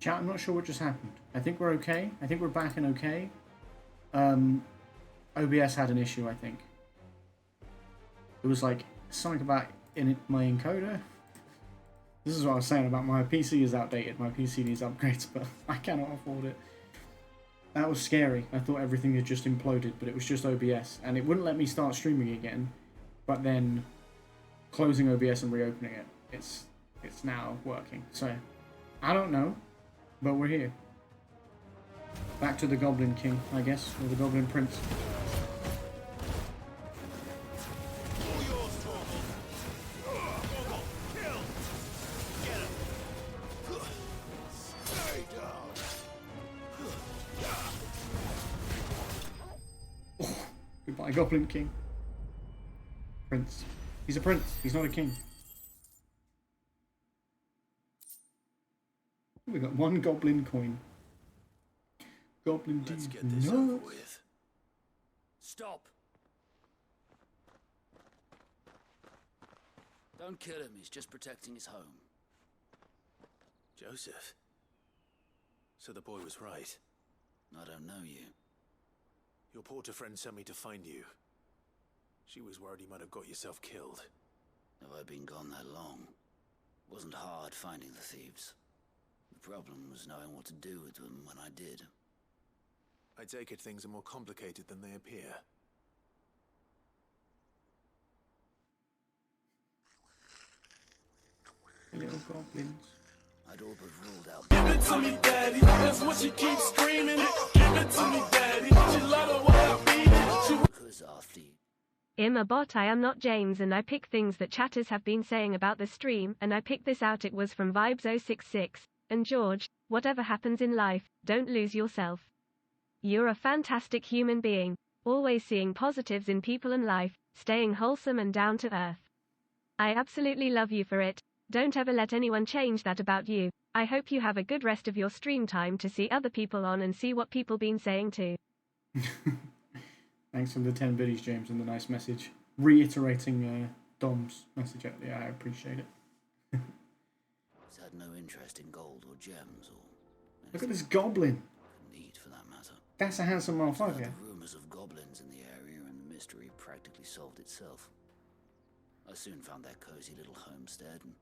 Chat, I'm not sure what just happened. I think we're okay. I think we're back and okay. OBS had an issue, I think. It was like something about my encoder. This is what I was saying about my PC is outdated. My PC needs upgrades, but I cannot afford it. That was scary. I thought everything had just imploded, but it was just OBS. And it wouldn't let me start streaming again. But then closing OBS and reopening it, it's now working. So, I don't know, but we're here. Back to the Goblin King, I guess, or the Goblin Prince. Goodbye, Goblin King. Prince. He's a prince. He's not a king. We got one goblin coin. Goblin. Let's get this over with. Stop. Don't kill him. He's just protecting his home. Joseph. So the boy was right. I don't know you. Your porter friend sent me to find you. She was worried you might have got yourself killed. Have I been gone that long? It wasn't hard finding the thieves. The problem was knowing what to do with them when I did. I take it things are more complicated than they appear. Little goblins. I'd all but ruled out. Give it to me, daddy. That's what she keeps screaming. Give it to me, daddy. She love the way I beat it. Because after I'm a bot, I am not James, and I pick things that chatters have been saying about the stream, and I picked this out. It was from Vibes066. And George, whatever happens in life, don't lose yourself. You're a fantastic human being, always seeing positives in people and life, staying wholesome and down to earth. I absolutely love you for it. Don't ever let anyone change that about you. I hope you have a good rest of your stream time to see other people on and see what people been saying too. Thanks for the 10 biddies, James, and the nice message. Reiterating Dom's message. Yeah, I appreciate it. he's had no interest in gold or gems or Look at this goblin. need for that matter. That's a handsome motherfucker. The rumors of goblins in the area and the mystery practically solved itself. I soon found their cozy little homestead and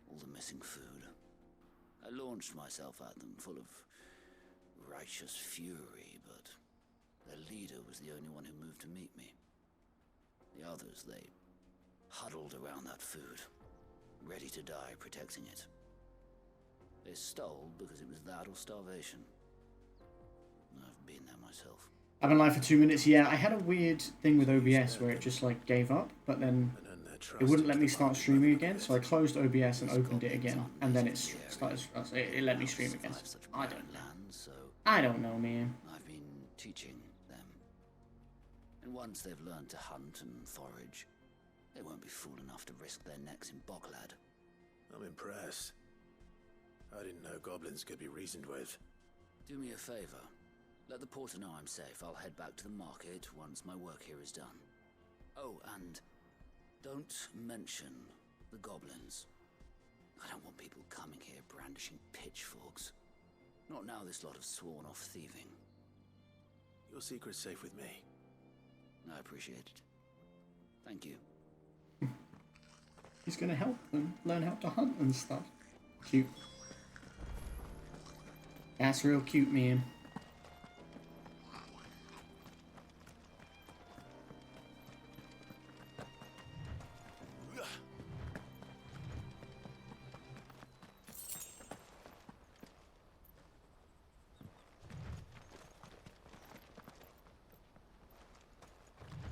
all the missing food. I launched myself at them full of righteous fury, but their leader was the only one who moved to meet me. The others, they huddled around that food, ready to die protecting it. They stole because it was that or starvation. I've been there myself. I've been live for 2 minutes. Yeah, I had a weird thing with OBS where it just like gave up, but then it wouldn't let me start streaming again. So I closed OBS and opened it again, and then it started. It let me stream again. I don't know, man. I've been teaching them, and once they've learned to hunt and forage, they won't be fool enough to risk their necks in Boglad. I'm impressed. I didn't know goblins could be reasoned with. Do me a favor. Let the porter know I'm safe. I'll head back to the market once my work here is done. Oh, and don't mention the goblins. I don't want people coming here brandishing pitchforks. Not now this lot have sworn off thieving. Your secret's safe with me. I appreciate it. Thank you. He's gonna help them learn how to hunt and stuff. Cute. That's real cute, man.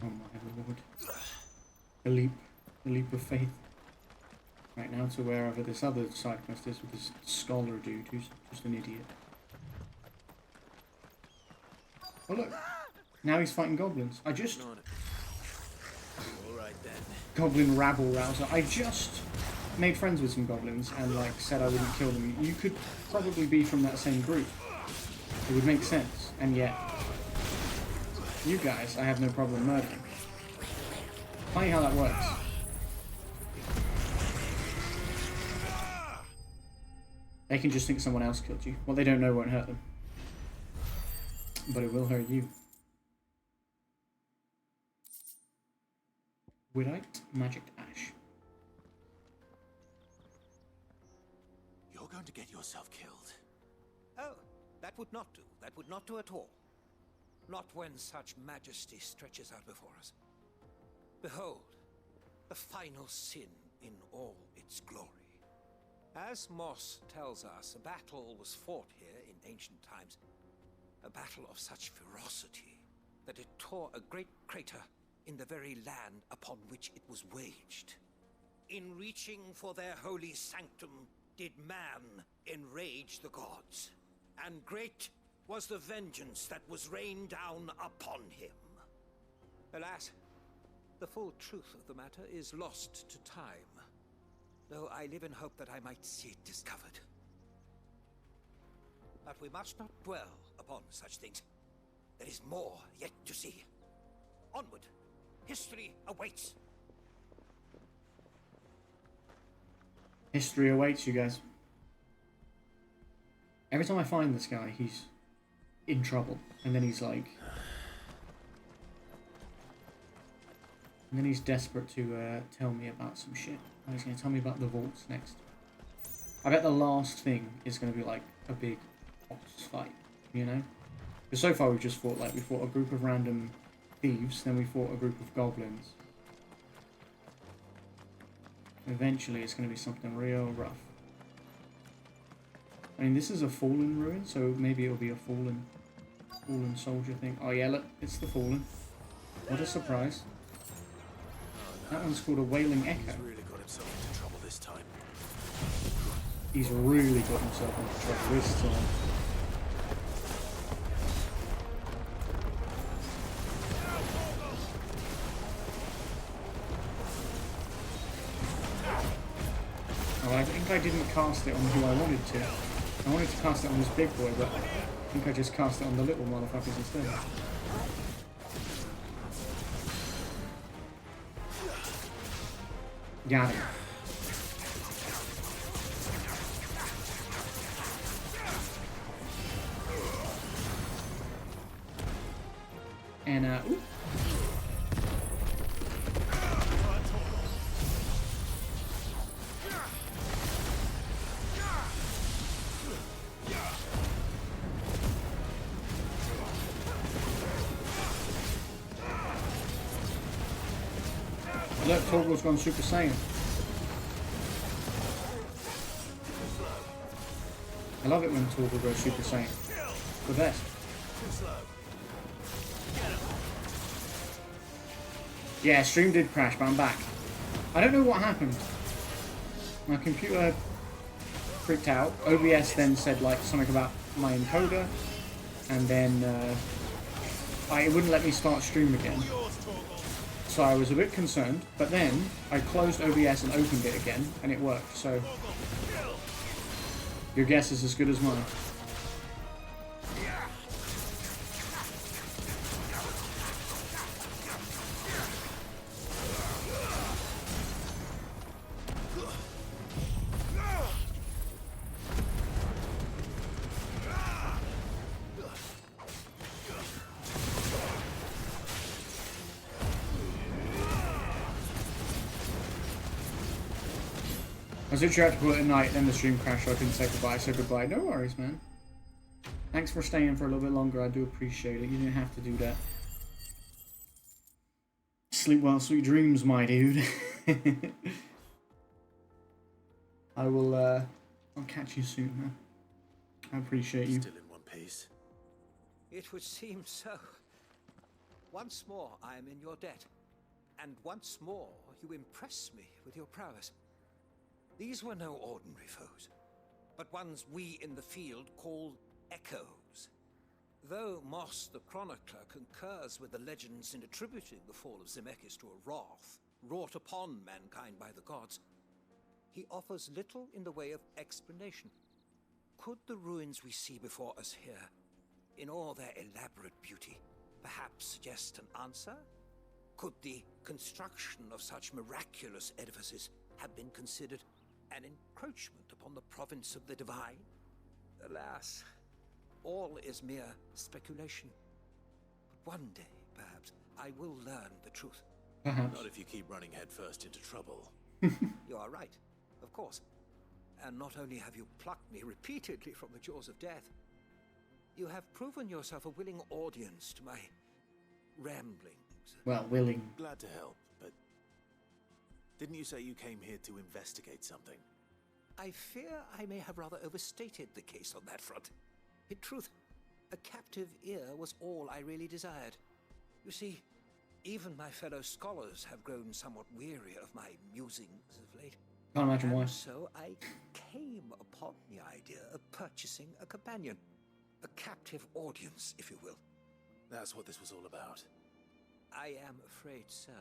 Oh my lord. A leap of faith. Right now to wherever this other side quest is with this scholar dude who's just an idiot. Oh look, now he's fighting goblins. I just... Alright then. Goblin rabble rouser. I just made friends with some goblins and like said I wouldn't kill them. You could probably be from that same group. It would make sense, and yet you guys I have no problem murdering. Funny how that works. They can just think someone else killed you. What they don't know won't hurt them. But it will hurt you. Widite, Magic Ash. You're going to get yourself killed. Oh, that would not do. That would not do at all. Not when such majesty stretches out before us. Behold, the final sin in all its glory. As Moss tells us, a battle was fought here in ancient times. A battle of such ferocity that it tore a great crater in the very land upon which it was waged. In reaching for their holy sanctum, did man enrage the gods, and great was the vengeance that was rained down upon him. Alas, the full truth of the matter is lost to time, though I live in hope that I might see it discovered. But we must not dwell upon such things. There is more yet to see. Onward! History awaits! History awaits, you guys. Every time I find this guy, he's in trouble. And then he's like... And then he's desperate to tell me about some shit. Oh, he's going to tell me about the vaults next. I bet the last thing is going to be like a big boss fight, you know? Because so far we've just fought, like, we fought a group of random thieves, then we fought a group of goblins. Eventually it's going to be something real rough. I mean, this is a fallen ruin, so maybe it'll be a fallen soldier thing. Oh yeah, look, it's the fallen. What a surprise. That one's called a Wailing Echo. He's really got himself into trouble this time. He's really got himself into trouble this time. Oh, I think I didn't cast it on who I wanted to. I wanted to cast it on this big boy, but I think I just cast it on the little motherfuckers instead. Got him. And, ooh. Look, Torgal's gone Super Saiyan. I love it when Torgal goes Super Saiyan. The best. Yeah, stream did crash, but I'm back. I don't know what happened. My computer freaked out. OBS then said like something about my encoder, and then it wouldn't let me start stream again. So I was a bit concerned, but then I closed OBS and opened it again, and it worked, so your guess is as good as mine. I was literally had to call it a night, then the stream crashed, so I couldn't say goodbye. So goodbye. No worries, man. Thanks for staying for a little bit longer. I do appreciate it. You didn't have to do that. Sleep well, sweet dreams, my dude. I will, I'll catch you soon, man. I appreciate you. Still in one piece. It would seem so. Once more I am in your debt. And once more you impress me with your prowess. These were no ordinary foes, but ones we in the field call echoes. Though Moss the Chronicler concurs with the legends in attributing the fall of Zemeckis to a wrath wrought upon mankind by the gods, he offers little in the way of explanation. Could the ruins we see before us here, in all their elaborate beauty, perhaps suggest an answer? Could the construction of such miraculous edifices have been considered An encroachment upon the province of the divine? Alas, all is mere speculation. But one day, perhaps, I will learn the truth. Perhaps. Not if you keep running headfirst into trouble. You are right, of course. And not only have you plucked me repeatedly from the jaws of death, you have proven yourself a willing audience to my ramblings. Well, willing. Glad to help, but didn't you say you came here to investigate something? I fear I may have rather overstated the case on that front. In truth, a captive ear was all I really desired. You see, even my fellow scholars have grown somewhat weary of my musings of late. Can't imagine why. And so I came upon the idea of purchasing a companion. A captive audience, if you will. That's what this was all about. I am afraid so.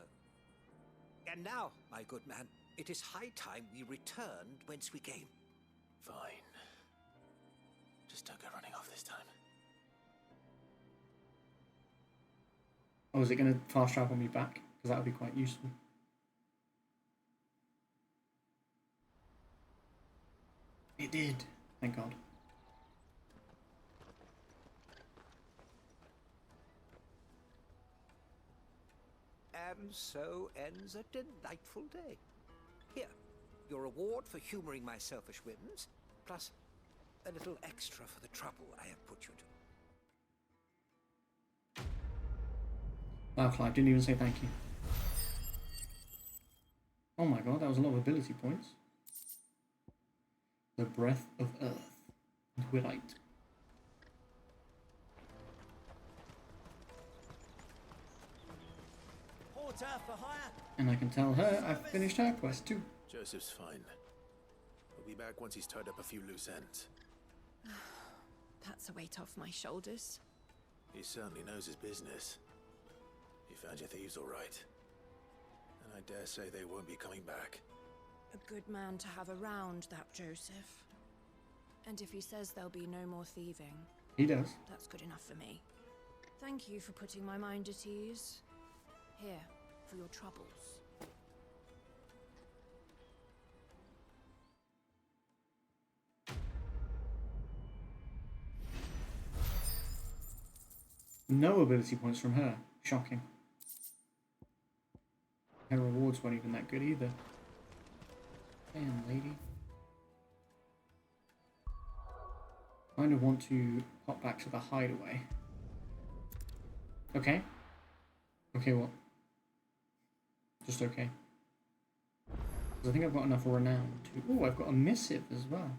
And now, my good man, it is high time we returned whence we came. Fine. Just don't go running off this time. Oh, is it going to fast travel me back? Because that would be quite useful. It did. Thank God. And so ends a delightful day. Here, your reward for humoring my selfish whims, plus a little extra for the trouble I have put you to. Wow, Clive didn't even say thank you. Oh my God, that was a lot of ability points. The Breath of Earth. Willite. Porter for hire. And I can tell her I've finished her quest too. Joseph's fine. We'll be back once he's tied up a few loose ends. That's a weight off my shoulders. He certainly knows his business. He found your thieves all right. And I dare say they won't be coming back. A good man to have around, that Joseph. And if he says there'll be no more thieving, He does. that's good enough for me. Thank you for putting my mind at ease. Here, for your troubles. No ability points from her. Shocking. Her rewards weren't even that good either. Damn, lady. Kind of want to pop back to the hideaway. Okay. Okay, what? Just okay. 'Cause I think I've got enough renown to... Oh, I've got a missive as well.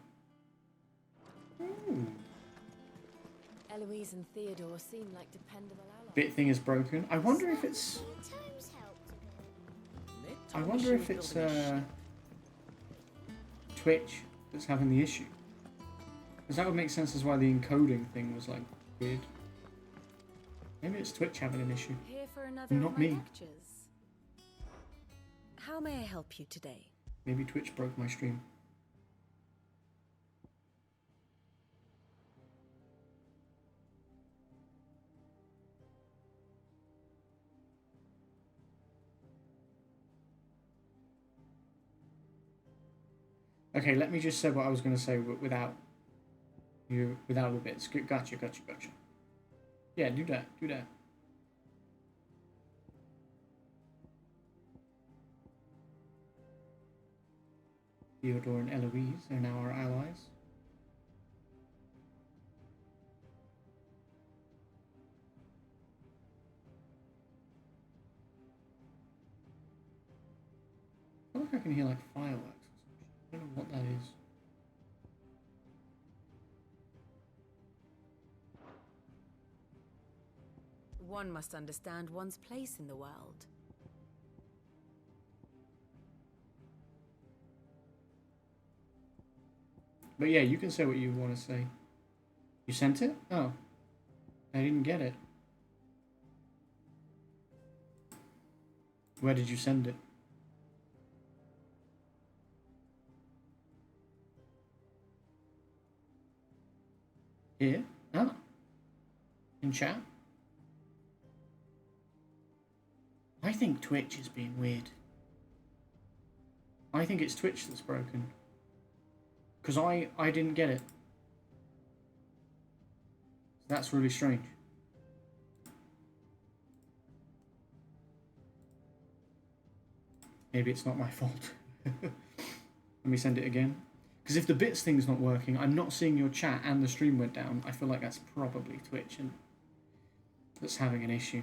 Ooh. Eloise and Theodore seem like dependable allies. Bit thing is broken. I wonder if it's... I wonder if it's Twitch that's having the issue. Because that would make sense as why the encoding thing was like weird. Maybe it's Twitch having an issue. Here for another Not of my me. lectures. How may I help you today? Maybe Twitch broke my stream. Okay, let me just say what I was going to say without the bits. Gotcha. Yeah, do that. Theodore and Eloise are now our allies. I feel like I can hear like fireworks. I don't know what that is. One must understand one's place in the world. But yeah, you can say what you want to say. You sent it? Oh. I didn't get it. Where did you send it? Here? Oh. In chat? I think Twitch is being weird. I think it's Twitch that's broken. Because I didn't get it. That's really strange. Maybe it's not my fault. Let me send it again. Because if the bits thing's not working, I'm not seeing your chat and the stream went down. I feel like that's probably Twitch and that's having an issue.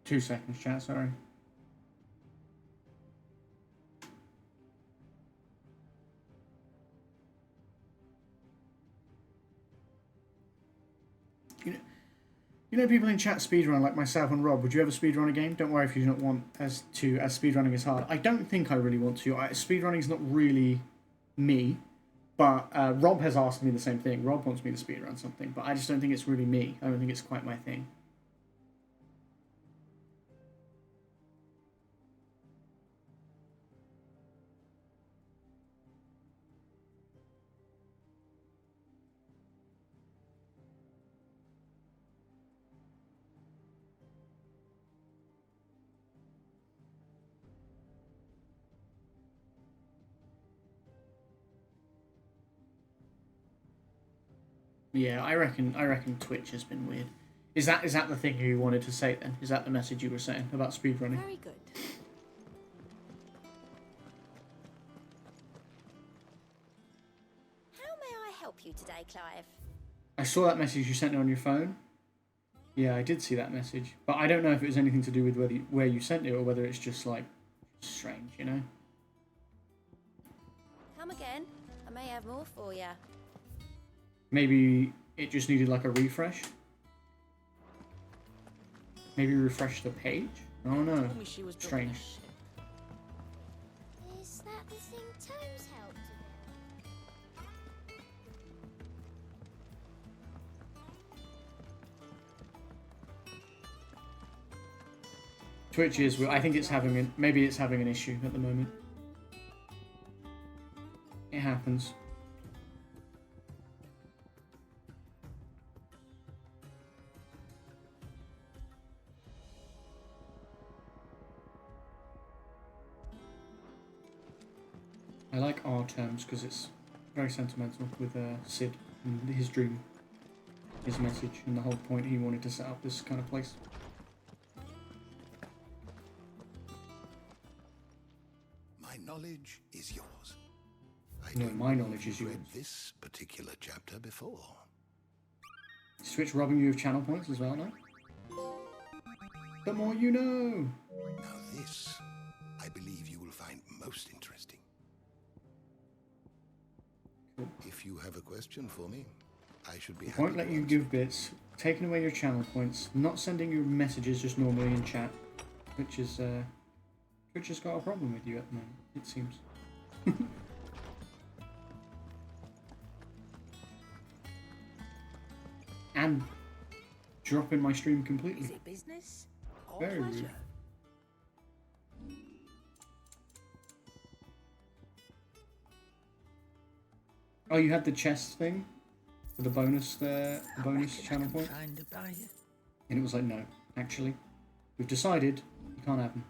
Two seconds, chat, sorry. You know people in chat speedrun like myself and Rob, would you ever speedrun a game? Don't worry if you don't want as speedrunning is hard. I don't think I really want to. Speedrunning is not really me, but Rob has asked me the same thing. Rob wants me to speedrun something, but I just don't think it's really me. I don't think it's quite my thing. Yeah, I reckon Twitch has been weird. Is that the thing you wanted to say then? Is that the message you were saying about speedrunning? Very good. How may I help you today, Clive? I saw that message you sent it on your phone. Yeah, I did see that message, but I don't know if it was anything to do with where you sent it or whether it's just like strange, you know? Come again. I may have more for you. Maybe it just needed like a refresh. Maybe refresh the page. Oh no, strange. Is that the thing Tomes helped with? Twitch is. I think it's having maybe it's having an issue at the moment. It happens. I like our terms because it's very sentimental with Sid and his dream, his message, and the whole point he wanted to set up this kind of place. My knowledge is yours. No, my knowledge is yours. Read this particular chapter before. Switch robbing you of channel points as well now. The more you know. Now this, I believe you will find most interesting. If you have a question for me, I should be happy. Won't let you give bits, taking away your channel points, not sending your messages just normally in chat, which has got a problem with you at the moment, it seems. And dropping my stream completely. Is it business or Very pleasure? rude. Oh, you had the chest thing for the bonus channel point, Find a buyer. and it was like, no, actually, we've decided you can't have them.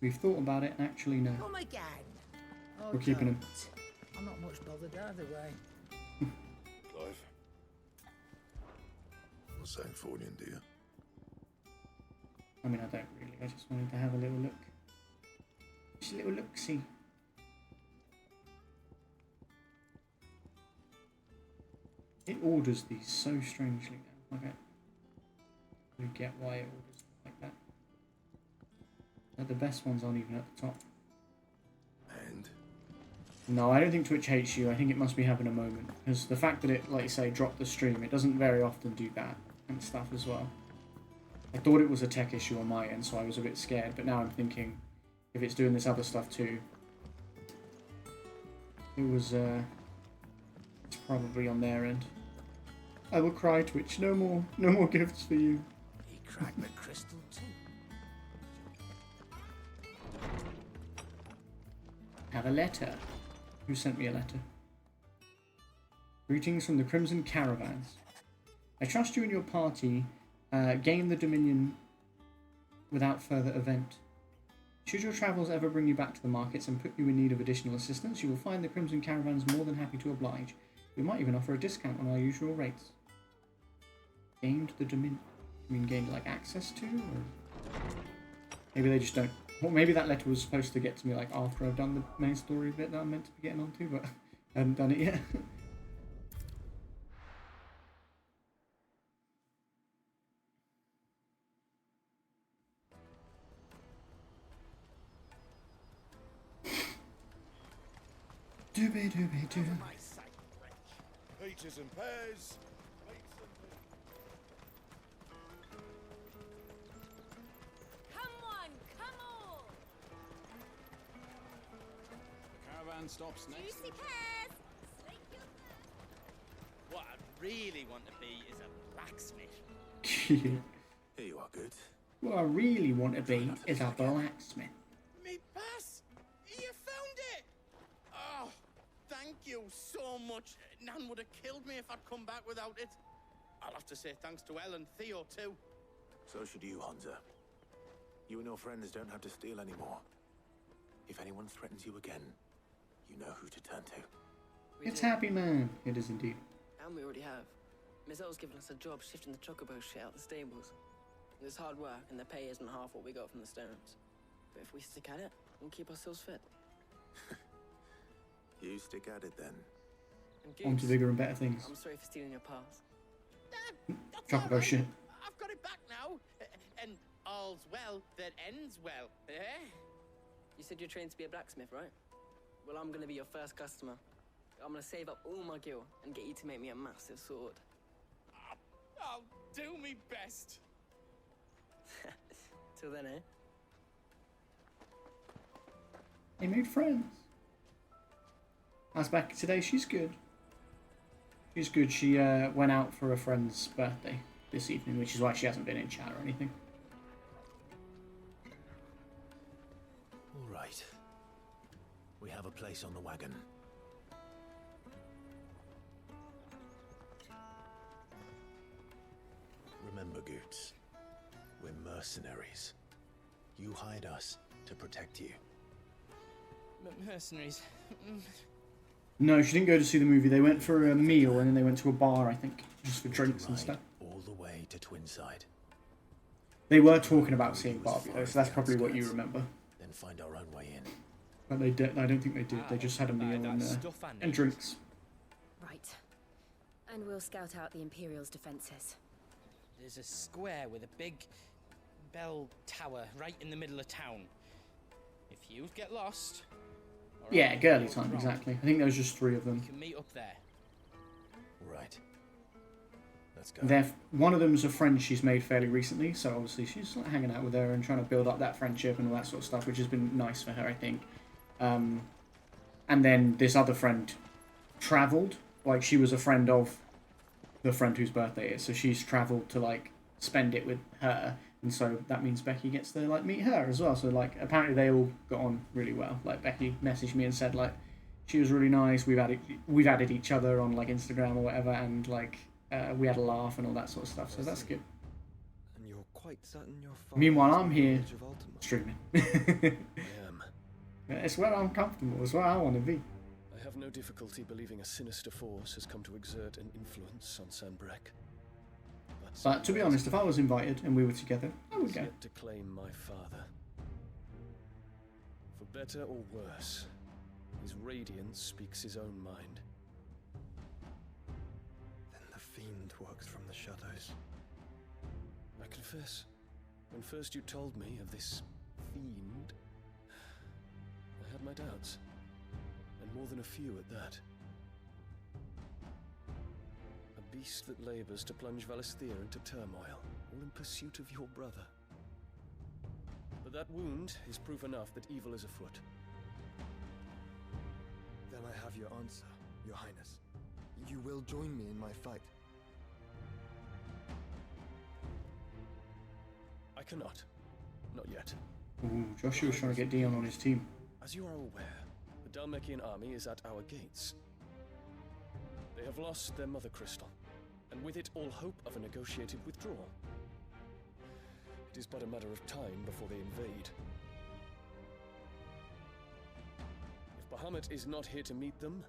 We've thought about it, and actually, no. Come again. Oh, We're keeping him. don't. I'm not much bothered either way. Clive. What's that for you, dear? I mean, I don't really. I just wanted to have a little look. Just a little look-see. It orders these so strangely now. Like, I don't really get why it orders them like that. Like, the best ones aren't even at the top. And? No, I don't think Twitch hates you. I think it must be having a moment. Because the fact that it, like you say, dropped the stream, it doesn't very often do that. and stuff as well. I thought it was a tech issue on my end, so I was a bit scared, but now I'm thinking if it's doing this other stuff too, it's probably on their end. I will cry, Twitch. No more gifts for you. He cracked the crystal too. Have a letter. Who sent me a letter? Greetings from the Crimson Caravans. I trust you and your party gain the Dominion without further event. Should your travels ever bring you back to the markets and put you in need of additional assistance, you will find the Crimson Caravans more than happy to oblige. We might even offer a discount on our usual rates. Gained the Dominion. You mean gained like access to? Or maybe they just don't. Well, maybe that letter was supposed to get to me like after I've done the main story bit that I'm meant to be getting onto, but I haven't done it yet. Doobie doobie doo. Peaches and pears. Come on, come on! Caravan stops next. Juicy pears! What I really want to be is a blacksmith. Here you are, good. What I really want to be is a blacksmith. Me pass! You found it! Oh, thank you so much. Nan would have killed me if I'd come back without it. I'll have to say thanks to Elle and Theo too. So should you, Hunter. You and your friends don't have to steal anymore. If anyone threatens you again, you know who to turn to. It's Happy Man. It is indeed. And we already have. Miss L's given us a job shifting the chocobo shit out the stables. It's hard work, and the pay isn't half what we got from the Stones. But if we stick at it, we'll keep ourselves fit. You stick at it then. And On to Goose, bigger and better things. I'm sorry for stealing your pass. Chocobo shit. I've got it back now. And all's well that ends well, eh? You said you're trained to be a blacksmith, right? Well, I'm gonna be your first customer. I'm gonna save up all my gil and get you to make me a massive sword. I'll do me best. Till then, eh? They made friends. As back today, she's good. She's good. She went out for a friend's birthday this evening, which is why she hasn't been in chat or anything. All right. We have a place on the wagon. Remember, Goots, we're mercenaries. You hired us to protect you. Mercenaries. No, she didn't go to see the movie. They went for a meal and then they went to a bar, I think, just for drinks and stuff. All the way to Twinside. They were talking about seeing Barbie though, so that's probably what you remember. Then find our own way in. But they did. I don't think they did. They just had a meal and drinks. Right. And we'll scout out the Imperial's defences. There's a square with a big bell tower right in the middle of town. If you get lost... Yeah, girly time, exactly. I think there was just 3 of them. You can meet up there. Right. Let's go. One of them is a friend she's made fairly recently, so obviously she's like hanging out with her and trying to build up that friendship and all that sort of stuff, which has been nice for her, I think. And then this other friend travelled, like she was a friend of the friend whose birthday it is, so she's travelled to like spend it with her, and so that means Becky gets to like meet her as well. So like apparently they all got on really well. Like Becky messaged me and said like she was really nice. We've added each other on like Instagram or whatever, and like we had a laugh and all that sort of stuff. So that's good. And you're quite certain you're Meanwhile, I'm here streaming. I am. It's where I'm comfortable. It's where I want to be. I have no difficulty believing a sinister force has come to exert an influence on Sanbreque. But to be honest, if I was invited and we were together, I would go. Yet to claim my father. For better or worse, his radiance speaks his own mind. Then the fiend works from the shadows. I confess, when first you told me of this fiend, I had my doubts, and more than a few at that. A A beast that labours to plunge Valisthea into turmoil, all in pursuit of your brother. But that wound is proof enough that evil is afoot. Then I have your answer, Your Highness. You will join me in my fight. I cannot. Not yet. Ooh, Joshua's trying to get Dion on his team. As you are aware, the Dalmekian army is at our gates. They have lost their mother crystal, and with it all hope of a negotiated withdrawal. It is but a matter of time before they invade. If Bahamut is not here to meet them,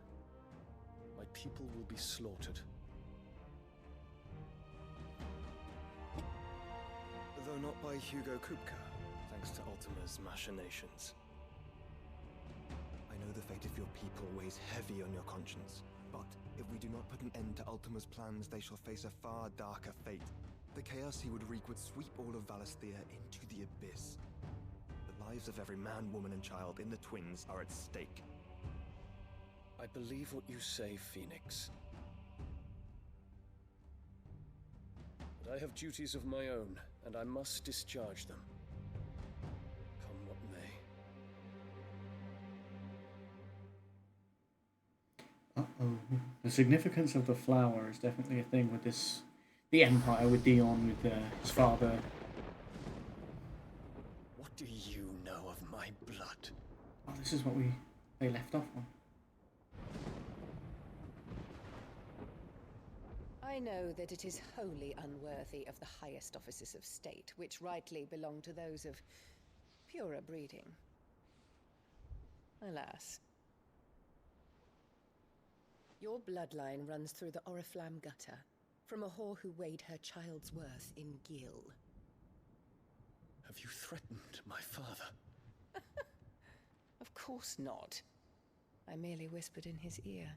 my people will be slaughtered. Though not by Hugo Kupka, thanks to Ultima's machinations. I know the fate of your people weighs heavy on your conscience, but if we do not put an end to Ultima's plans, they shall face a far darker fate. The chaos he would wreak would sweep all of Valisthea into the abyss. The lives of every man, woman, and child in the Twins are at stake. I believe what you say, Phoenix. But I have duties of my own, and I must discharge them. Come what may. Uh-oh. The significance of the flower is definitely a thing with this... The Empire, with Dion, with his father. What do you know of my blood? Oh, this is what they left off on. I know that it is wholly unworthy of the highest offices of state, which rightly belong to those of purer breeding. Alas. Your bloodline runs through the Oriflamme gutter, from a whore who weighed her child's worth in gil. Have you threatened my father? Of course not. I merely whispered in his ear.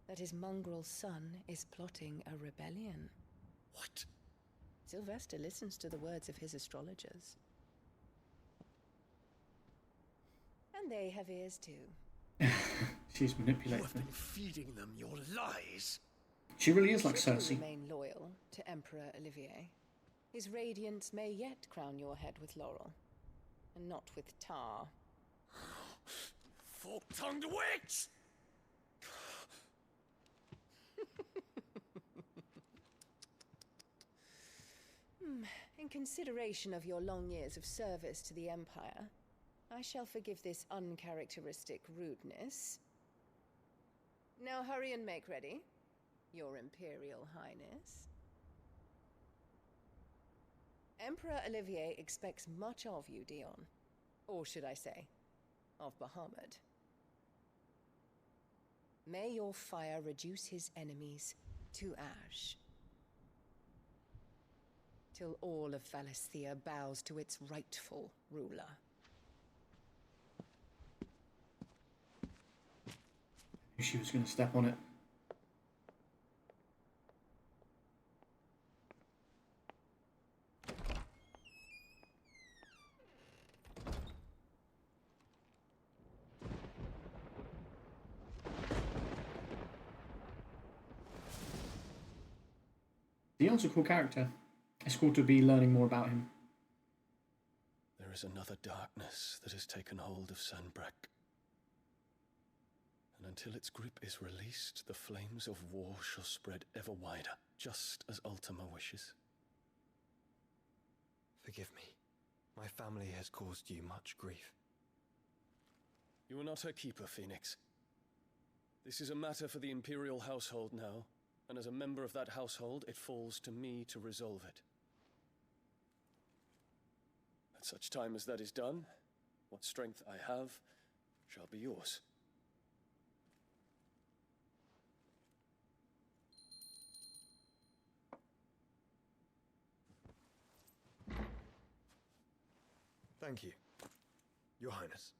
That his mongrel son is plotting a rebellion. What? Sylvester listens to the words of his astrologers. And they have ears too. She's manipulating You have been feeding them your lies. She really is like Should Cersei. you remain loyal to Emperor Olivier, his radiance may yet crown your head with laurel, and not with tar. Fork-tongued witch! In consideration of your long years of service to the Empire, I shall forgive this uncharacteristic rudeness. Now hurry and make ready, Your Imperial Highness. Emperor Olivier expects much of you, Dion. Or should I say, of Bahamut. May your fire reduce his enemies to ash. Till all of Valisthea bows to its rightful ruler. Knew she was going to step on it. Dion's a cool character. It's cool to be learning more about him. There is another darkness that has taken hold of Sanbreque. And until its grip is released, the flames of war shall spread ever wider, just as Ultima wishes. Forgive me. My family has caused you much grief. You are not her keeper, Phoenix. This is a matter for the Imperial household now, and as a member of that household, it falls to me to resolve it. At such time as that is done, what strength I have shall be yours. Thank you, Your Highness.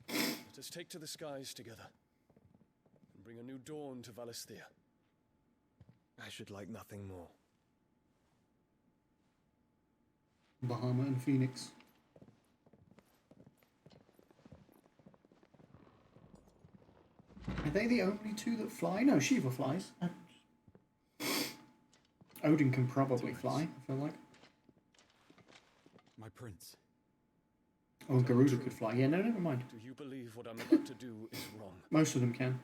Let us take to the skies together, and bring a new dawn to Valisthea. I should like nothing more. Bahamut and Phoenix. they the only two that fly? No, Shiva flies. Odin can probably fly, I feel like. My prince. Oh, Garuda could fly. Yeah, no, never mind. Do you believe what I'm about to do is wrong? Most of them can.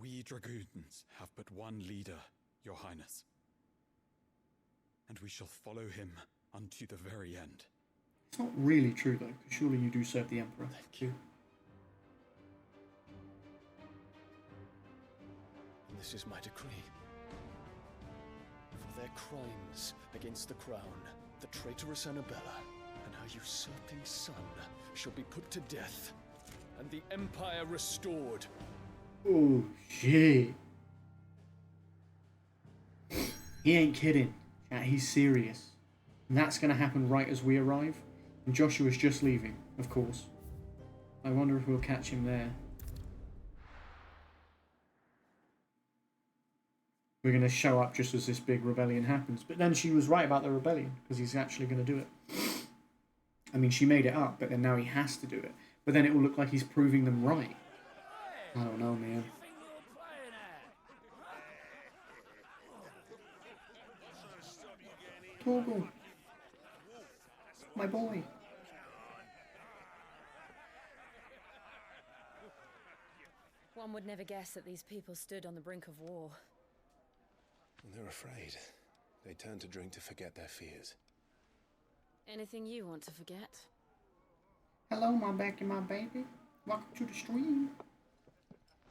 We dragoons have but one leader, Your Highness. And we shall follow him unto the very end. It's not really true, though, because surely you do serve the Emperor. Thank you. And this is my decree. For their crimes against the crown, the traitorous Annabella and her usurping son shall be put to death, and the Empire restored. Oh, shit. He ain't kidding. He's serious. And that's going to happen right as we arrive. And Joshua's just leaving, of course. I wonder if we'll catch him there. We're going to show up just as this big rebellion happens. But then she was right about the rebellion, because he's actually going to do it. I mean, she made it up, but then now he has to do it. But then it will look like he's proving them right. I don't know, man. Torgal. My boy. One would never guess that these people stood on the brink of war. They're afraid. They turn to drink to forget their fears. Anything you want to forget? Hello, my Becky, my baby. Welcome to the stream.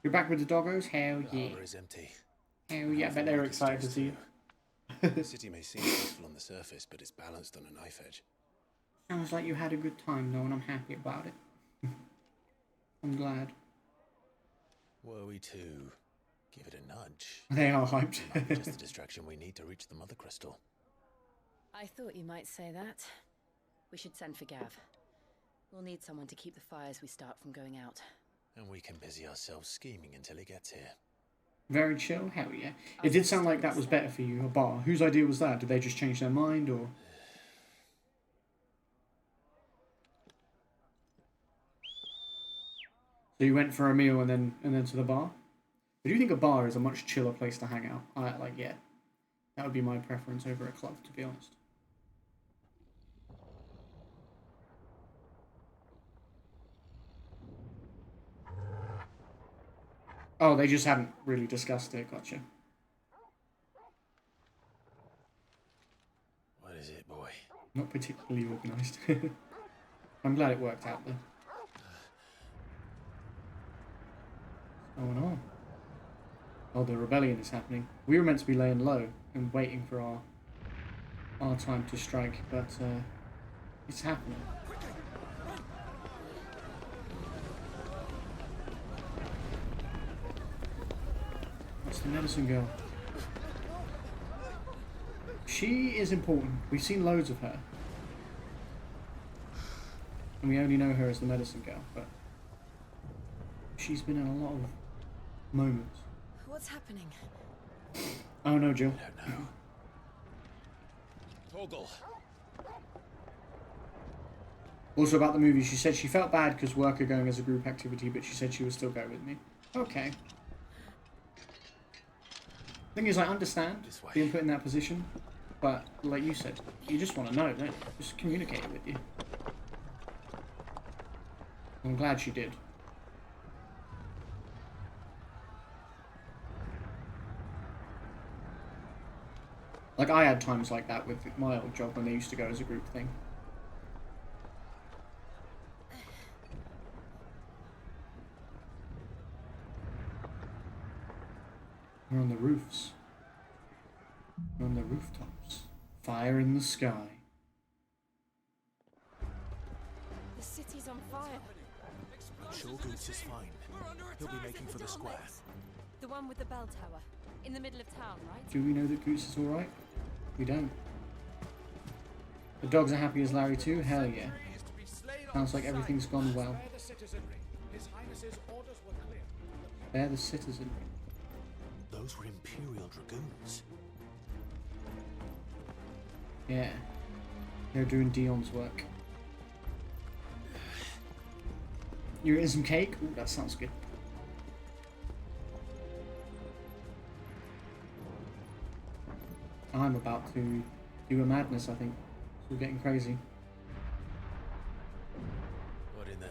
You're back with the doggos? Hell yeah. The harbor is empty. Hell yeah, I bet they're excited to see you. The city may seem peaceful on the surface, but it's balanced on a knife edge. Sounds like you had a good time, though, and I'm happy about it. I'm glad. Were we to give it a nudge? They are hyped. It might be just the distraction we need to reach the Mother Crystal. I thought you might say that. We should send for Gav. We'll need someone to keep the fires we start from going out. And we can busy ourselves scheming until he gets here. Very chill? Hell yeah. It did sound like that was better for you, a bar. Whose idea was that? Did they just change their mind, or...? So you went for a meal and then to the bar? I do think a bar is a much chiller place to hang out. Yeah. That would be my preference over a club, to be honest. Oh, they just haven't really discussed it, gotcha. What is it, boy? Not particularly organised. I'm glad it worked out, though. What's going on? Oh, the rebellion is happening. We were meant to be laying low and waiting for our time to strike, but it's happening. That's the medicine girl. She is important. We've seen loads of her. And we only know her as the medicine girl, but she's been in a lot of moments. What's happening? Oh no, Jill. I don't know. TORGAL. Also about the movie, she said she felt bad because work are going as a group activity, but she said she would still go with me. Okay. Thing is, I understand being put in that position, but like you said, you just want to know, don't you? Just communicate it with you. I'm glad she did. Like, I had times like that with my old job when they used to go as a group thing. We're on the roofs. We're on the rooftops. Fire in the sky. The city's on fire. I'm sure Goots is fine. He'll be making for the square. The one with the bell tower. In the middle of town, right? Do we know that Goose is alright? We don't. The dogs are happy as Larry too? Hell yeah. Sounds like everything's gone well. They're the citizenry. Those were Imperial Dragoons. Yeah. They're doing Dion's work. You're eating some cake? Ooh, that sounds good. I'm about to do a madness, I think. We're getting crazy.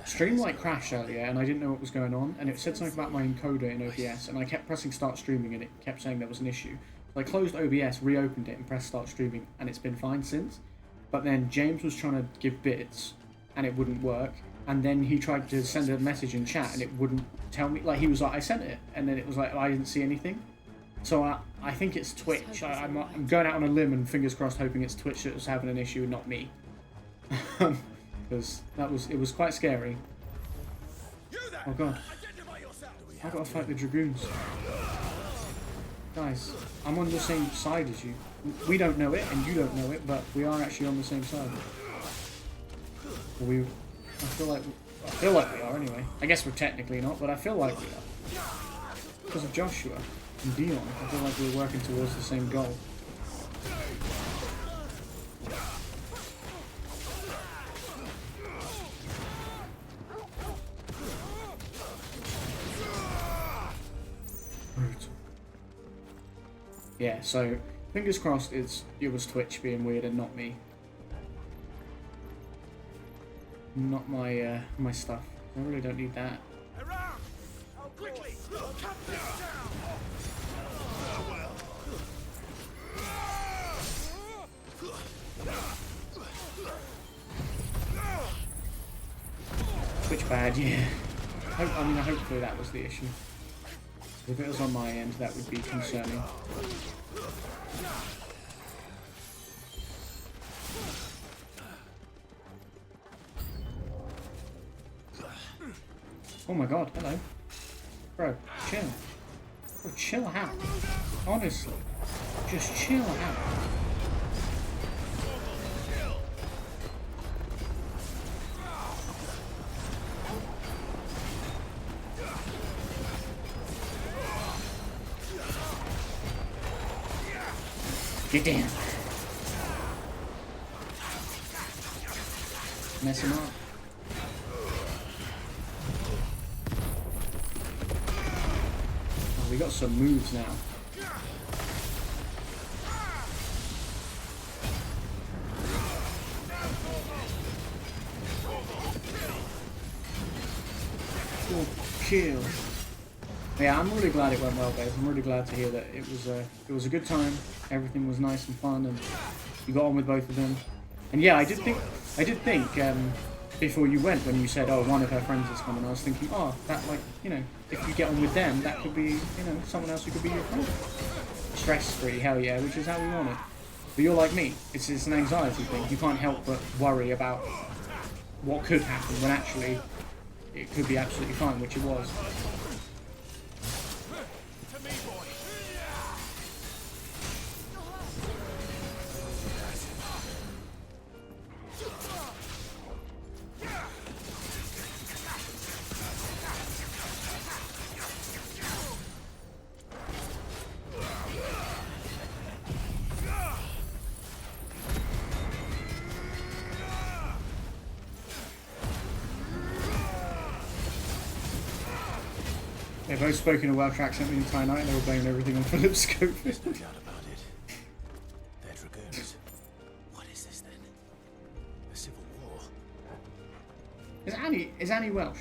Stream like crashed earlier and I didn't know what was going on, and it said something about my encoder in OBS, and I kept pressing start streaming and it kept saying there was an issue. So I closed OBS, reopened it and pressed start streaming, and it's been fine since. But then James was trying to give bits and it wouldn't work, and then he tried to send a message in chat and it wouldn't tell me. Like, he was like, I sent it, and then it was like I didn't see anything. So I think it's Twitch. I'm going out on a limb and fingers crossed hoping it's Twitch that was having an issue and not me. Because it was quite scary. Oh god. I've got to fight the Dragoons. Guys, I'm on the same side as you. We don't know it and you don't know it, but we are actually on the same side. I feel like we are anyway. I guess we're technically not, but I feel like we are. Because of Joshua and Dion, I feel like we're working towards the same goal. Yeah, so fingers crossed it was Twitch being weird and not me. Not my my stuff. I really don't need that. Twitch bad, yeah. I mean, hopefully that was the issue. If it was on my end, that would be concerning. Oh my god, hello. Bro, chill. Bro, chill out. Honestly. Just chill out. Get down. Mess him up. Oh, we got some moves now. Oh, kill. Yeah, I'm really glad it went well, guys. I'm really glad to hear that it was a good time. Everything was nice and fun, and you got on with both of them. And yeah, I did think before you went, when you said, oh, one of her friends is coming, I was thinking, oh, that, like, you know, if you get on with them, that could be, you know, someone else who could be your friend. Stress-free, hell yeah, which is how we want it. But you're like me. It's an anxiety thing. You can't help but worry about what could happen when actually it could be absolutely fine, which it was. They've both spoken a Welsh accent the entire night and they were blaming everything on Philip Schofield. There's no doubt about it. They're Dragoons. What is this then? A civil war? Is Annie Welsh?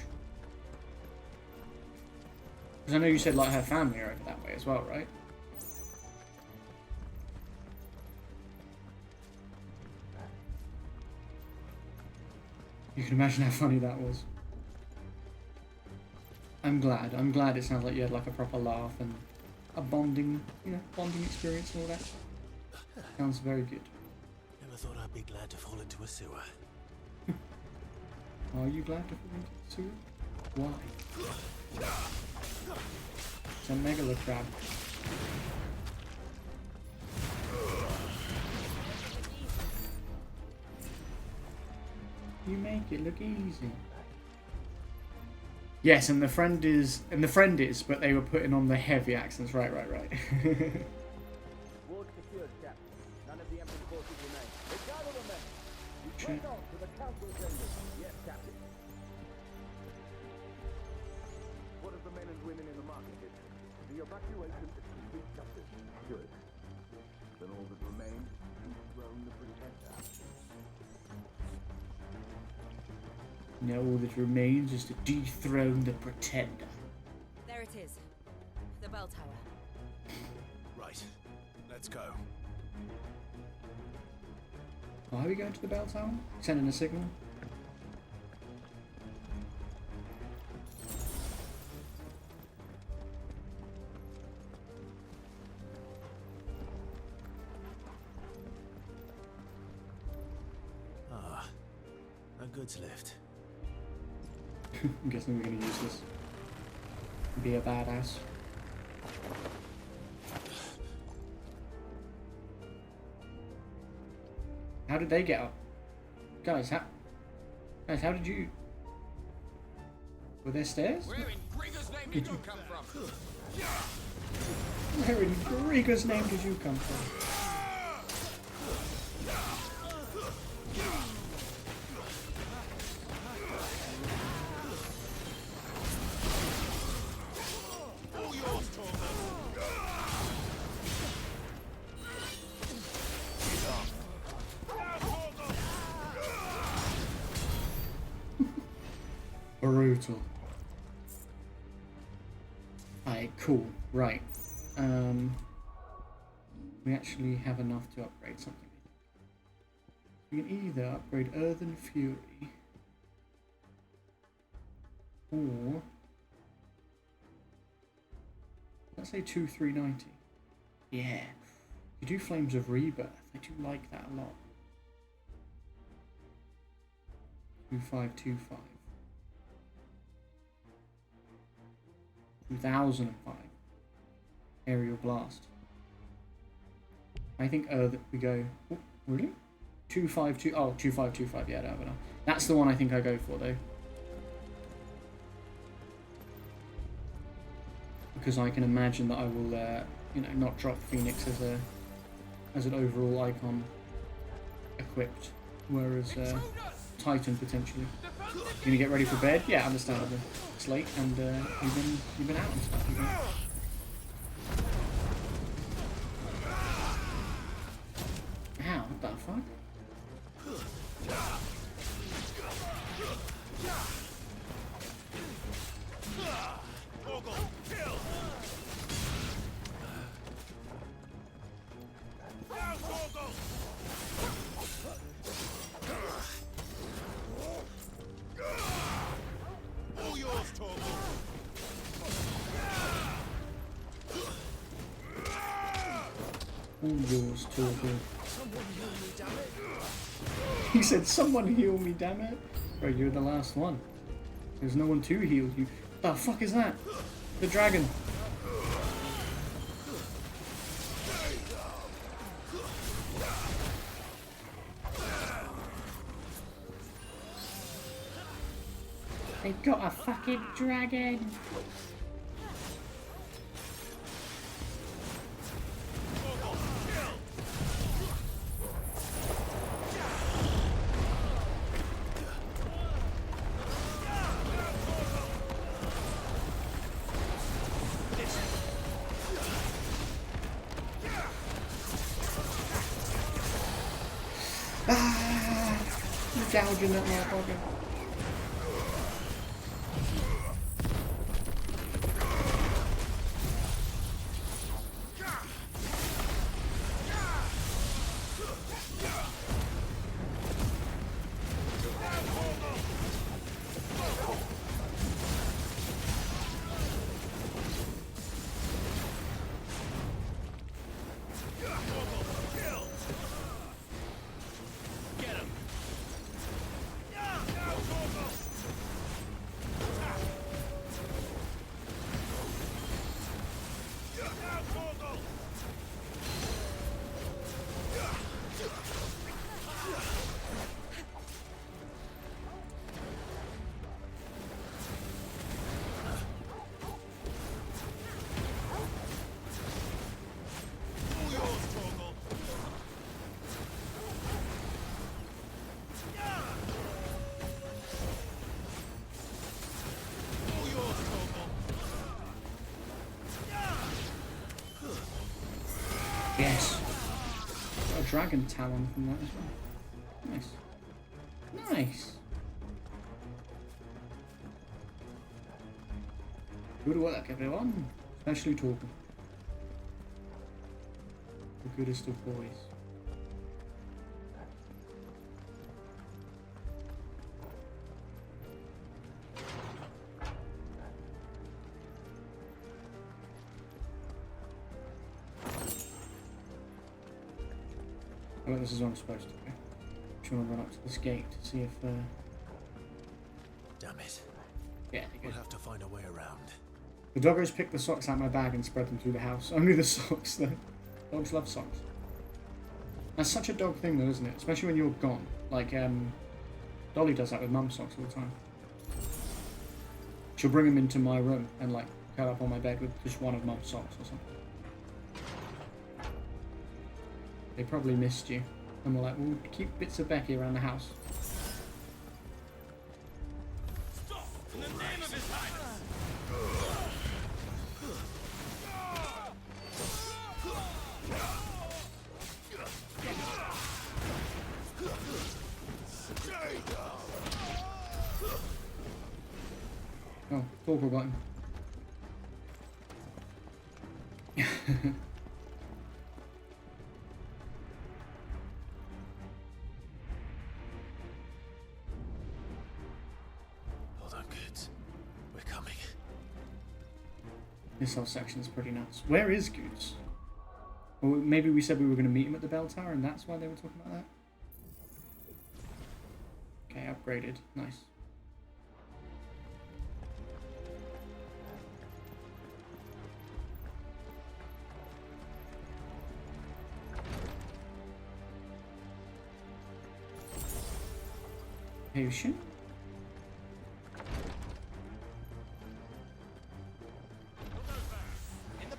Because I know you said like her family are over that way as well, right? You can imagine how funny that was. I'm glad it sounds like you had like a proper laugh and a bonding experience and all that. Sounds very good. Never thought I'd be glad to fall into a sewer. Are you glad to fall into a sewer? Why? It's a megalo crab. You make it look easy. Yes, and the friend is, but they were putting on the heavy accents. Right. Ward secured, Captain. None of the Emperor's forces remain. They gather the men. You press on to the council chambers. Yes, Captain. The evacuation is complete justice. Good. Then all that remains is to dethrone the Pretender. Now all that remains is to dethrone the Pretender. There it is. The bell tower. Right. Let's go. Why are we going to the bell tower? Sending a signal? Ah, a goods lift. I'm guessing we're going to use this. Be a badass. How did they get up? Guys, how did you... Were there stairs? Where in Grieger's name did you come from? Where in Grieger's name did you come from? All yours, Torgal. Brutal. Alright, cool. Right. We actually have enough to upgrade something. We can either upgrade Earthen Fury or let's say 2390. Yeah. You do Flames of Rebirth. I do like that a lot. 2525. 2005. Aerial Blast. I think that we go. Oh, really? 252. Oh, 2525. Yeah, I don't know. That's the one I think I go for though. Because I can imagine that I will, you know, not drop Phoenix as an overall icon equipped, whereas Titan potentially. You gonna get ready for bed? Yeah, understandable. It's late and you've been out and stuff. Ow, what the fuck? All yours, Torgal. All yours, Torgal. He said, someone heal me, damn it. Bro, you're the last one. There's no one to heal you. The fuck is that? The dragon. They got a fucking dragon. Gouging that motherfucker. Yes. Got a dragon talon from that as well. Nice. Nice. Good work, everyone. Especially Torgal. The goodest of boys. Oh, this is where I'm supposed to go. I'm trying to run up to this gate to see if Damn it. yeah, We'll have to find a way around. the doggos picked the socks out of my bag and spread them through the house. Only the socks, though. Dogs love socks. That's such a dog thing, though, isn't it? Especially when you're gone. Like, Dolly does that with mum's socks all the time. She'll bring them into my room and, like, curl up on my bed with just one of mum's socks or something. They probably missed you. And we're like, we'll keep bits of Becky around the house. Stop! In the name of His Highness! Oh, Torgal got him. Hold on, kids. We're coming. This whole section is pretty nuts. Where is Goots? Or maybe we said we were going to meet him at the bell tower and that's why they were talking about that? Okay, upgraded. Nice. Potion.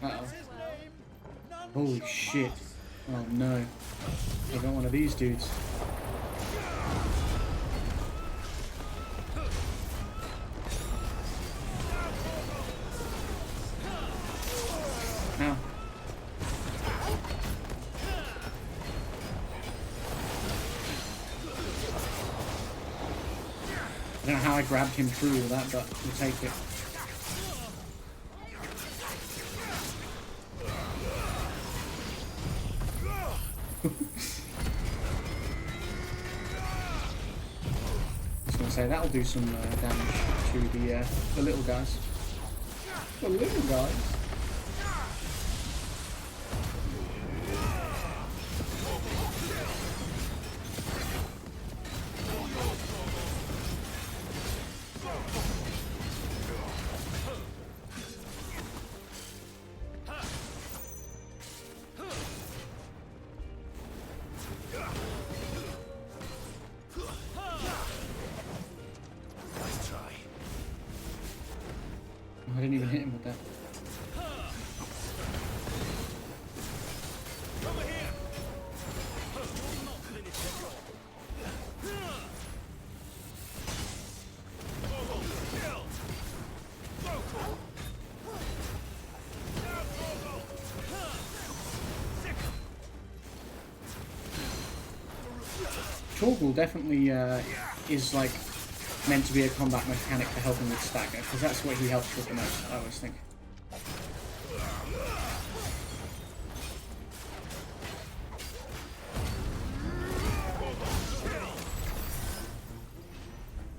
Uh-oh. Holy shit. Oh no. I got one of these dudes. Ow. I don't know how I grabbed him through all that, but we'll take it. I was going to say, that'll do some damage to the little guys. The little guys? I didn't even hit him with that. Torgal definitely is like meant to be a combat mechanic to help him with stagger, because that's what he helps with the most, I always think.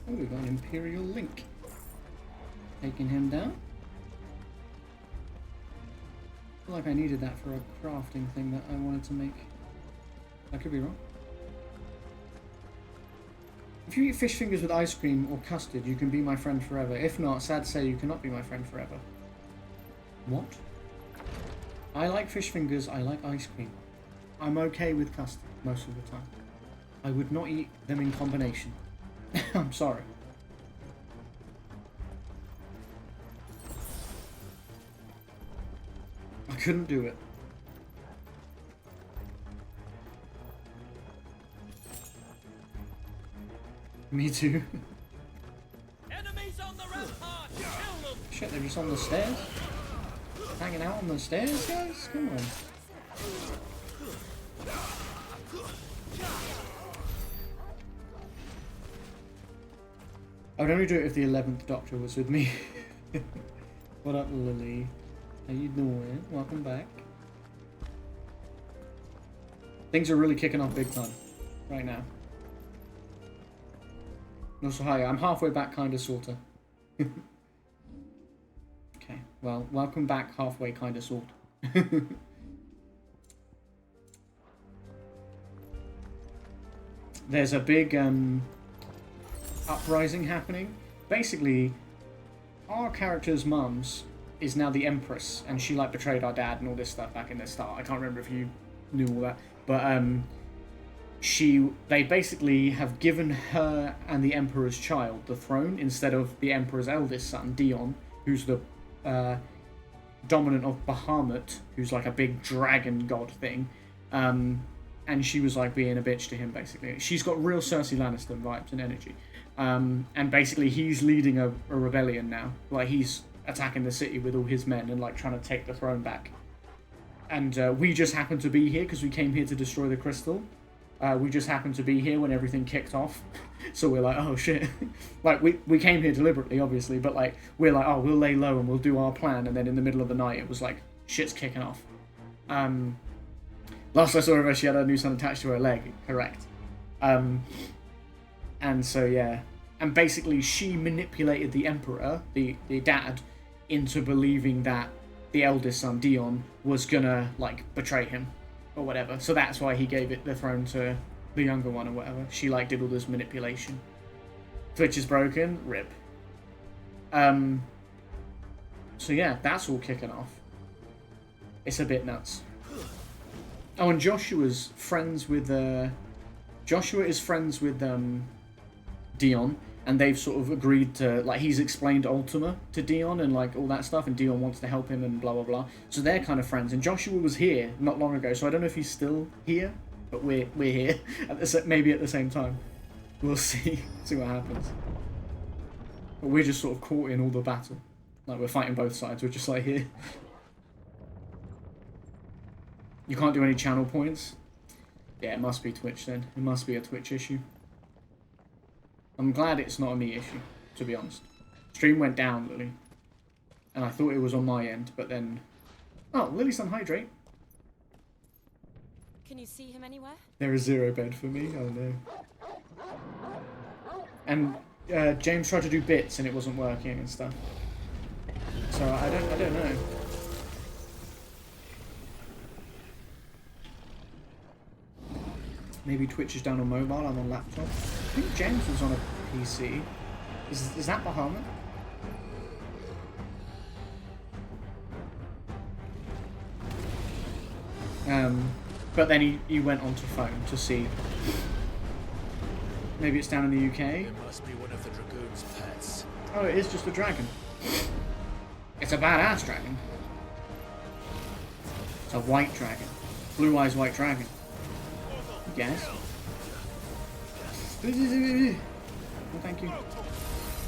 Oh, we've got an Imperial Link. Taking him down. I feel like I needed that for a crafting thing that I wanted to make. I could be wrong. If you eat fish fingers with ice cream or custard, you can be my friend forever. If not, sad to say, you cannot be my friend forever. What? I like fish fingers, I like ice cream. I'm okay with custard most of the time. I would not eat them in combination. I'm sorry. I couldn't do it. Me too. Enemies on the rampart! Kill them! Shit, they're just on the stairs? Hanging out on the stairs, guys? Come on. I would only do it if the 11th Doctor was with me. What up, Lily? How you doing? Welcome back. Things are really kicking off big time right now. Also, hi, I'm halfway back, kinda, sorta. Okay, well, welcome back, halfway, kinda, sort. There's a big uprising happening. Basically, our character's mums is now the Empress, and she like betrayed our dad and all this stuff back in the start. I can't remember if you knew all that, but they basically have given her and the Emperor's child the throne instead of the Emperor's eldest son, Dion, who's the dominant of Bahamut, who's like a big dragon god thing. And she was like being a bitch to him, basically. She's got real Cersei Lannister vibes and energy. And basically he's leading a rebellion now. Like, he's attacking the city with all his men and like trying to take the throne back. And we just happened to be here because we came here to destroy the crystal. We just happened to be here when everything kicked off. So we're like, oh shit. Like, we came here deliberately, obviously, but like, we're like, oh, we'll lay low and we'll do our plan. And then in the middle of the night, it was like, shit's kicking off. Last I saw of her, she had her new son attached to her leg, correct. And so, yeah. And basically, she manipulated the Emperor, the dad, into believing that the eldest son, Dion, was gonna, like, betray him. Or whatever. So that's why he gave the throne to the younger one or whatever. She, like, did all this manipulation. Twitch is broken. Rip. So, yeah, that's all kicking off. It's a bit nuts. Oh, and Joshua's friends with... Joshua is friends with Dion, and they've sort of agreed to... Like, he's explained Ultima to Dion and, like, all that stuff, and Dion wants to help him and blah, blah, blah. So they're kind of friends. And Joshua was here not long ago, so I don't know if he's still here, but we're here. Maybe at the same time. We'll see. See what happens. But we're just sort of caught in all the battle. Like, we're fighting both sides. We're just, like, here. You can't do any channel points? Yeah, it must be Twitch then. It must be a Twitch issue. I'm glad it's not a me issue, to be honest. Stream went down, Lily. And I thought it was on my end, but then... Oh, Lily's on hydrate. Can you see him anywhere? There is 0 bed for me, oh no. And James tried to do bits and it wasn't working and stuff. So I don't know. Maybe Twitch is down on mobile, I'm on laptop. I think James was on a PC. Is that Bahamut? But then he went onto phone to see. Maybe it's down in the UK? It must be one of the Dragoon's pets. Oh, it is just a dragon. It's a badass dragon. It's a white dragon. Blue eyes white dragon. Yes. Oh, thank you.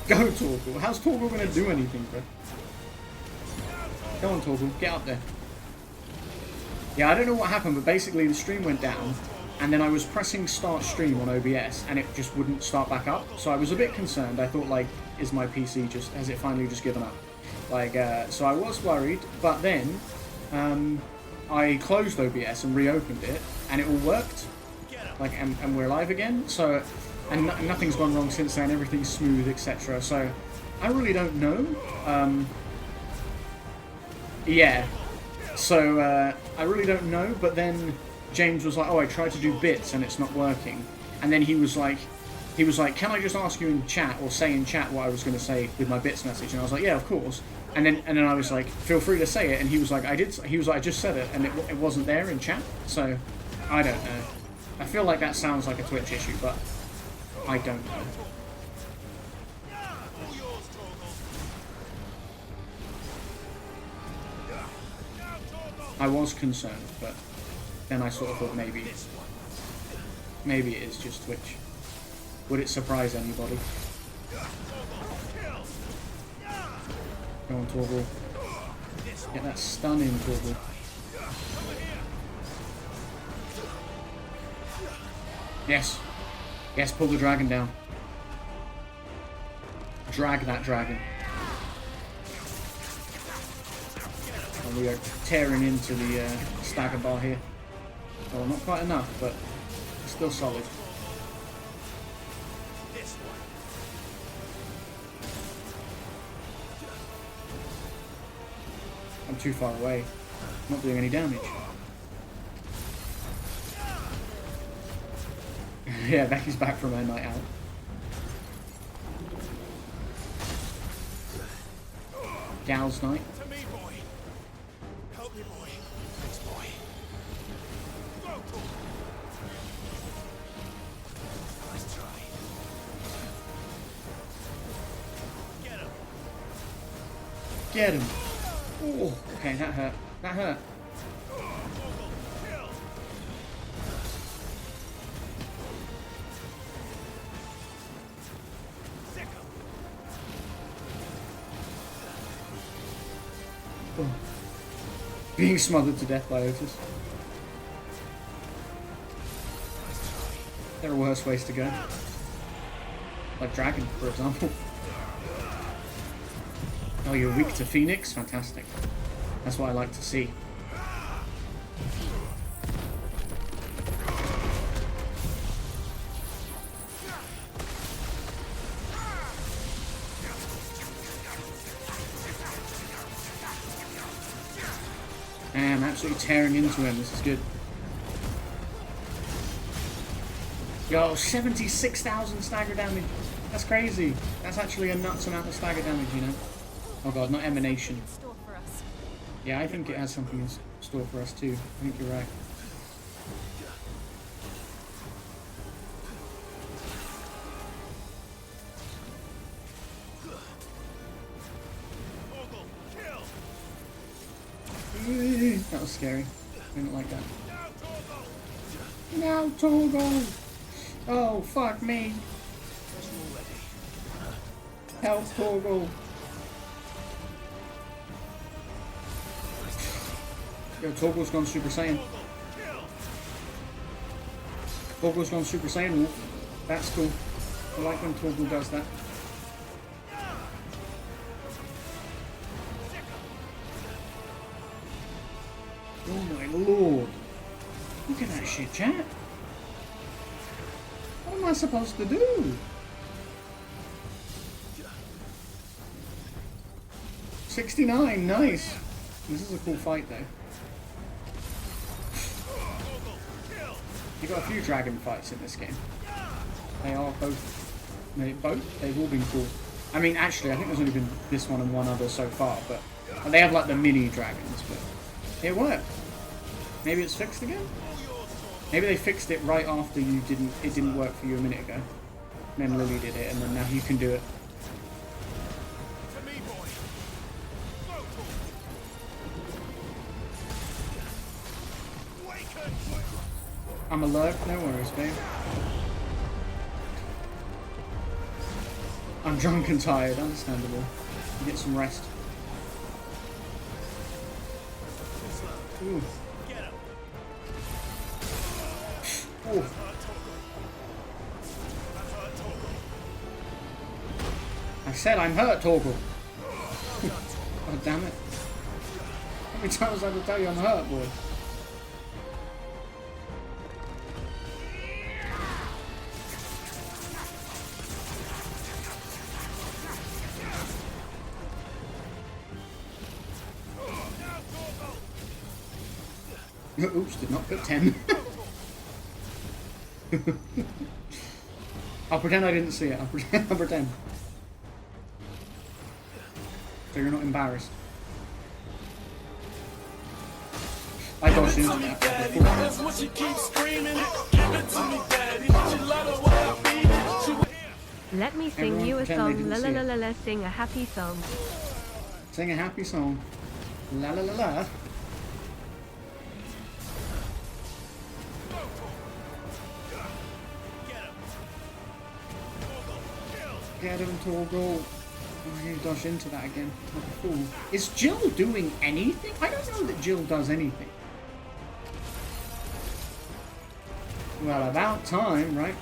Go, Torgal. How's Torgal going to do anything, bro? Go on, Torgal. Get up there. Yeah, I don't know what happened, but basically the stream went down, and then I was pressing start stream on OBS, and it just wouldn't start back up. So I was a bit concerned. I thought, like, is my PC has it finally just given up? Like, so I was worried, but then I closed OBS and reopened it, and it all worked. Like, and we're live again, so, and nothing's gone wrong since then, everything's smooth, etc. So, I really don't know. Yeah. So, I really don't know, but then James was like, oh, I tried to do bits and it's not working. And then he was like, can I just ask you in chat, or say in chat what I was going to say with my bits message? And I was like, yeah, of course. And then I was like, feel free to say it. And he was like, I just said it, and it wasn't there in chat. So, I don't know. I feel like that sounds like a Twitch issue, but I don't know. I was concerned, but then I sort of thought maybe it is just Twitch. Would it surprise anybody? Go on, Torgal. Get that stun in, Torgal. Yes. Yes, pull the dragon down. Drag that dragon. And we are tearing into the stagger bar here. Well, not quite enough, but still solid. I'm too far away. Not doing any damage. Yeah, Becky's back from her night out. Gal's night. To me, boy. Help me, boy. Thanks, boy. Go, Torgal. Nice try. Get him. Get him. Oh, okay, that hurt. That hurt. Oh. Being smothered to death by Otis. There are worse ways to go. Like Dragon, for example. Oh, you're weak to Phoenix? Fantastic. That's what I like to see. I'm absolutely tearing into him. This is good. Yo, 76,000 stagger damage. That's crazy. That's actually a nuts amount of stagger damage, you know. Oh god, not emanation. Yeah, I think it has something in store for us too. I think you're right. That was scary. I didn't like that. Now Torgal! Oh, fuck me. Help Torgal. Yo, Torgal's gone Super Saiyan. Torgal's gone Super Saiyan Wolf. That's cool. I like when Torgal does that. Oh my lord. Look at that shit, chat. What am I supposed to do? $69, nice. This is a cool fight though. You got a few dragon fights in this game. They are they've all been cool. I mean, actually, I think there's only been this one and one other so far, but they have like the mini dragons, but it worked. Maybe it's fixed again? Maybe they fixed it right after it didn't work for you a minute ago. And then Lily did it, and then now you can do it. I'm alert, no worries, babe. I'm drunk and tired, understandable. Get some rest. Ooh. Ooh. I said I'm hurt, Torgal. God damn it. How many times I have to tell you I'm hurt, boy? Oops, did not put 10. I'll pretend I didn't see it. I'll pretend. So you're not embarrassed. I dodged into that. That's what she keeps screaming. Give it to me, daddy. She love the way I beat it. Let me sing Everyone you a pretend they song. didn't La see la la it. la la. Sing a happy song. Sing a happy song. La la la la. Get him, Torgal. Oh, you dodged into that again. Like a fool. Is Jill doing anything? I don't know that Jill does anything. Well, about time, right?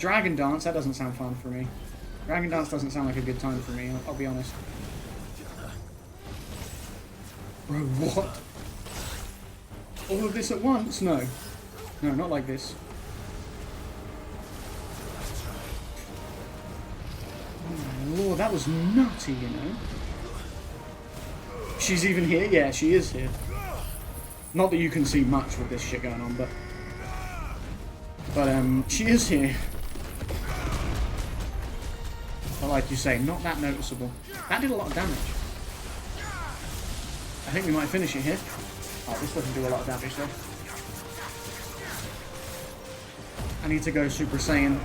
Dragon Dance, that doesn't sound fun for me. Dragon Dance doesn't sound like a good time for me, I'll be honest. Bro, what? All of this at once? No. No, not like this. Oh my lord, that was nutty, you know? She's even here? Yeah, she is here. Not that you can see much with this shit going on, but she is here. But like you say, not that noticeable. That did a lot of damage. I think we might finish it here. Oh, this doesn't do a lot of damage though. I need to go Super Saiyan.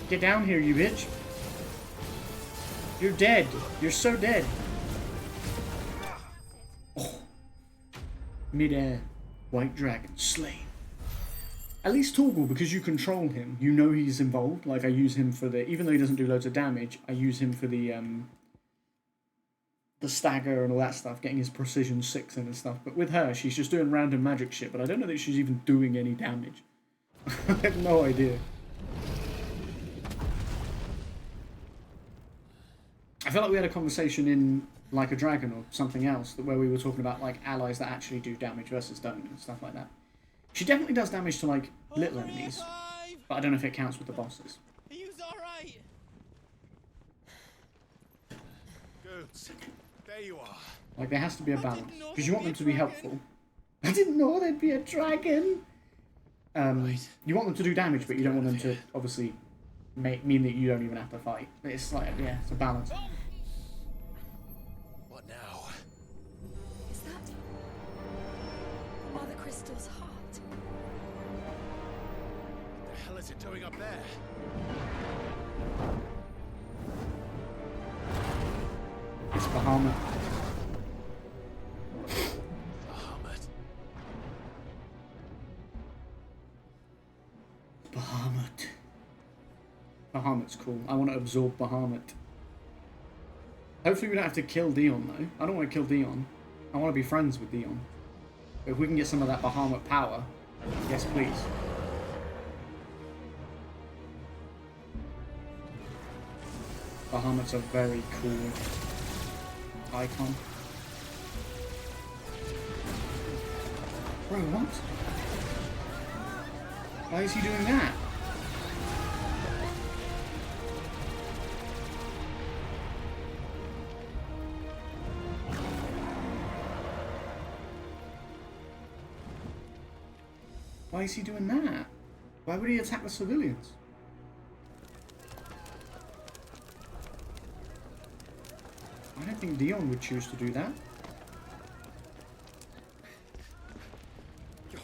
Get down here, you bitch. You're dead. You're so dead. Oh. Mid-air. White dragon slain. At least Torgal, because you control him, you know he's involved. Like, I use him for the... Even though he doesn't do loads of damage, I use him for the stagger and all that stuff, getting his precision 6 in and stuff. But with her, she's just doing random magic shit, but I don't know that she's even doing any damage. I have no idea. I felt like we had a conversation in Like a Dragon or something else, where we were talking about, like, allies that actually do damage versus don't and stuff like that. She definitely does damage to, like, little enemies, but I don't know if it counts with the bosses. Alright. Good. There you are. Like, there has to be a balance, because you want them to be helpful. I didn't know there'd be a dragon! You want them to do damage, but you don't want them to, obviously, mean that you don't even have to fight. It's like, yeah, it's a balance. What now? Is that Mother Crystal's heart? What the hell is it doing up there? It's Bahamut. Bahamut. Bahamut's cool. I want to absorb Bahamut. Hopefully we don't have to kill Dion though. I don't want to kill Dion. I want to be friends with Dion. But if we can get some of that Bahamut power, yes please. Bahamut's a very cool icon. Bro, what? Why is he doing that? Why is he doing that? Why would he attack the civilians? I don't think Dion would choose to do that.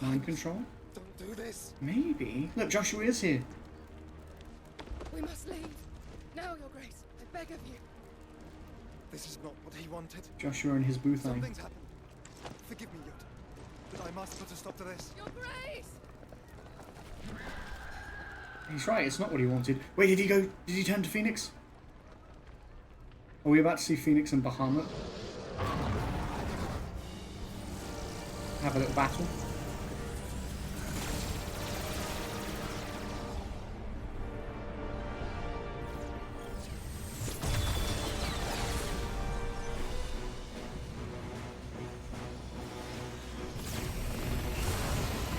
Mind control? Don't do this. Maybe. Look, Joshua is here. We must leave. Now, Your Grace. I beg of you. This is not what he wanted. Joshua and his booth line. Something's happened. Forgive me, Yod. But I must put a stop to this. Your Grace! He's right, it's not what he wanted. Wait, did he go? Did he turn to Phoenix? Are we about to see Phoenix and Bahamut have a little battle?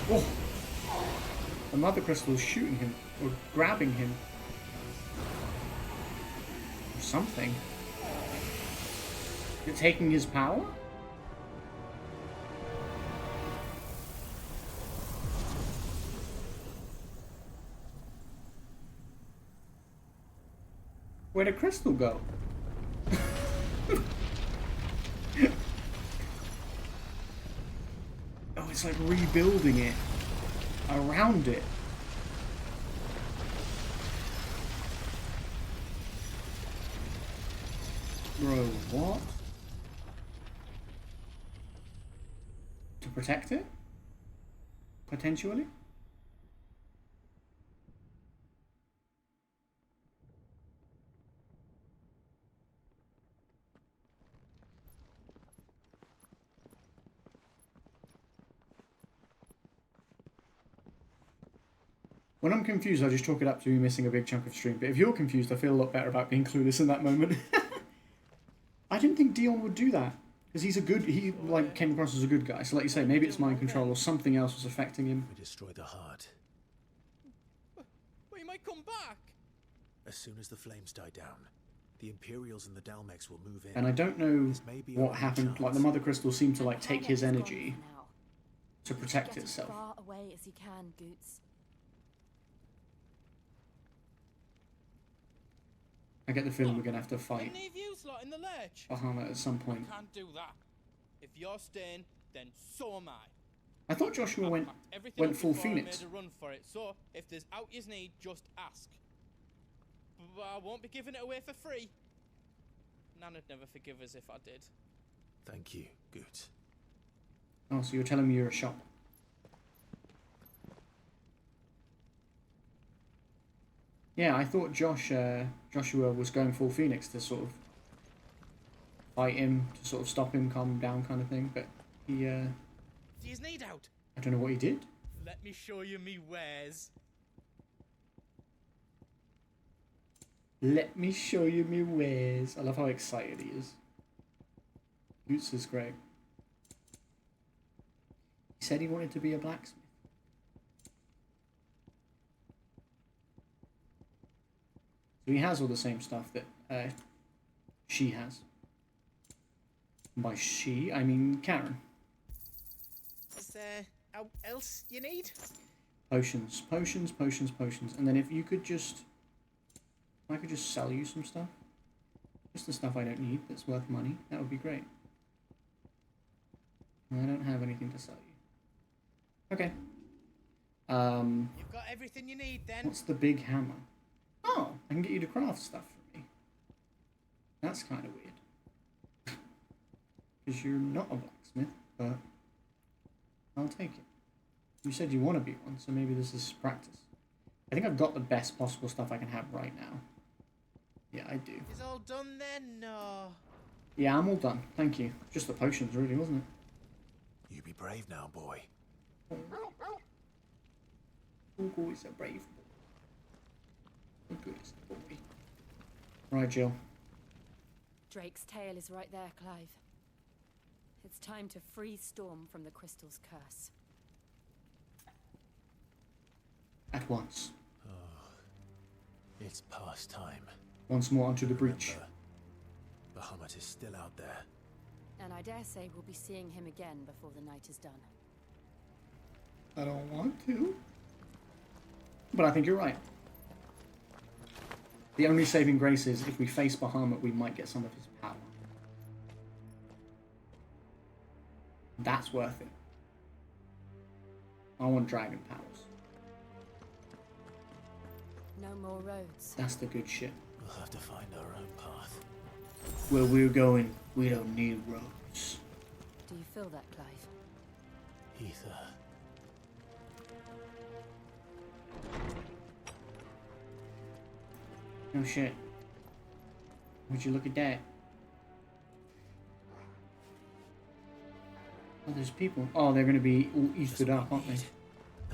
Oh! The Mother Crystal is shooting him, or grabbing him. Or something. Is it taking his power? Where'd the crystal go? Oh, it's like rebuilding it around it. Bro, what? protect it? Potentially? When I'm confused, I just chalk it up to me missing a big chunk of stream. But if you're confused, I feel a lot better about being clueless in that moment. I didn't think Dion would do that. Because he's a good, he like came across as a good guy. So like you say, maybe it's mind control or something else was affecting him. We destroy the heart. Well, he might come back. As soon as the flames die down, the Imperials and the Dalmex will move in. And I don't know what happened. Like the Mother Crystal seemed to like take his energy to protect itself. As far away as you can, Goots. I get the feeling we're gonna have to fight Leave you lot in the lurch. Bahamut at some point. I can't do that. If you're staying, then so am I. I thought Joshua went full Phoenix. I made a run for it, so if there's out you need, just ask. But I won't be giving it away for free. Nana'd never forgive us if I did. Thank you, Goots. Oh, so you're telling me you're a shop? Yeah, I thought Joshua was going full Phoenix to sort of fight him, to sort of stop him, calm him down kind of thing, but he, Do you need out? I don't know what he did. Let me show you me wares. Let me show you me wares. I love how excited he is. Goots is great. He said he wanted to be a blacksmith. So he has all the same stuff that she has. By she, I mean Karen. Is there else you need? Potions, potions, potions, potions. And then if you could just... I could just sell you some stuff. Just the stuff I don't need that's worth money. That would be great. I don't have anything to sell you. Okay. You've got everything you need then. What's the big hammer? Oh, I can get you to craft stuff for me. That's kind of weird. Because you're not a blacksmith, but I'll take it. You said you want to be one, so maybe this is practice. I think I've got the best possible stuff I can have right now. Yeah, I do. Is all done then? No. Yeah, I'm all done. Thank you. Just the potions, really, wasn't it? You be brave now, boy. Torgal is a brave boy. Good is the boy. Right, Jill. Drake's tail is right there, Clive. It's time to free Storm from the crystal's curse. At once. Oh, it's past time. Once more onto the breach. Bahamut is still out there. And I dare say we'll be seeing him again before the night is done. I don't want to. But I think you're right. The only saving grace is if we face Bahamut, we might get some of his power. That's worth it. I want dragon powers. No more roads. That's the good shit. We'll have to find our own path. Where we're going, we don't need roads. Do you feel that, Clive? Ether. Oh shit. Would you look at that? Oh, there's people. Oh, they're going to be all ethered up, aren't they?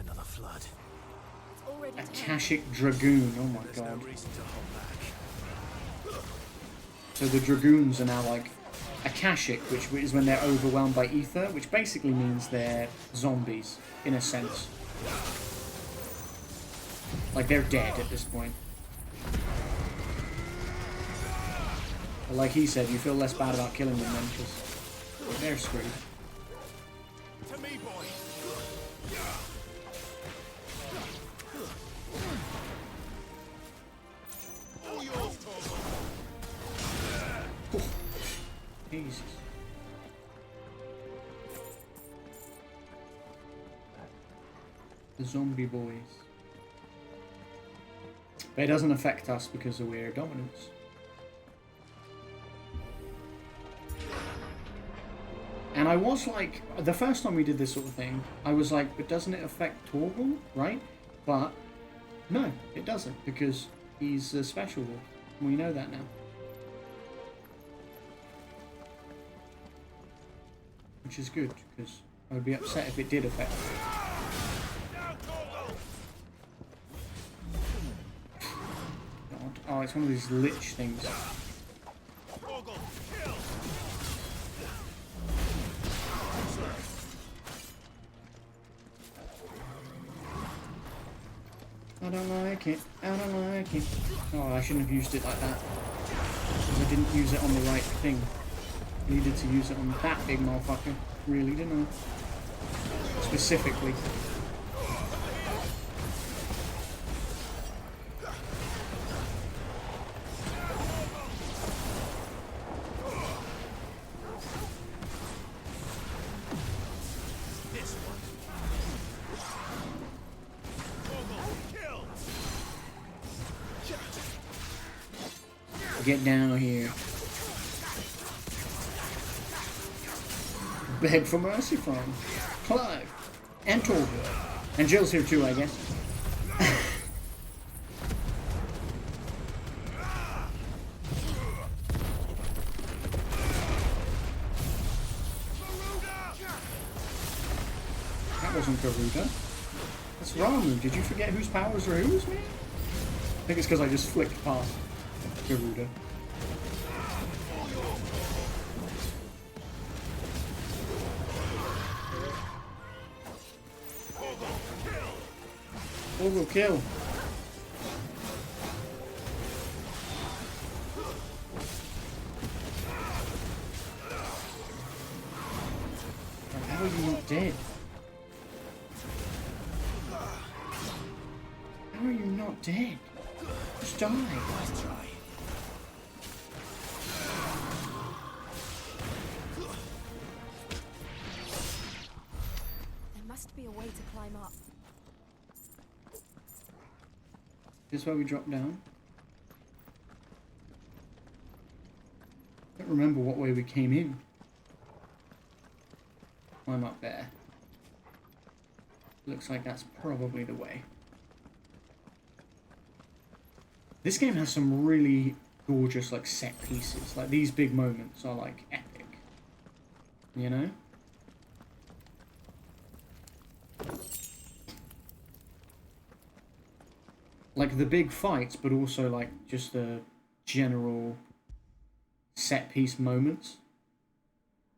Another flood. Akashic Dragoon. Oh my god. So the Dragoons are now like Akashic, which is when they're overwhelmed by ether, which basically means they're zombies, in a sense. Like they're dead at this point. But like he said, you feel less bad about killing them then, because they're screwed. To me, boy. All yours, Torgal. Jesus. The zombie boys. But it doesn't affect us because we're dominants. And I was like, the first time we did this sort of thing, I was like, but doesn't it affect Torgal, right? But no, it doesn't, because he's a special wolf. We know that now. Which is good, because I would be upset if it did affect him. God. Oh, it's one of these lich things. I don't like it. I don't like it. Oh, I shouldn't have used it like that. Because I didn't use it on the right thing. I needed to use it on that big motherfucker. Really, didn't I? Specifically. Get down here. Beg for mercy from Clive and Torgal. And Jill's here too, I guess. That wasn't Garuda. That's Ramu. Did you forget whose powers are whose, man? I think it's because I just flicked past Garuda. Torgal kill. How are you not dead? How are you not dead? Just die. Let's try. There must be a way to climb up. This is where we drop down. I don't remember what way we came in. I'm up there. Looks like that's probably the way. This game has some really gorgeous like set pieces. Like these big moments are like epic. You know? Like the big fights, but also like just the general set piece moments.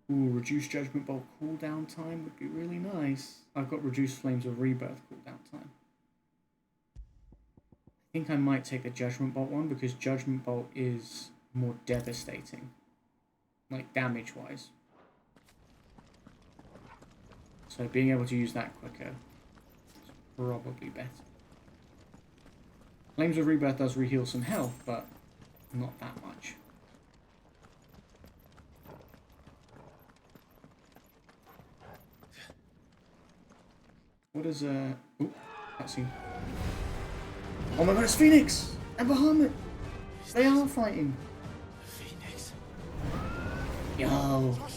Ooh, reduced Judgment Bolt cooldown time would be really nice. I've got reduced Flames of Rebirth cooldown time. I think I might take the Judgment Bolt one because Judgment Bolt is more devastating. Like damage wise. So being able to use that quicker is probably better. Flames of Rebirth does re-heal some health, but not that much. What is ooh, cutscene. Oh my god, it's Phoenix and Bahamut. They are fighting. Phoenix. Yo. What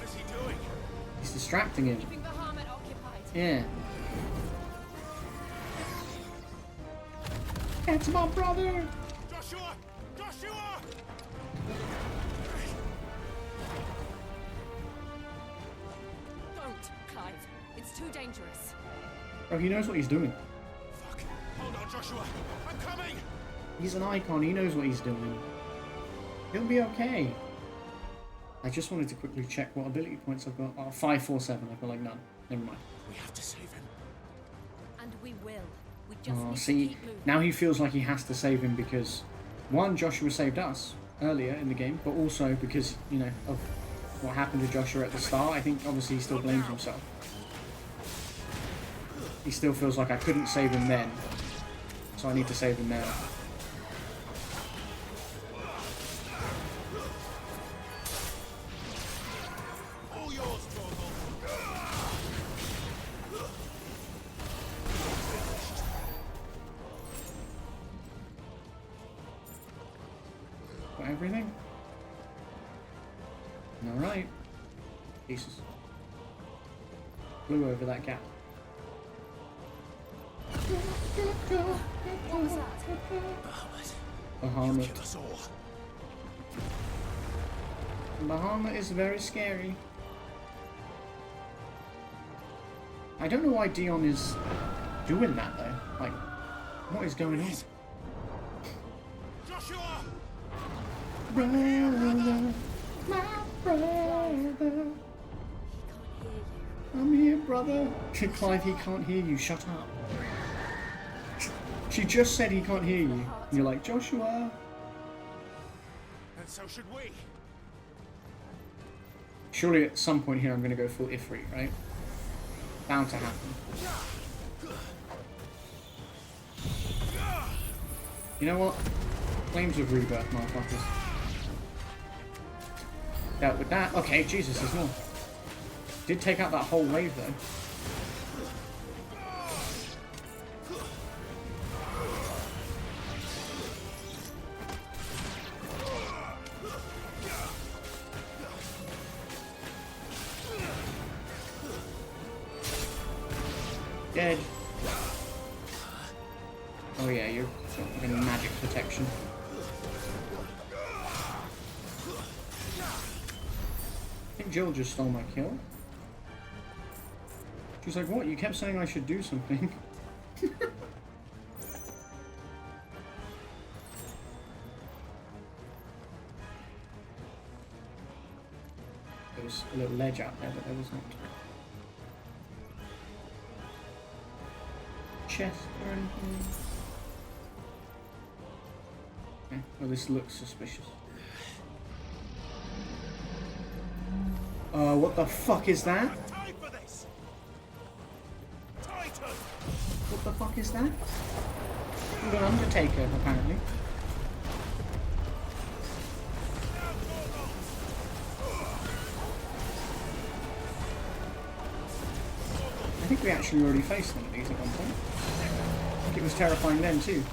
is he doing? He's distracting him. Keeping Bahamut occupied. Yeah. That's my brother. Joshua! Joshua! Don't, Clive. It's too dangerous. Bro, he knows what he's doing. Fuck. Hold on, Joshua. I'm coming. He's an icon. He knows what he's doing. He'll be okay. I just wanted to quickly check what ability points I've got. Oh, 547. I've got like none. Never mind. We have to save him. And we will. We just Oh, need see, to keep moving. now he feels like he has to save him because, one, Joshua saved us earlier in the game, but also because, you know, of what happened to Joshua at the start. I think obviously he still blames himself. He still feels like I couldn't save him then, so I need to save him now. All yours, Torgal. Got everything? Alright. Jesus. Flew over that gap. What was that? Bahamut. Bahamut is very scary. I don't know why Dion is doing that though. Like, what is going on? Joshua! Brother, my brother. I'm here, brother. Clive, he can't hear you. Shut up. She just said he can't hear you. And you're like, Joshua. And so should we. Surely at some point here I'm going to go full Ifrit, right? Bound to happen. You know what? Flames of Rebirth, motherfuckers. Dealt with that. Okay, Jesus, there's more. Did take out that whole wave though. Dead. Oh yeah, you're in magic protection. I think Jill just stole my kill. She's like, what? You kept saying I should do something. There was a little ledge out there, but there was not. Chest or anything. Okay, well this looks suspicious. What the fuck is that? What the fuck is that? We've got an Undertaker, apparently. I think we actually already faced one of these at one point. I think it was terrifying then too.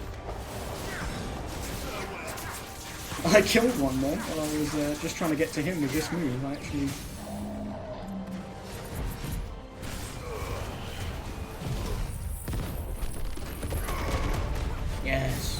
I killed one though while I was just trying to get to him with this move. I actually... Yes.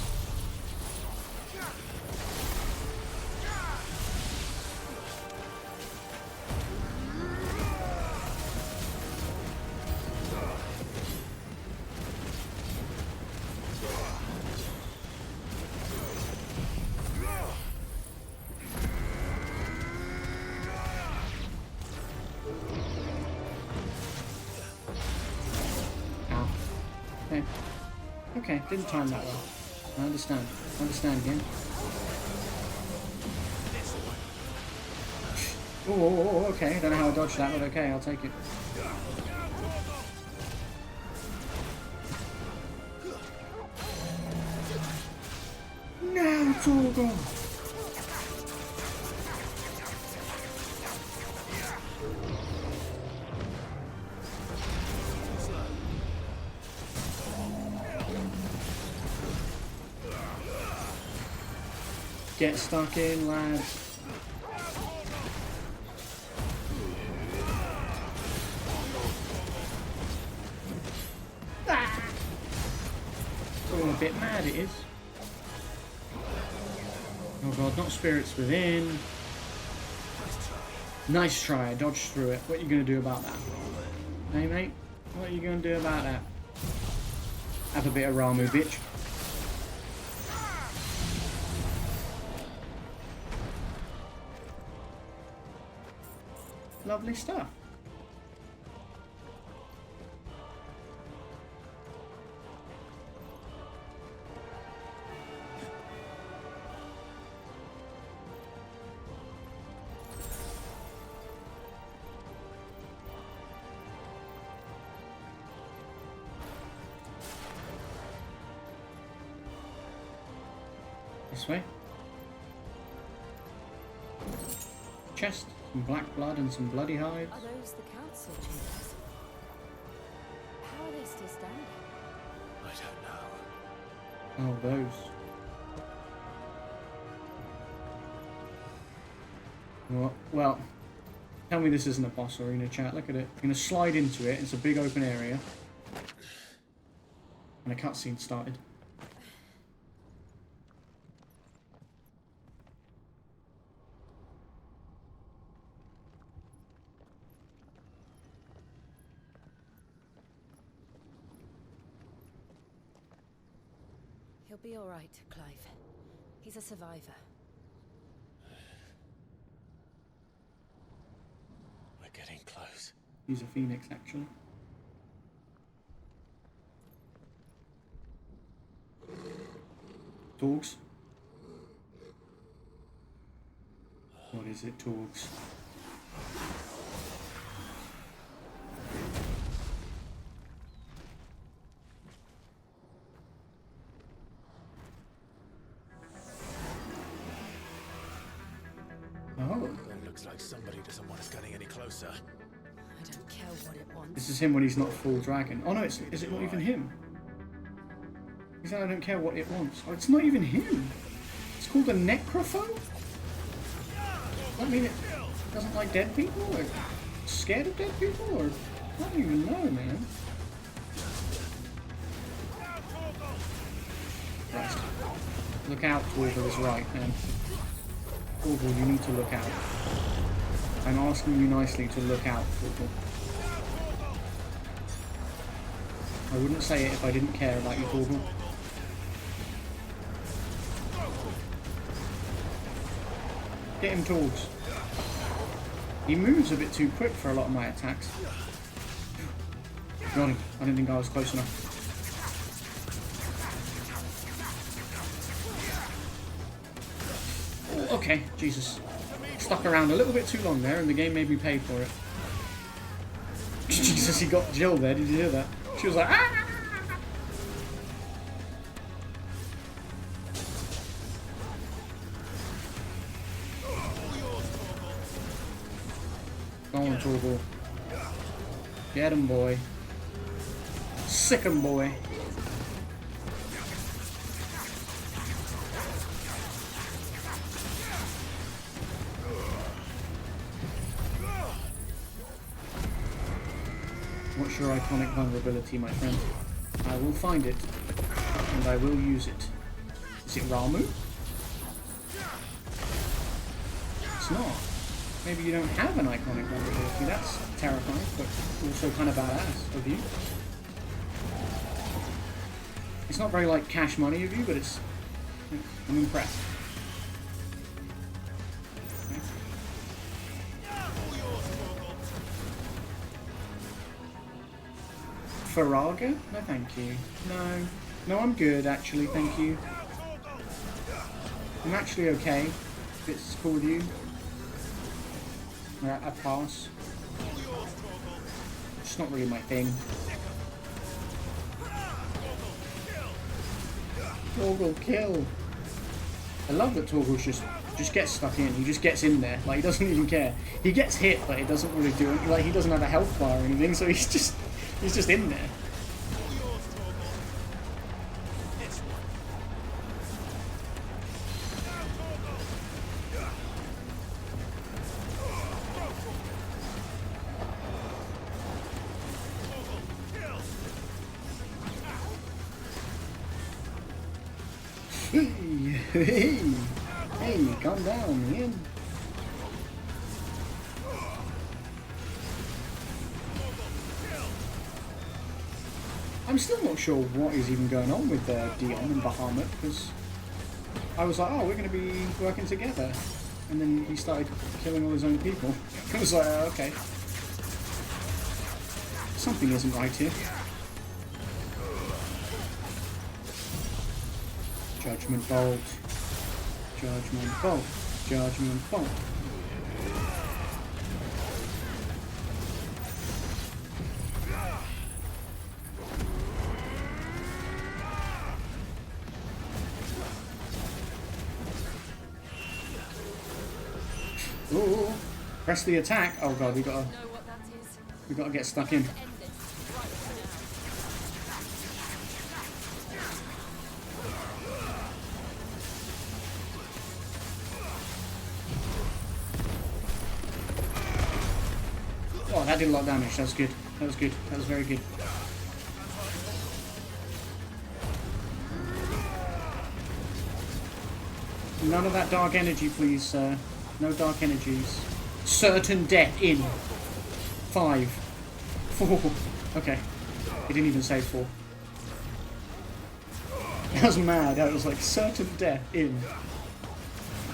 Ow. Okay. Okay, didn't time that well. I understand. I understand again. Oh, okay. I don't know how I dodged that, but okay, I'll take it. No, Torgal! Get stuck in, lads. Ah! It's all a bit mad, it is. Oh god, not spirits within. Nice try, I dodged through it. What are you going to do about that? Hey mate, what are you going to do about that? Have a bit of Ramu, bitch. Lovely stuff. This way. Chest, some black blood and some bloody hides. Are those the council chambers? How are they still standing? I don't know. Oh, those. Well, Tell me this isn't a boss arena, chat. Look at it. You're gonna slide into it. It's a big open area. And a cutscene started. He'll be all right, Clive. He's a survivor. We're getting close. He's a phoenix, actually. Torgs? What is it, Torgs? Oh. It looks like somebody doesn't want us getting any closer. I don't care what it wants. This is him when he's not full dragon. Oh no, is it not even him? He said I don't care what it wants. Oh, it's not even him. It's called a necrophobe? Does that mean it doesn't like dead people? Or scared of dead people? Or I don't even know, man. Right. Look out, Torgal is right, man. Torgal, you need to look out. I'm asking you nicely to look out, Torgal. I wouldn't say it if I didn't care about you, Torgal. Get him, Torgs. He moves a bit too quick for a lot of my attacks. Got him. I didn't think I was close enough. Oh, okay, Jesus. Stuck around a little bit too long there and the game made me pay for it. Jesus, he got Jill there. Did you hear that? She was like, ah! Go on, Torgal. Get him, boy. Sick him, boy. What's your iconic vulnerability, my friend? I will find it, and I will use it. Is it Ramu? It's not. Maybe you don't have an iconic vulnerability. That's terrifying, but also kind of badass of you. It's not very, like, cash money of you, but it's... I'm impressed. Faraga? No, thank you. No. No, I'm good, actually, thank you. I'm actually okay, if it's cool with you. I pass. It's not really my thing. Torgal kill! I love that Torgal just gets stuck in. He just gets in there. Like, he doesn't even care. He gets hit, but it doesn't really do it. Like, he doesn't have a health bar or anything, so he's just in there. Hey, calm down, man. I'm still not sure what is even going on with Dion and Bahamut, because I was like, oh, we're going to be working together. And then he started killing all his own people. I was like, okay. Something isn't right here. Judgment Bolt. Judgment Bolt. Judgment Bolt. Ooh, press the attack. Oh god, we gotta get stuck in. did a lot of damage. That was good. That was good. That was very good. None of that dark energy, please, sir. No dark energies. Certain death in 5, 4. Okay. He didn't even say 4. That was mad. That was like certain death in.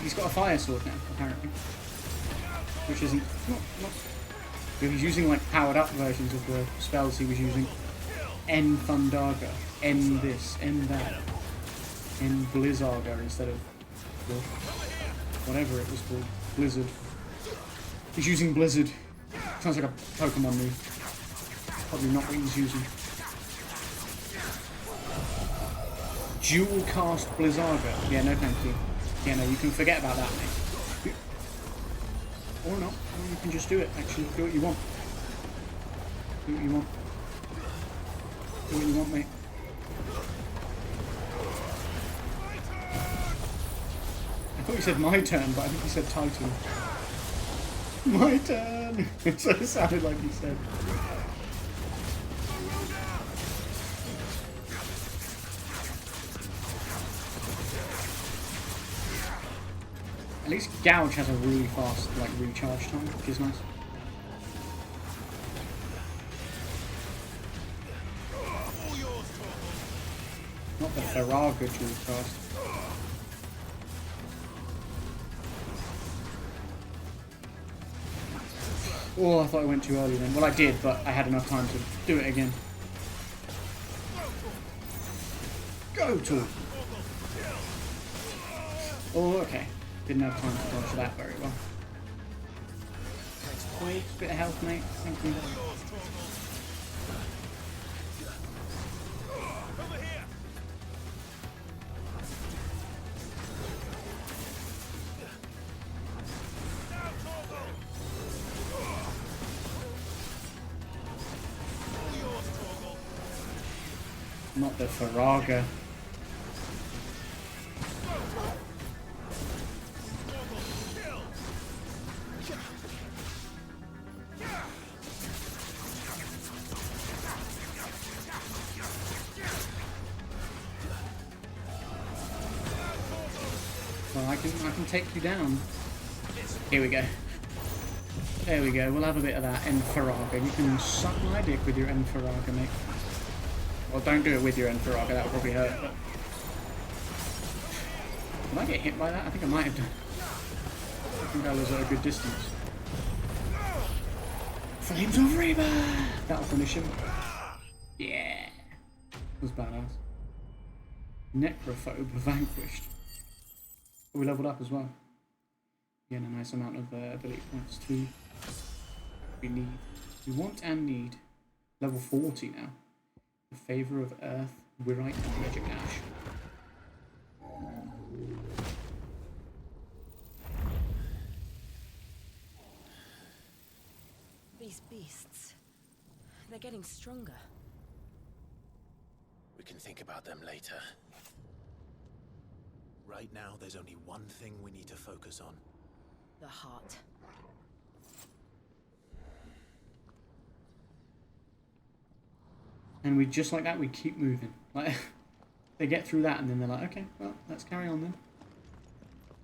He's got a fire sword now, apparently. Which isn't... Not... He was using like powered up versions of the spells he was using. N Thundarga. N this. N that. N Blizzarga instead of... whatever it was called. Blizzard. He's using Blizzard. Sounds like a Pokemon move. Probably not what he's using. Dual cast Blizzarga. Yeah, no thank you. Yeah, no, you can forget about that, mate. Or not. Or you can just do it, actually. Do what you want. Do what you want. Do what you want, mate. I thought you said my turn, but I think you said Titan. My turn! So it sounded like you said. At least Gouge has a really fast like recharge time, which is nice. Not the Ferraga dual cast. Oh, I thought I went too early then. Well, I did, but I had enough time to do it again. Go to. Oh, okay. Didn't have time to dodge that very well. Wait, bit of health, mate. Thank you. Not the Ferraga. Well, I can take you down. Here we go. There we go. We'll have a bit of that Ferraga. You can suck my dick with your Ferraga, mate. Well, don't do it with your Ferraga, that will probably hurt, but... Did I get hit by that? I think I might have done. I think I was at a good distance. Flames of Rebirth! That'll finish him. Yeah! That was badass. Necrophobe vanquished. Oh, we leveled up as well. Again, a nice amount of ability points too. We need. We want and need. Level 40 now. In favour of Earth, Wirite, and Magic Ash. These beasts, they're getting stronger. We can think about them later. Right now, there's only one thing we need to focus on. The heart. And we just like that, we keep moving. Like they get through that, and then they're like, okay, well, let's carry on then.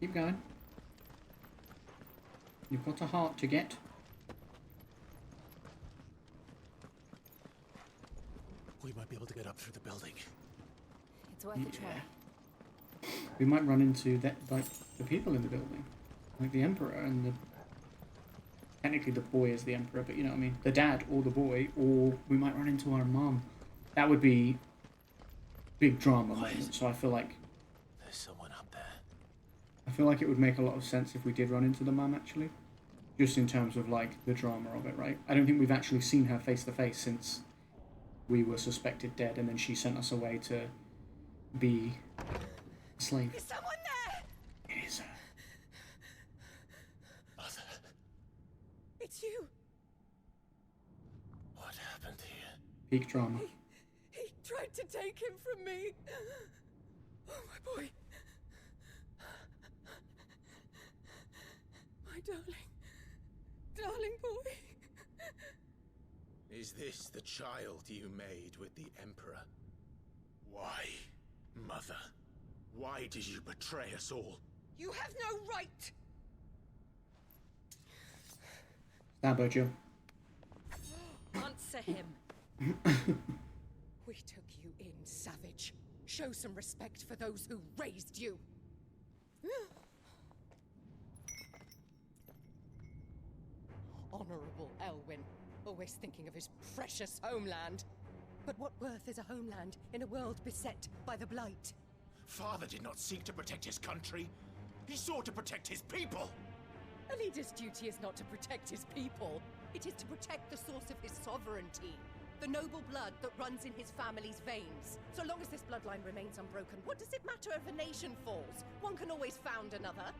Keep going. You've got a heart to get. We might be able to get up through the building. It's worth a try. We might run into that, like the people in the building, like the Emperor and the. Technically, the boy is the Emperor, but you know what I mean. The dad or the boy, or we might run into our mum. That would be big drama moment. So I feel like there's someone up there. I feel like it would make a lot of sense if we did run into the mum actually, just in terms of like the drama of it, right? I don't think we've actually seen her face to face since we were suspected dead, and then she sent us away to be a slave. Is someone there? It is her. Mother. It's you. What happened here? Peak drama. He tried to take him from me. Oh, my boy. My darling. Darling boy. Is this the child you made with the Emperor? Why, Mother? Why did you betray us all? You have no right! Stab Joe. Answer him. We took you in, savage. Show some respect for those who raised you. Honorable Elwyn, always thinking of his precious homeland. But what worth is a homeland in a world beset by the Blight? Father did not seek to protect his country. He sought to protect his people. A leader's duty is not to protect his people. It is to protect the source of his sovereignty. The noble blood that runs in his family's veins. So long as this bloodline remains unbroken, what does it matter if a nation falls? One can always found another.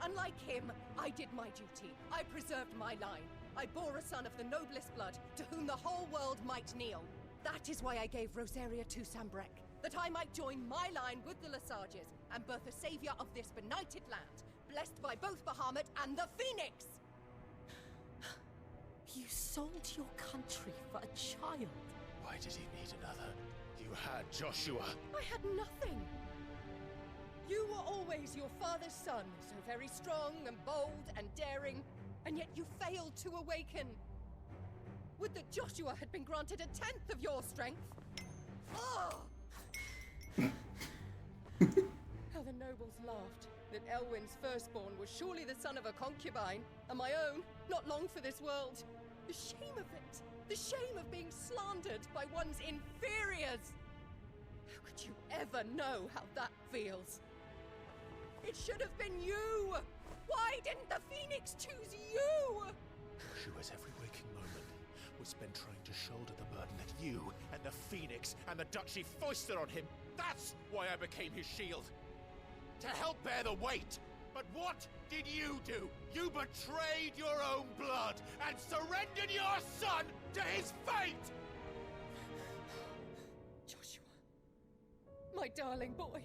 Unlike him, I did my duty. I preserved my line. I bore a son of the noblest blood, to whom the whole world might kneel. That is why I gave Rosaria to Sambrek, that I might join my line with the Lesages and birth a savior of this benighted land, blessed by both Bahamut and the Phoenix! You sold your country for a child. Why did he need another? You had Joshua. I had nothing. You were always your father's son, so very strong and bold and daring, and yet you failed to awaken. Would that Joshua had been granted 1/10 of your strength? Oh! How the nobles laughed that Elwyn's firstborn was surely the son of a concubine, and my own, not long for this world. The shame of it! The shame of being slandered by one's inferiors! How could you ever know how that feels? It should have been you! Why didn't the Phoenix choose you? Joshua's every waking moment was spent trying to shoulder the burden that you and the Phoenix and the Duchy foisted on him. That's why I became his shield. To help bear the weight. But what did you do? You betrayed your own blood and surrendered your son to his fate! Joshua. My darling boy.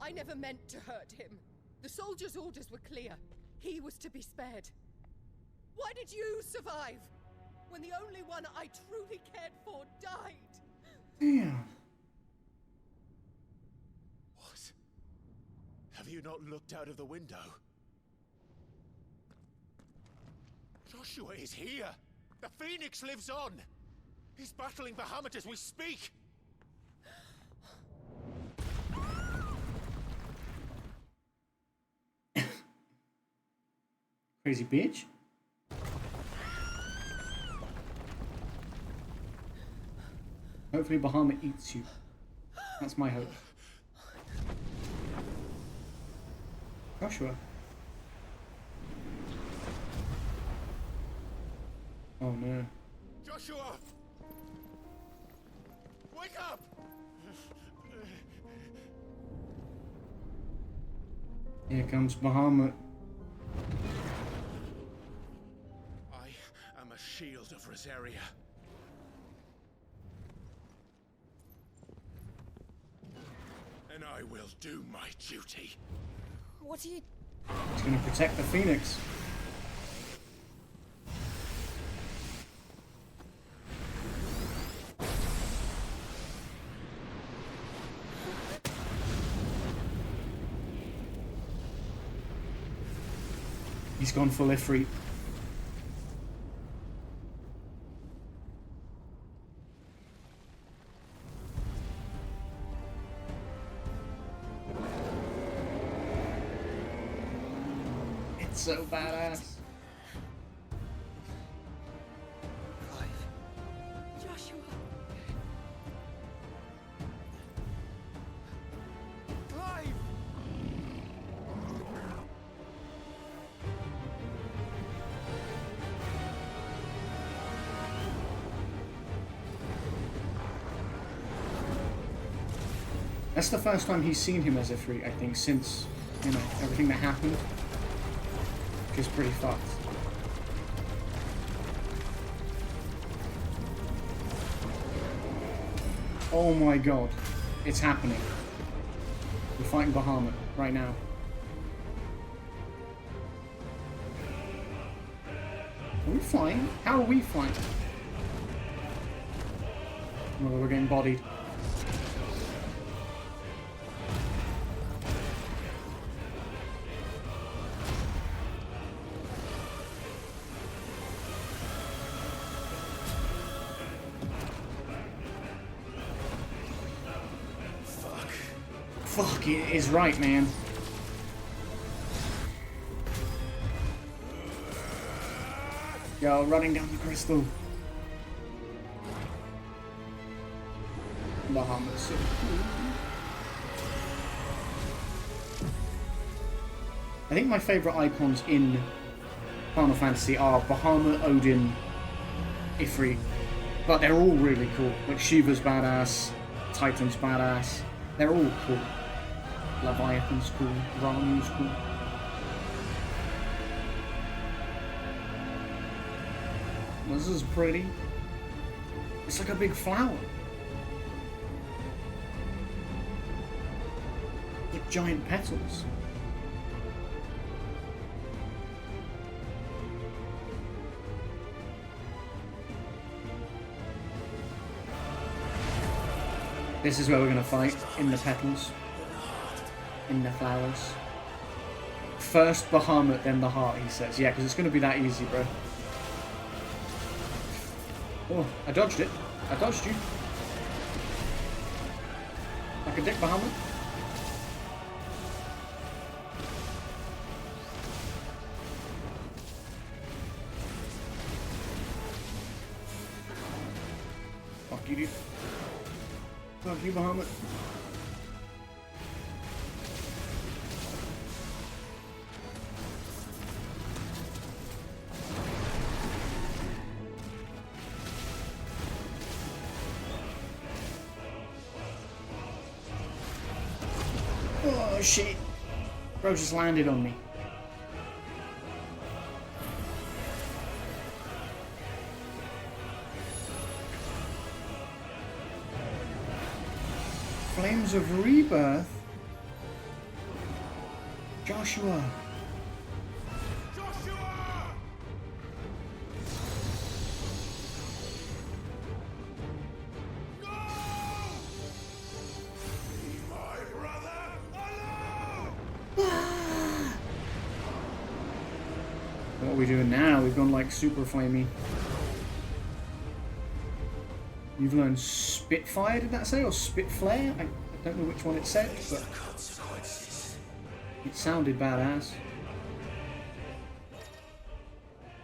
I never meant to hurt him. The soldiers' orders were clear. He was to be spared. Why did you survive? When the only one I truly cared for died? Damn. What? Have you not looked out of the window? Joshua is here! The Phoenix lives on! He's battling Bahamut as we speak! Crazy bitch. Hopefully Bahamut eats you. That's my hope. Joshua. Oh no. Joshua! Wake up! Here comes Bahamut. I am a shield of Rosaria. And I will do my duty. What are you... He's gonna protect the Phoenix. He's gone full Ifrit. It's so badass. Joshua. Clive! That's the first time he's seen him as Ifrit, I think, since, you know, everything that happened. Which is pretty fucked. Oh my god. It's happening. We're fighting Bahamut right now. We're flying. How are we flying? Oh, we're getting bodied. Fuck, it is right, man. Yo, running down the crystal. Bahamut's so cool. I think my favourite icons in Final Fantasy are Bahamut, Odin, Ifrit. But they're all really cool. Like Shiva's badass, Titan's badass. They're all cool. Leviathan's cool, Ramu's cool. This is pretty. It's like a big flower. Like giant petals. This is where we're gonna fight, in the petals. In the flowers. First Bahamut, then the heart, he says. Yeah, because it's gonna be that easy, bro. Oh, I dodged it. I dodged you. Like a dick, Bahamut. Fuck you, dude. Fuck you, Bahamut. Oh shit. Bro just landed on me. Flames of Rebirth? Joshua. What are we doing now? We've gone like super flamey. You've learned Spitfire, did that say? Or Spitflare? I don't know which one it said, but it sounded badass.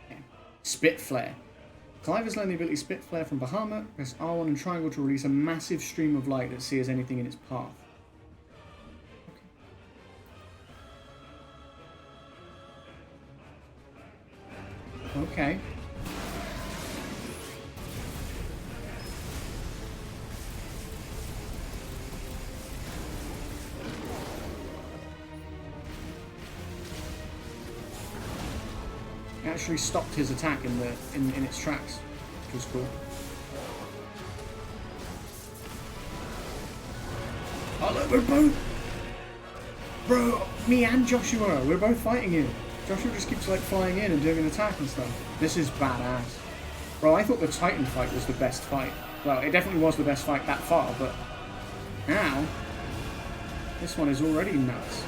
Okay. Spitflare. Clive has learned the ability Spitflare from Bahamut. Press R1 and triangle to release a massive stream of light that sears anything in its path. Okay. It actually stopped his attack in its tracks, which was cool. Oh look, we're both, bro. Me and Joshua, we're both fighting him. Joshua just keeps like flying in and doing an attack and stuff. This is badass. Bro, I thought the Titan fight was the best fight. Well, it definitely was the best fight that far, but now this one is already nuts.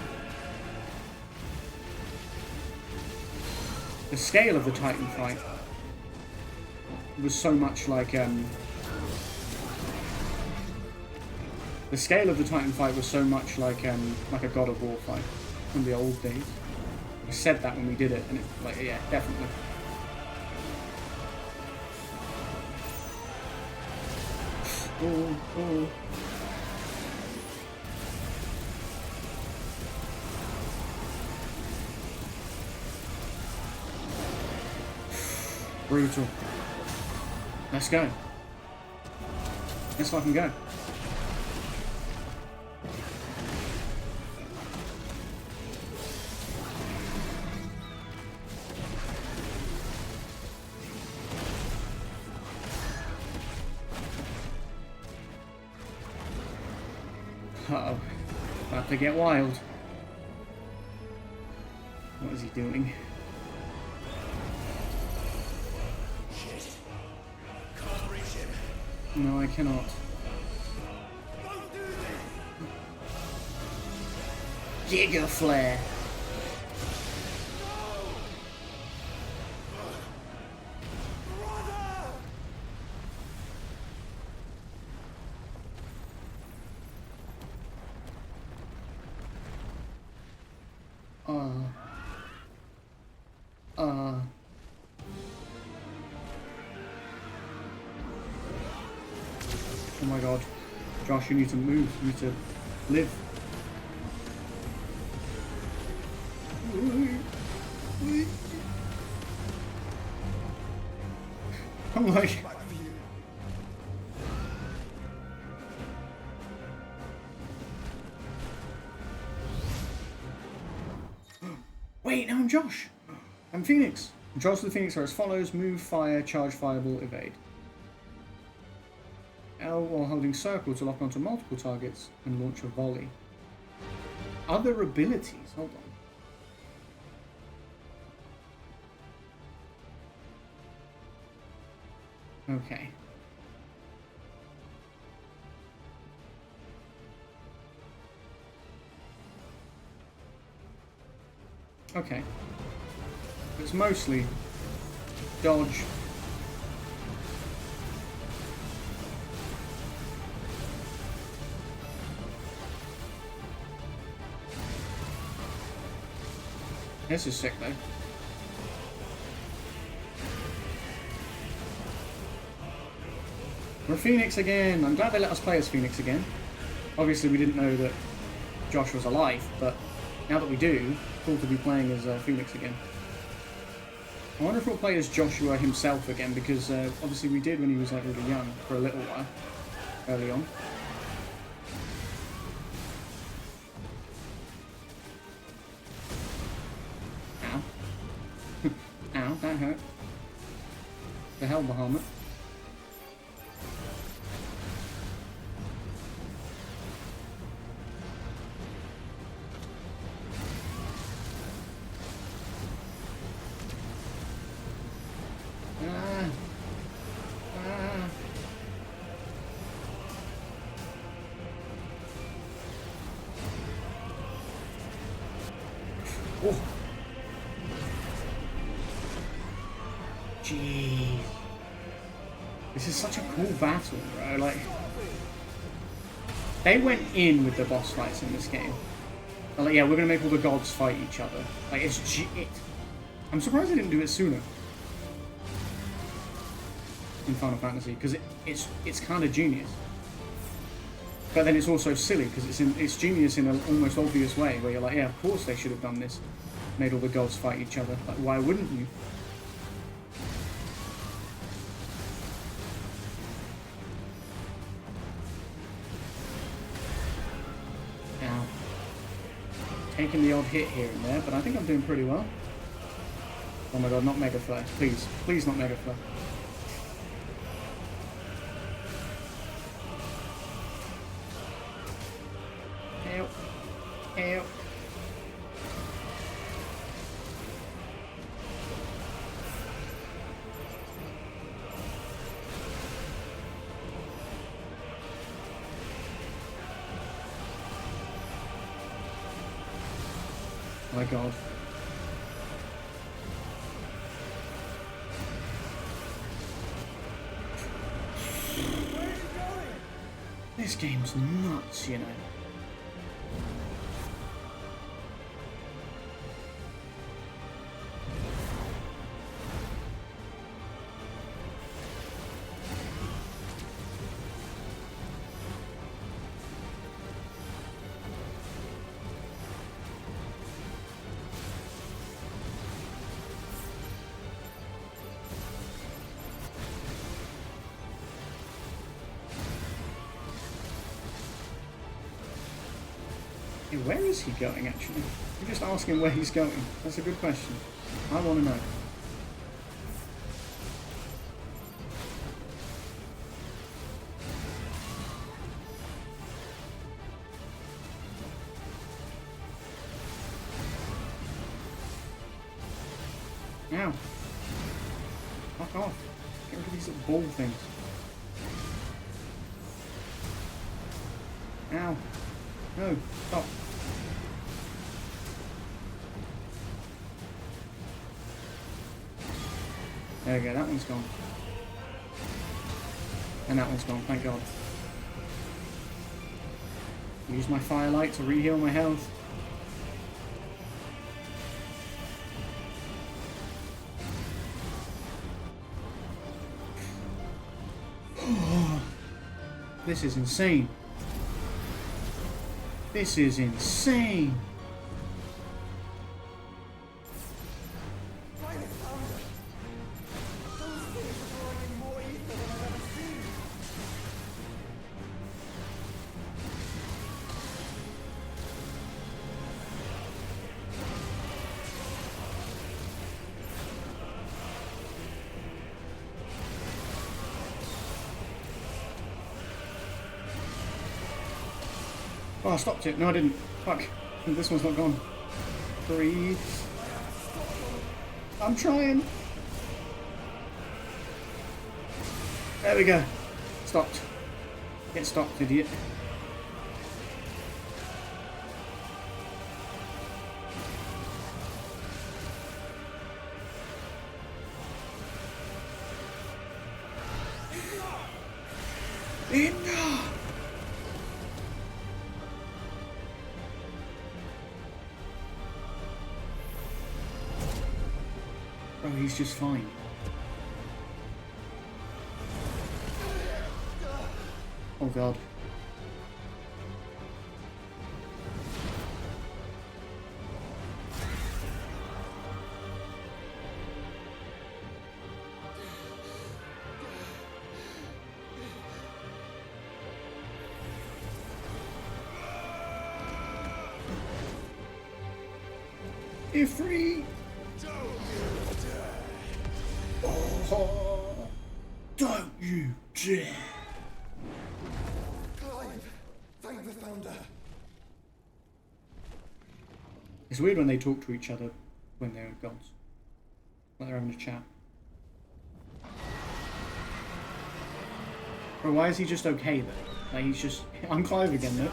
The scale of the Titan fight was so much like the scale of the Titan fight was so much like a God of War fight from the old days. I said that when we did it, and it, like, yeah, definitely. Oh, oh. Brutal. Let's go. Let's fucking go. Uh-oh. About to get wild. What is he doing? No, I cannot. Giga Flare. Oh my god. Josh, you need to move. You need to live. I'm like... Wait, no, I'm Josh. I'm Phoenix. Controls of the Phoenix are as follows. Move, fire, charge, fireball, evade. L while holding circle to lock onto multiple targets and launch a volley. Other abilities, hold on. Okay. Okay. It's mostly dodge. This is sick though. We're Phoenix again. I'm glad they let us play as Phoenix again. Obviously we didn't know that Josh was alive, but now that we do, cool to be playing as Phoenix again. I wonder if we'll play as Joshua himself again, because obviously we did when he was like really young for a little while, early on. Ow. Ow, that hurt. The hell, Bahamut. Oh. Jeez. This is such a cool battle, bro. Like, they went in with the boss fights in this game. They're like, yeah, we're gonna make all the gods fight each other. Like, I'm surprised they didn't do it sooner in Final Fantasy, because it's kind of genius. But then it's also silly because it's genius in an almost obvious way, where you're like, yeah, of course they should have done this, made all the gods fight each other. Like, why wouldn't you? Now, taking the odd hit here and there, but I think I'm doing pretty well. Oh my god, not Mega Flare, please, please not Mega Flare. Help. Help. Oh my god. This game's nuts, you know. Where is he going, actually? You're just asking where he's going. That's a good question. I want to know. Ow. Fuck off. Get rid of these little ball things. Ow. No, stop. There we go, that one's gone. And that one's gone, thank God. Use my firelight to re-heal my health. This is insane. This is insane. Oh, I stopped it. No, I didn't. Fuck. This one's not gone. Breathe. I'm trying. There we go. Stopped. Get stopped, idiot. Enough! Bro, he's just fine. Oh God. Ifrit! Oh, don't you dare! Clive, thank the Founder. It's weird when they talk to each other when they're gods. Like they're having a chat. Bro, why is he just okay then? Like he's just... I'm Clive again, though.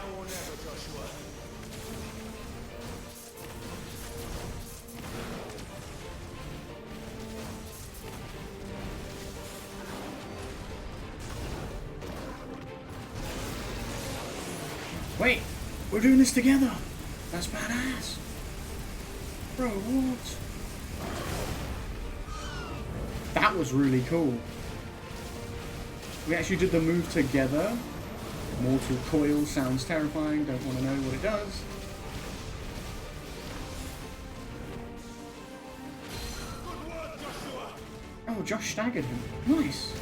Wait, we're doing this together. That's badass. Bro, what? That was really cool. We actually did the move together. Mortal Coil sounds terrifying. Don't want to know what it does. Oh, Josh staggered him. Nice.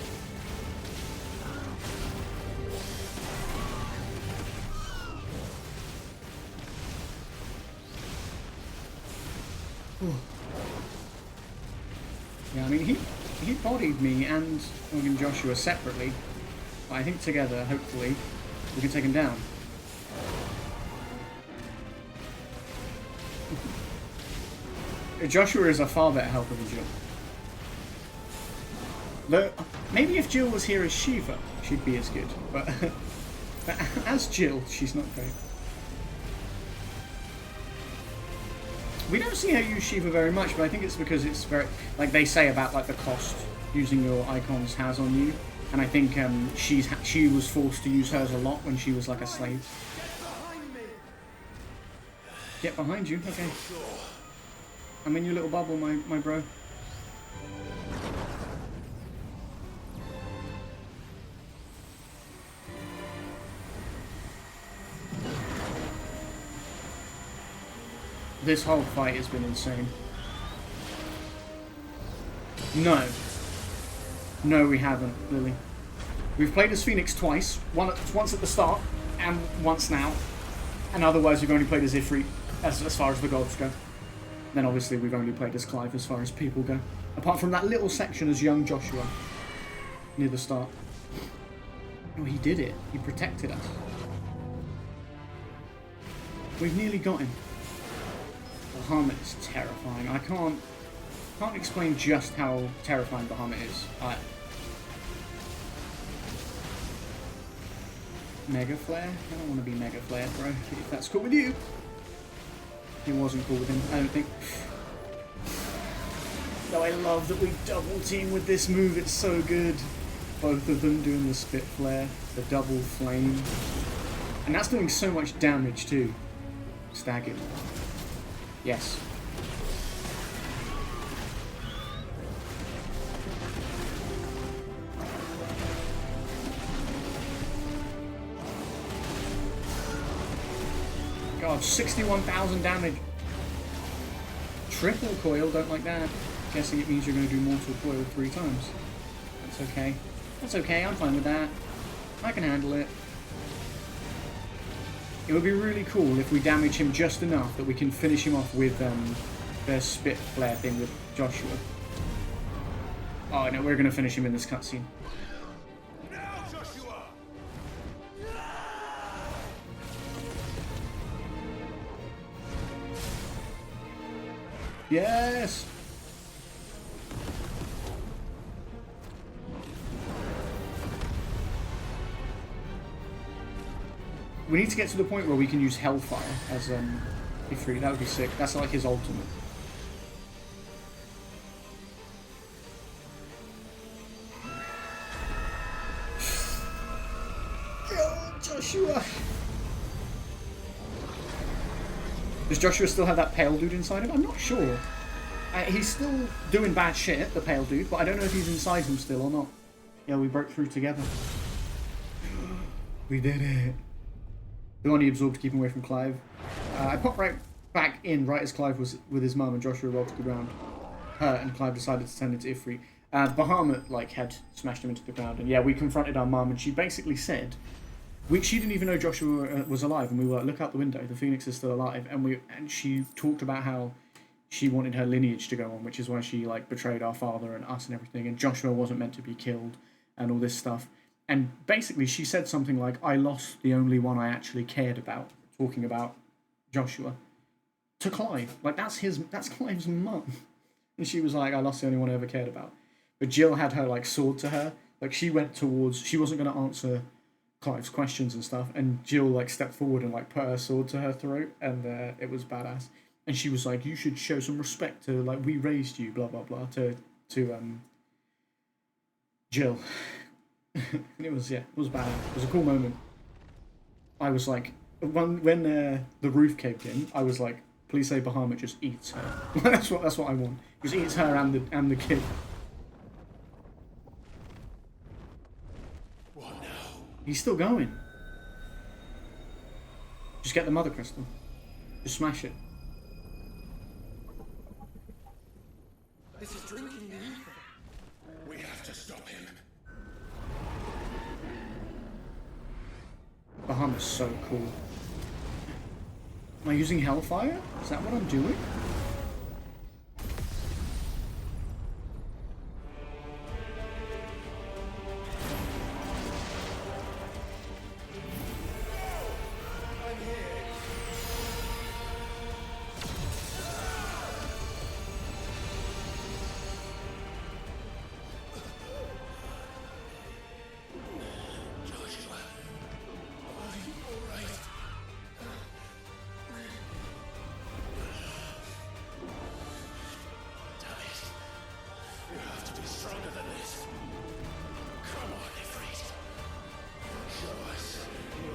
Yeah, I mean, he bodied me and Morgan Joshua separately, but I think together, hopefully, we can take him down. Joshua is a far better helper than Jill. Though, maybe if Jill was here as Shiva, she'd be as good, but as Jill, she's not great. We don't see her use Shiva very much, but I think it's because it's very, like they say about like the cost using your icons has on you, and I think she was forced to use hers a lot when she was like a slave. Get behind you, okay. I'm in your little bubble, my bro. This whole fight has been insane. No. No, we haven't, Lily. We've played as Phoenix twice. Once at the start, and once now. And otherwise we've only played as Ifrit, as far as the gods go. Then obviously we've only played as Clive as far as people go. Apart from that little section as young Joshua. Near the start. Oh, he did it. He protected us. We've nearly got him. Bahamut is terrifying. I can't explain just how terrifying Bahamut is. Mega Flare? I don't want to be Mega Flare, bro. If that's cool with you. It wasn't cool with him, I don't think. No, I love that we double team with this move, it's so good. Both of them doing the spit flare, the double flame. And that's doing so much damage too. Staggered. Yes. God, 61,000 damage. Triple coil, don't like that. Guessing it means you're going to do mortal coil 3 times. That's okay. That's okay, I'm fine with that. I can handle it. It would be really cool if we damage him just enough that we can finish him off with the spit flare thing with Joshua. Oh no, we're going to finish him in this cutscene. Yes! We need to get to the point where we can use Hellfire as Ifrit. That would be sick. That's like his ultimate. Oh, Joshua! Does Joshua still have that pale dude inside him? I'm not sure. He's still doing bad shit, the pale dude, but I don't know if he's inside him still or not. Yeah, we broke through together. We did it. The one he absorbed to keep him away from Clive. I popped right back in right as Clive was with his mum and Joshua rolled to the ground. And Clive decided to turn into Ifrit. Bahamut, like, had smashed him into the ground. And yeah, we confronted our mum and she basically said... she didn't even know Joshua was alive, and we were like, look out the window, the Phoenix is still alive. And she talked about how she wanted her lineage to go on, which is why she like betrayed our father and us and everything, and Joshua wasn't meant to be killed and all this stuff. And basically she said something like, I lost the only one I actually cared about, talking about Joshua, to Clive. Like, that's Clive's mum. And she was like, I lost the only one I ever cared about. But Jill had her like sword to her. Like, she went towards, she wasn't going to answer Clive's questions and stuff, and Jill like stepped forward and like put her sword to her throat, and it was badass. And she was like, you should show some respect to, like, we raised you, blah blah blah, to Jill. And it was badass. It was a cool moment. I was like, when the roof caved in, I was like, please say Bahamut just eats her. that's what I want. Just eats her and the kid. He's still going. Just get the mother crystal. Just smash it. This is drinking you. We have to stop him. Bahamut's so cool. Am I using Hellfire? Is that what I'm doing?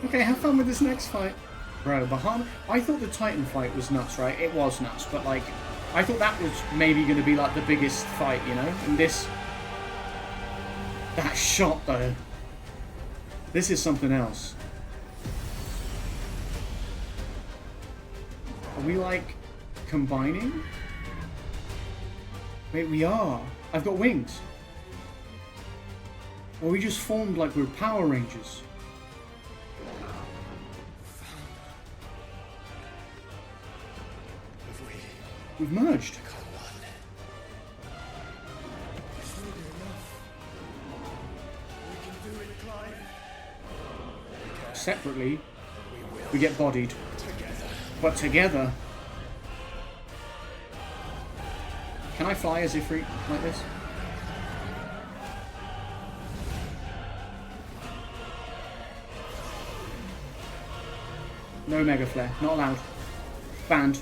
Okay, have fun with this next fight. Bro, Bahamut... I thought the Titan fight was nuts, right? It was nuts, but, like, I thought that was maybe going to be, like, the biggest fight, you know? And this... That shot, though. This is something else. Are we, like, combining? Wait, we are. I've got wings. Or we just formed like we're Power Rangers. We've merged. Separately, we get bodied. But together... Can I fly as Ifrit like this? No Mega Flare. Not allowed. Banned.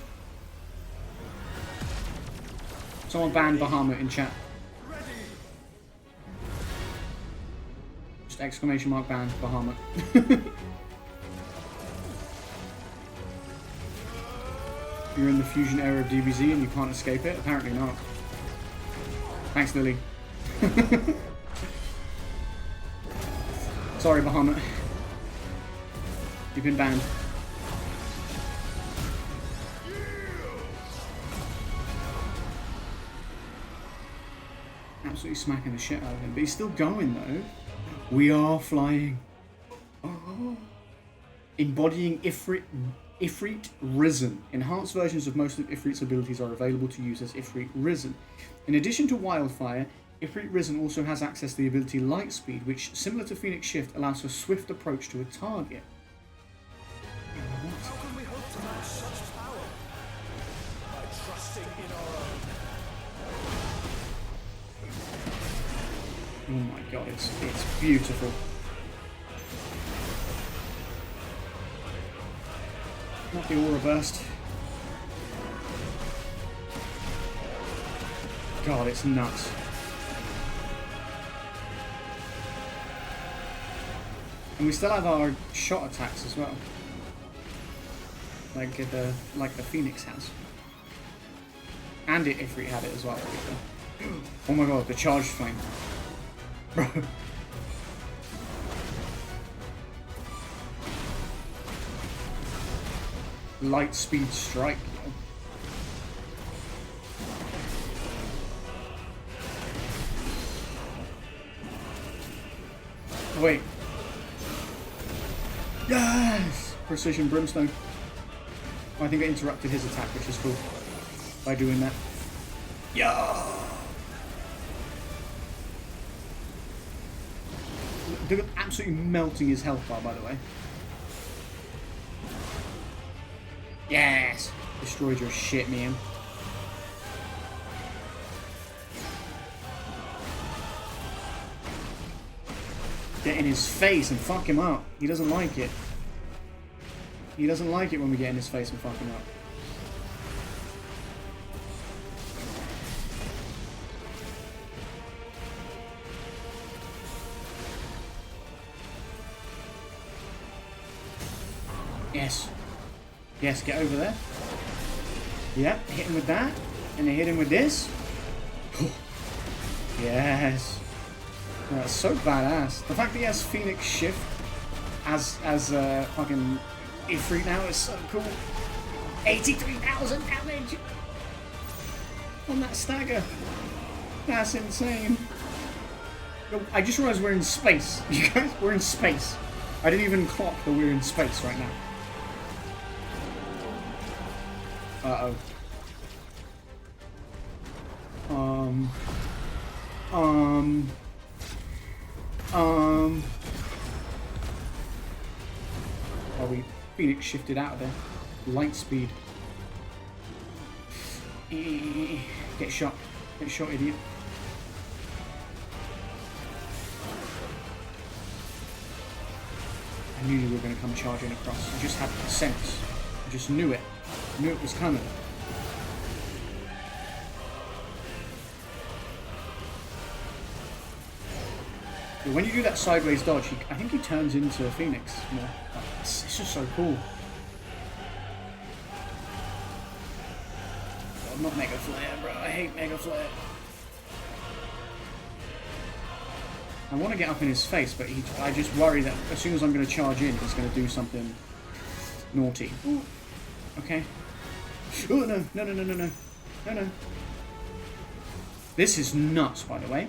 Someone banned Bahamut in chat. Just exclamation mark ban Bahamut. You're in the fusion era of DBZ and you can't escape it? Apparently not. Thanks, Lily. Sorry, Bahamut. You've been banned. Absolutely smacking the shit out of him. But he's still going, though. We are flying. Oh. Embodying Ifrit Risen. Enhanced versions of most of Ifrit's abilities are available to use as Ifrit Risen. In addition to Wildfire, Ifrit Risen also has access to the ability Lightspeed, which, similar to Phoenix Shift, allows for swift approach to a target. How can we hope to match such power? By trusting in our own. Oh my god, it's beautiful. Not the aura burst. God, it's nuts. And we still have our shot attacks as well. Like the Phoenix has. And Ifrit had it as well. Oh my god, the charged flame. Bro. Light speed strike. Wait. Yes! Precision Brimstone. I think I interrupted his attack, which is cool. By doing that. Yeah! They're absolutely melting his health bar, by the way. Yes! Destroyed your shit, man. Get in his face and fuck him up. He doesn't like it. He doesn't like it when we get in his face and fuck him up. Yes. Yes, get over there. Yep, hit him with that. And then hit him with this. Yes. That's so badass. The fact that he has Phoenix Shift as fucking Ifrit now is so cool. 83,000 damage on that stagger. That's insane. I just realized we're in space. You guys, we're in space. I didn't even clock that we're in space right now. Uh-oh. Oh, we Phoenix shifted out of there. Light speed. Get shot. Get shot, idiot. I knew you were going to come charging across. I just had the sense. I just knew it. I knew it was coming. But when you do that sideways dodge, I think he turns into a Phoenix more. It's just so cool. God, not Mega Flare, bro. I hate Mega Flare. I want to get up in his face, but I just worry that as soon as I'm going to charge in, he's going to do something naughty. Ooh. Okay. Oh, no. No, no, no, no, no. No, no. This is nuts, by the way.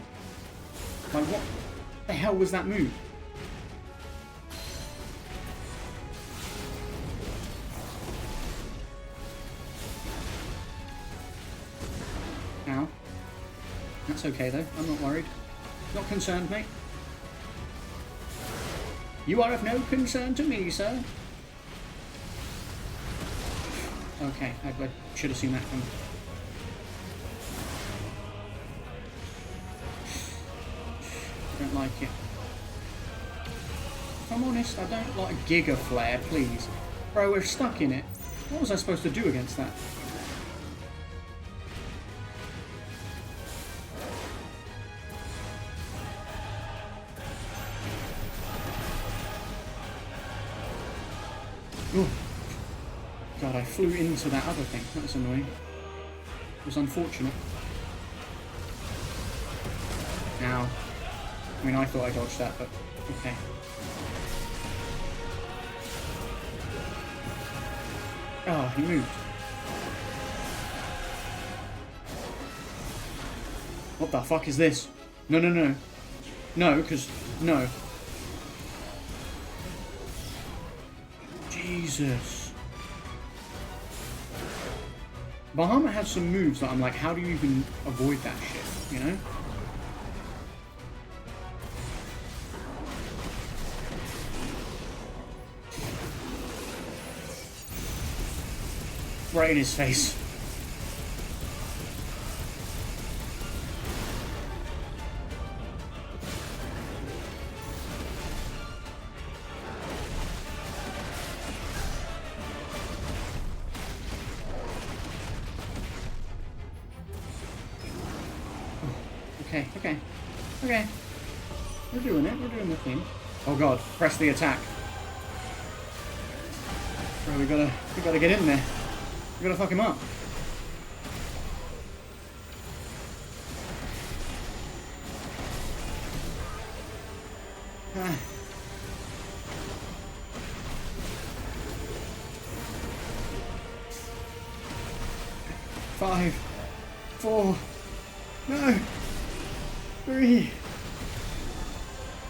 Like, what the hell was that move? Ow. That's okay, though. I'm not worried. Not concerned, mate. You are of no concern to me, sir. Okay, I should have seen that coming. I don't like it. If I'm honest, I don't like Giga Flare, please. Bro, we're stuck in it. What was I supposed to do against that? Oh. God, I flew into that other thing. That was annoying. It was unfortunate. Ow. I mean, I thought I dodged that, but okay. Oh, he moved. What the fuck is this? No, no, no. No, because... No. Jesus. Bahamut has some moves that I'm like, how do you even avoid that shit, you know? Right in his face. Okay, okay, okay. We're doing it. We're doing the thing. Oh god! Press the attack. Bro, we gotta get in there. We gotta fuck him up. Ah. Five, 4, no, 3.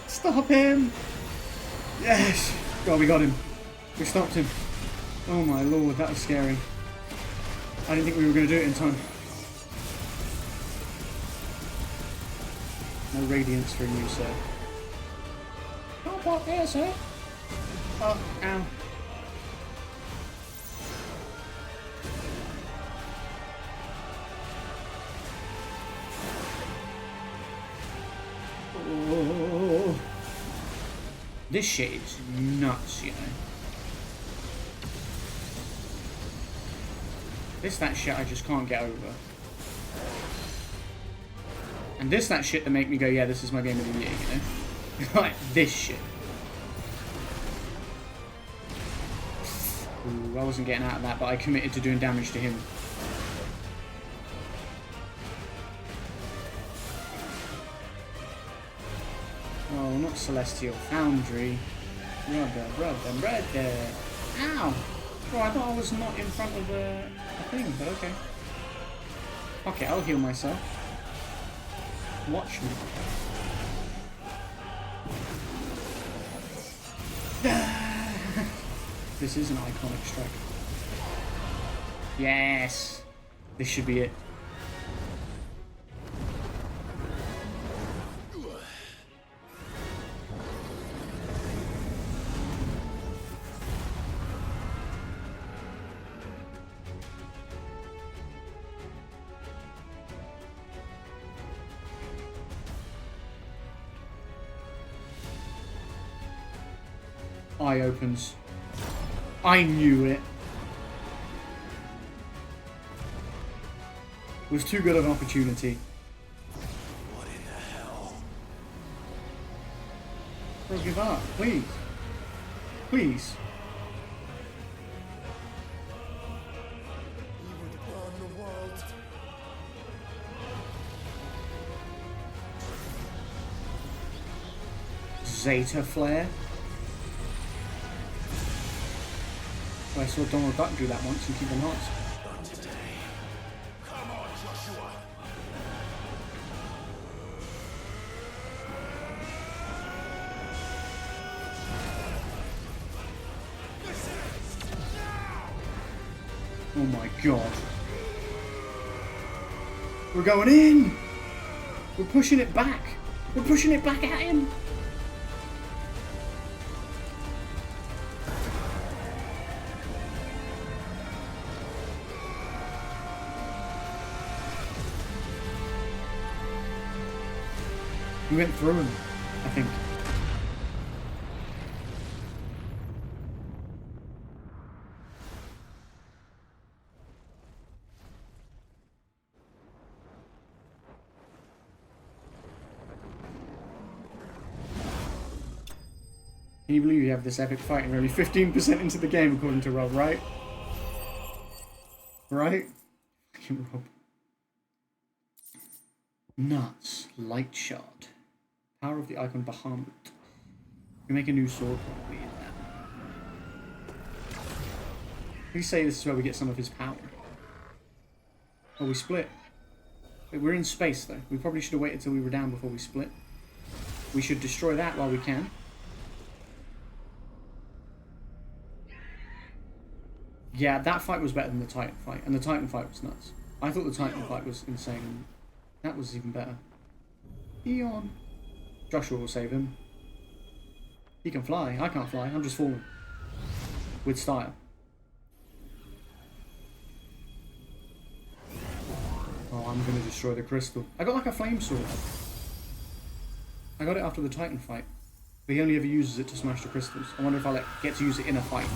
Stop him! Yes! God, we got him. We stopped him. Oh my lord, that was scary. I didn't think we were going to do it in time. No radiance for you, sir. Can't pop here, sir. Oh, ow. Oh. This shit is nuts, you know. That shit I just can't get over. And that shit that make me go, yeah, this is my game of the year, you know? Like, this shit. Ooh, I wasn't getting out of that, but I committed to doing damage to him. Oh, not Celestial Foundry. Rudder. Ow! Oh, I thought I was not in front of a thing, but okay. Okay, I'll heal myself. Watch me. This is an iconic strike. Yes! This should be it. Eye opens. I knew it. It was too good of an opportunity. What in the hell? Bro, give up, please. Please. He would burn the world. Zeta Flare. I saw Donald Duck do that once in Kingdom Hearts. Not today. Come on, Joshua. Oh my god. We're going in! We're pushing it back! We're pushing it back at him! We went through him, I think. Can you believe you have this epic fight and we're only 15% into the game according to Rob, right? Right? Fucking Rob. Nuts. Light shard. Power of the icon Bahamut. We make a new sword probably in that. We say this is where we get some of his power. Oh, we split. Wait, we're in space though. We probably should have waited till we were down before we split. We should destroy that while we can. Yeah, that fight was better than the Titan fight, and the Titan fight was nuts. I thought the Titan fight was insane. That was even better. Eon. Joshua will save him. He can fly. I can't fly. I'm just falling. With style. Oh, I'm going to destroy the crystal. I got like a flame sword. I got it after the Titan fight. But he only ever uses it to smash the crystals. I wonder if I'll get to use it in a fight.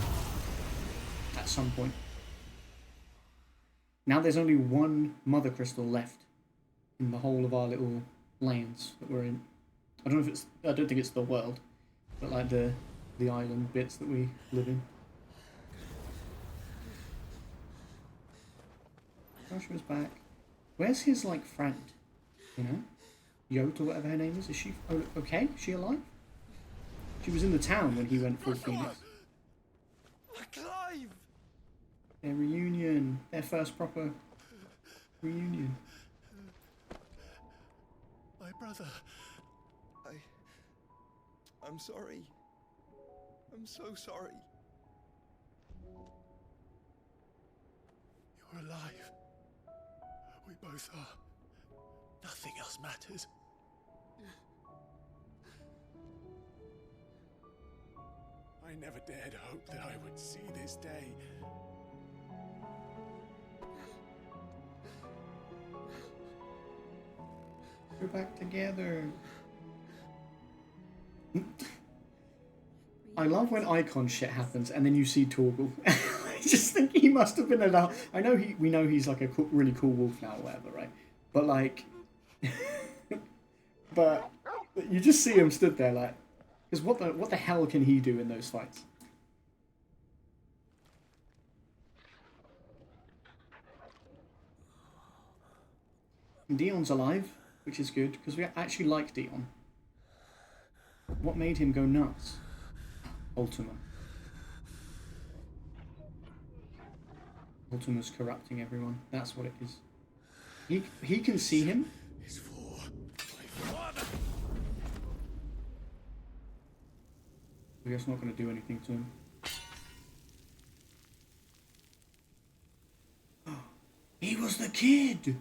At some point. Now there's only one mother crystal left. In the whole of our little lanes that we're in. I don't know if it's... I don't think it's the world. But like the island bits that we live in. Joshua's back. Where's his, like, friend? You know? Yot or whatever her name is. Is she okay? Is she alive? She was in the town when he went full Phoenix. Clive! Their reunion. Their first proper reunion. My brother. I'm sorry. I'm so sorry. You're alive. We both are. Nothing else matters. I never dared hope that I would see this day. We're back together. I love when icon shit happens and then you see Torgal. I just think he must have been allowed. I know we know he's like a really cool wolf now or whatever, right? But like, but you just see him stood there like, because what the hell can he do in those fights? Dion's alive, which is good because we actually like Dion. What made him go nuts? Ultima. Ultima's corrupting everyone. That's what it is. He can see him. We're just not going to do anything to him. He was the kid!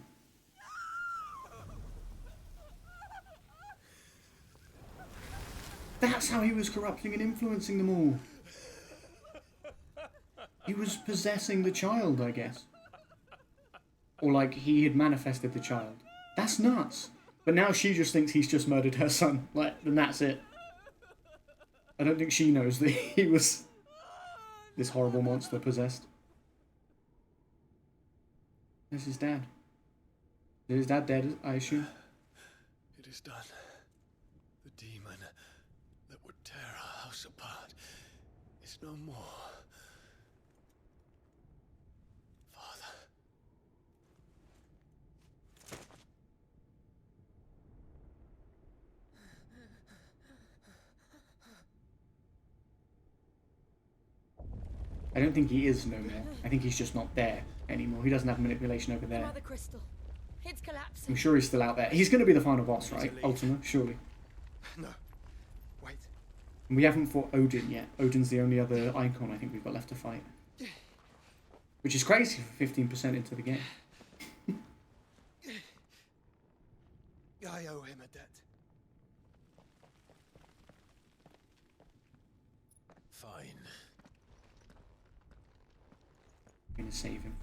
That's how he was corrupting and influencing them all. He was possessing the child, I guess. Or like he had manifested the child. That's nuts. But now she just thinks he's just murdered her son. Like, and that's it. I don't think she knows that he was this horrible monster possessed. There's his dad. Is his dad dead, I assume? It is done. The demon that would tear our house apart is no more. Father. I don't think he is no more. I think he's just not there anymore. He doesn't have manipulation over there. Mother Crystal. It's collapsing. I'm sure he's still out there. He's going to be the final boss, right? Ultima, surely. No. Wait. And we haven't fought Odin yet. Odin's the only other icon I think we've got left to fight. Which is crazy for 15% into the game. I owe him a debt. Fine. I'm going to save him.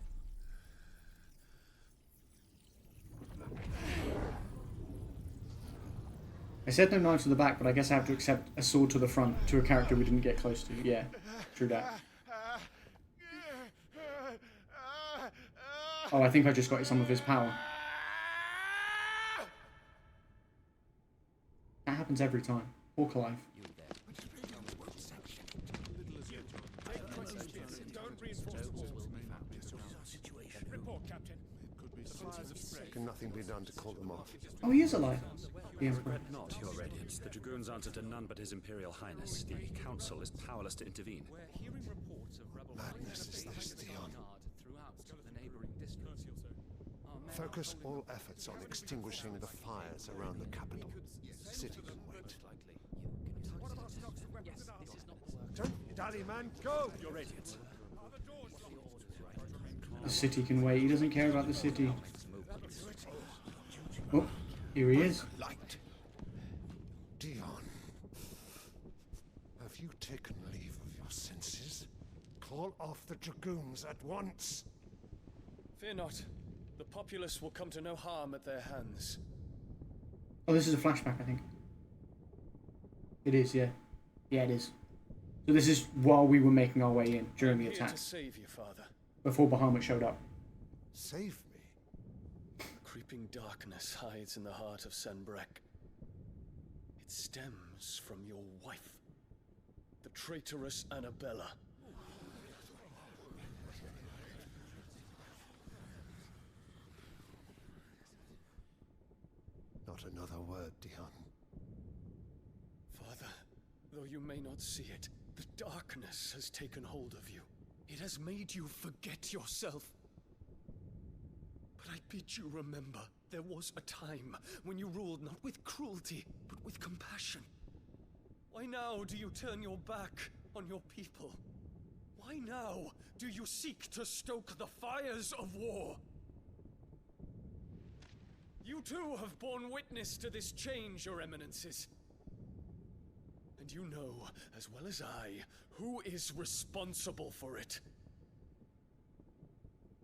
I said no knife to the back, but I guess I have to accept a sword to the front to a character we didn't get close to. Yeah, true that. Oh, I think I just got some of his power. That happens every time. Poor Clive. Can nothing be done to call them off? Oh, he is alive. The Emperor. Regret not, Your Radiance. The Dragoons answer to none but His Imperial Highness. The Council is powerless to intervene. Madness is this, Dion. Focus all efforts on extinguishing the fires around the capital. City can wait. Don't dally, man. Go! Your Radiance. The city can wait. He doesn't care about the city. Oh, here he is. Light. Dion. Have you taken leave of your senses? Call off the Dragoons at once. Fear not. The populace will come to no harm at their hands. Oh, this is a flashback, I think. It is, yeah. Yeah, it is. So this is while we were making our way in during the attack. To save you, Father. Before Bahamut showed up. Save me? The creeping darkness hides in the heart of Sanbreque. It stems from your wife, the traitorous Annabella. Not another word, Dion. Father, though you may not see it, the darkness has taken hold of you. It has made you forget yourself. But I bid you remember, there was a time when you ruled not with cruelty, but with compassion. Why now do you turn your back on your people? Why now do you seek to stoke the fires of war? You too have borne witness to this change, Your Eminences. And you know, as well as I, who is responsible for it.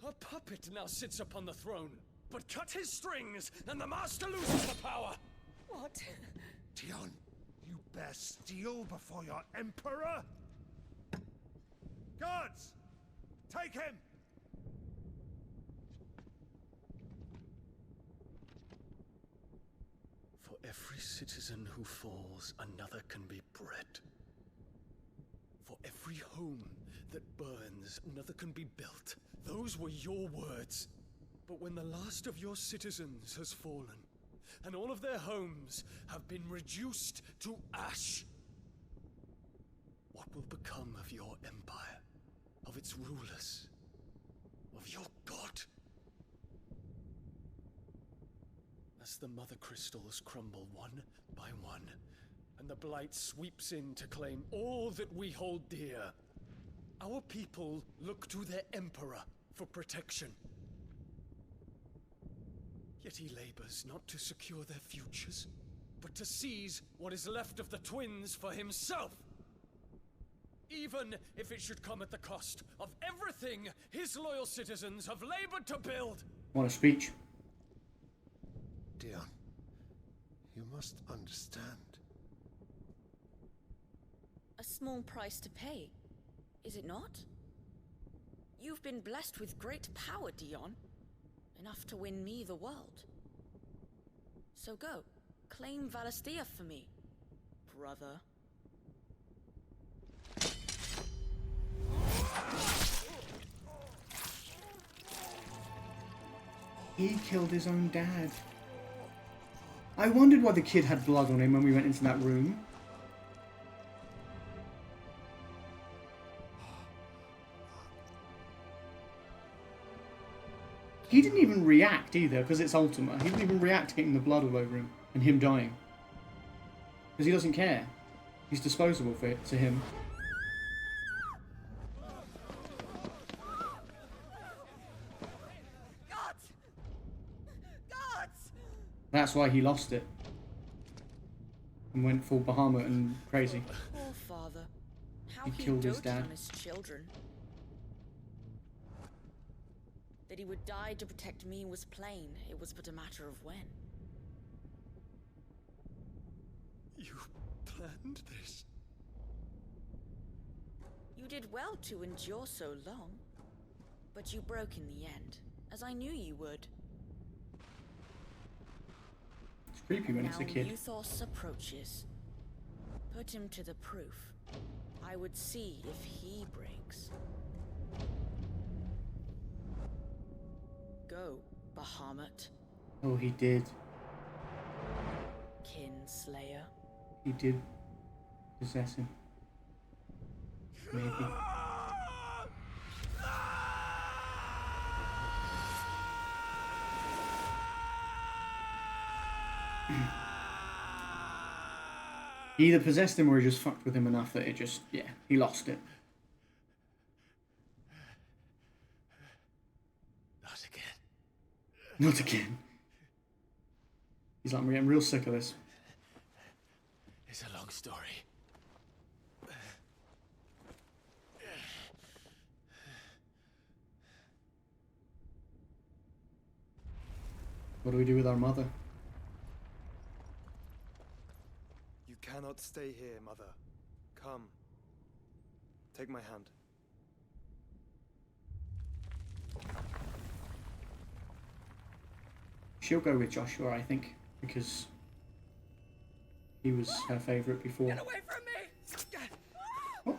A puppet now sits upon the throne, but cut his strings, and the master loses the power! What? Dion, you bear steel before your Emperor? Guards! Take him! For every citizen who falls, another can be bred. For every home that burns, another can be built. Those were your words. But when the last of your citizens has fallen, and all of their homes have been reduced to ash, what will become of your empire, of its rulers, of your god? As the mother crystals crumble one by one, and the blight sweeps in to claim all that we hold dear, our people look to their emperor for protection. Yet he labors not to secure their futures, but to seize what is left of the twins for himself. Even if it should come at the cost of everything his loyal citizens have labored to build. What a speech. Dion, you must understand. A small price to pay, is it not? You've been blessed with great power, Dion. Enough to win me the world. So go, claim Valisthea for me, brother. He killed his own dad. I wondered why the kid had blood on him when we went into that room. He didn't even react either, because it's Ultima. He didn't even react to getting the blood all over him and him dying. Because he doesn't care. He's disposable for it, to him. That's why he lost it. And went full Bahamut and crazy. Poor father. How He killed his doted dad. on his children. That he would die to protect me was plain. It was but a matter of when. You planned this? You did well to endure so long. But you broke in the end, as I knew you would. It's creepy when it's a kid. Now Euthos approaches. Put him to the proof. I would see if he breaks. Go, Bahamut. Oh, he did. Kinslayer. He did possess him. Maybe. He either possessed him or he just fucked with him enough that it just, yeah, he lost it. Not again. Not again. He's like, I'm getting real sick of this. It's a long story. What do we do with our mother? You cannot stay here, Mother. Come. Take my hand. She'll go with Joshua, I think, because he was her favourite before. Get away from me! Oh.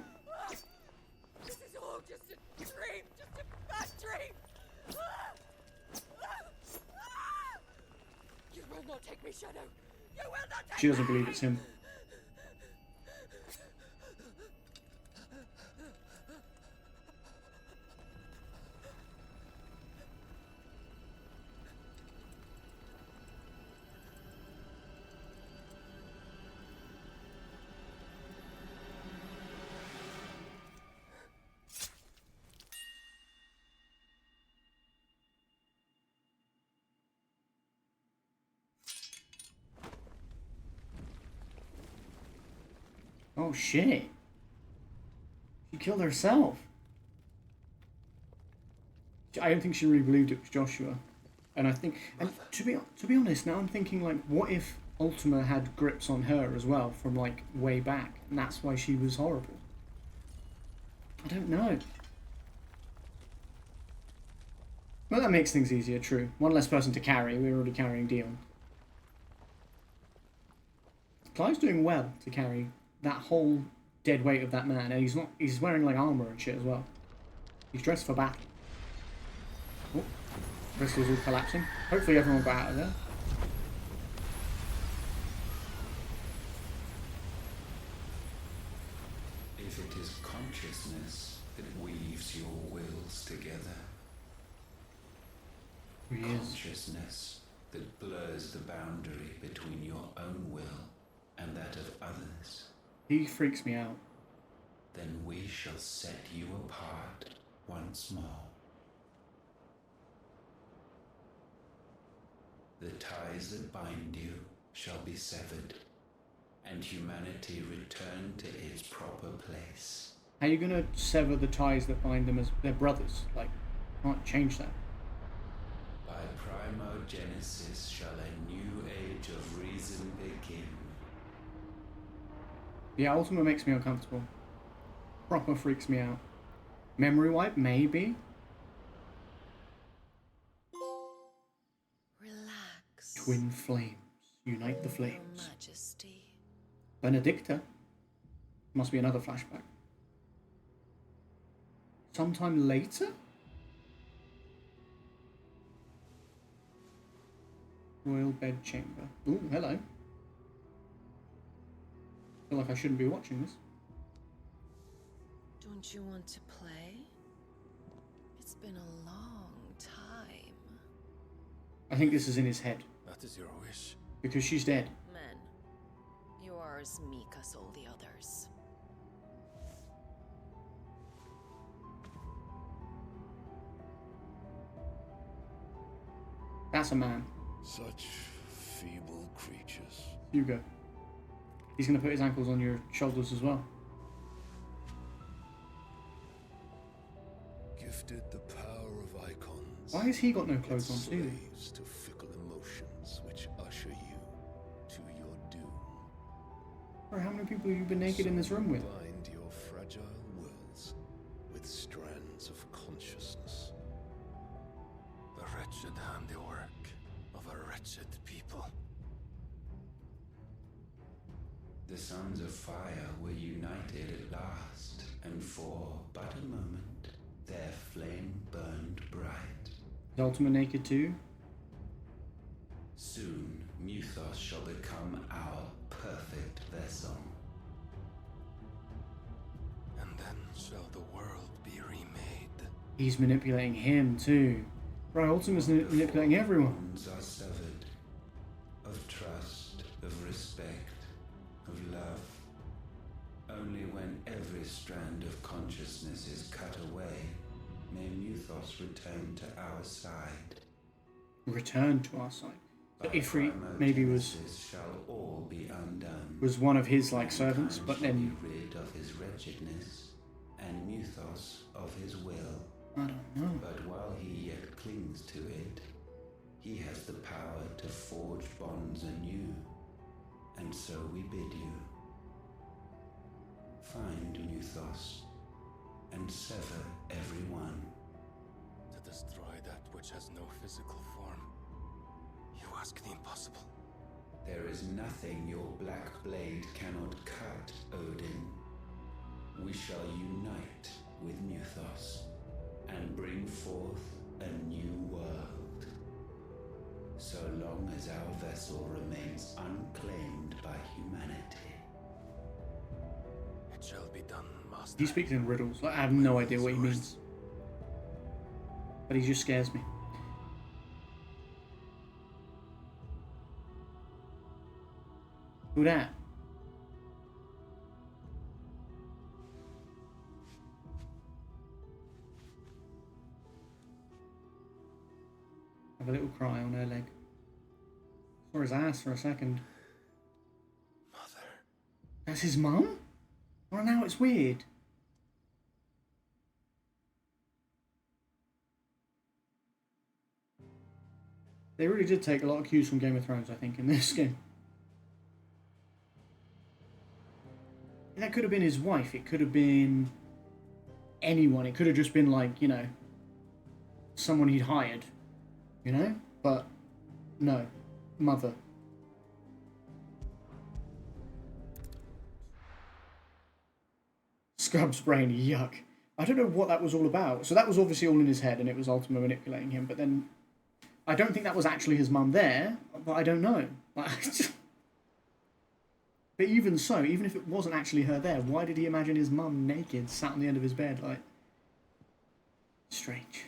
This is all just a dream, just a bad dream. You will not take me, Shadow. You will not take me. She doesn't believe it's him. Oh shit. She killed herself. I don't think she really believed it was Joshua. And I think, and to be honest, now I'm thinking, like, what if Ultima had grips on her as well from, like, way back, and that's why she was horrible? I don't know. Well, that makes things easier, true. One less person to carry. We're already carrying Dion. Clive's doing well to carry that whole dead weight of that man, and he's wearing, like, armor and shit as well. He's dressed for battle. Oh, crystals all collapsing. Hopefully everyone got out of there. If it is consciousness that weaves your wills together, consciousness that blurs the boundary between your own will and that of others, he freaks me out. then we shall set you apart once more. The ties that bind you shall be severed, and humanity return to its proper place. How are you gonna sever the ties that bind them as their brothers? Like, can't change that. By primogenesis shall a new age of reason begin. Yeah, Ultima makes me uncomfortable. Proper freaks me out. Memory wipe, maybe. Relax. Twin flames. Unite the flames. Your Majesty. Benedicta. Must be another flashback. Sometime later? Royal bedchamber. Ooh, hello. Feel like I shouldn't be watching this. Don't you want to play? It's been a long time. I think this is in his head. That is your wish. Because she's dead. Men, you are as meek as all the others. That's a man. Such feeble creatures. Hugo. He's gonna put his ankles on your shoulders as well. Gifted the power of icons. Why has he got no clothes on too? Slaves to fickle emotions which usher you to your doom. Bro, how many people have you been naked in this room with? Bind your fragile wills with strands of consciousness. The wretched handiwork of a wretched people. The sons of fire were united at last, and for but a moment their flame burned bright. Is Ultima naked too? He's manipulating him too. Right, Ultima's manipulating everyone. Bonds are severed. Of trust, of respect, of love. Only when every strand of consciousness is cut away may Muthos return to our side. Return to our side. So Ifrit maybe was shall all be undone. Was one of his like servants, but then be rid of his wretchedness, and Muthos of his will. I don't know. But while he yet clings to it, he has the power to forge bonds anew. And so we bid you. Find Muthos, and sever every one. To destroy that which has no physical form. You ask the impossible. There is nothing your black blade cannot cut, Odin. We shall unite with Muthos, and bring forth a new world. So long as our vessel remains unclaimed by humanity. It shall be done, Master. He speaks in riddles. Like, I have no idea what he means. But he just scares me. Who that? Have a little cry on her leg. Saw his ass for a second. Mother. That's his mum? Well, now it's weird. They really did take a lot of cues from Game of Thrones, I think, in this game. That could have been his wife. It could have been anyone. It could have just been like, you know, someone he'd hired. You know? But no. Mother. Scrub's brain, yuck. I don't know what that was all about. So that was obviously all in his head and it was Ultima manipulating him, but then I don't think that was actually his mum there, but I don't know. But even so, even if it wasn't actually her there, why did he imagine his mum naked, sat on the end of his bed, like... Strange.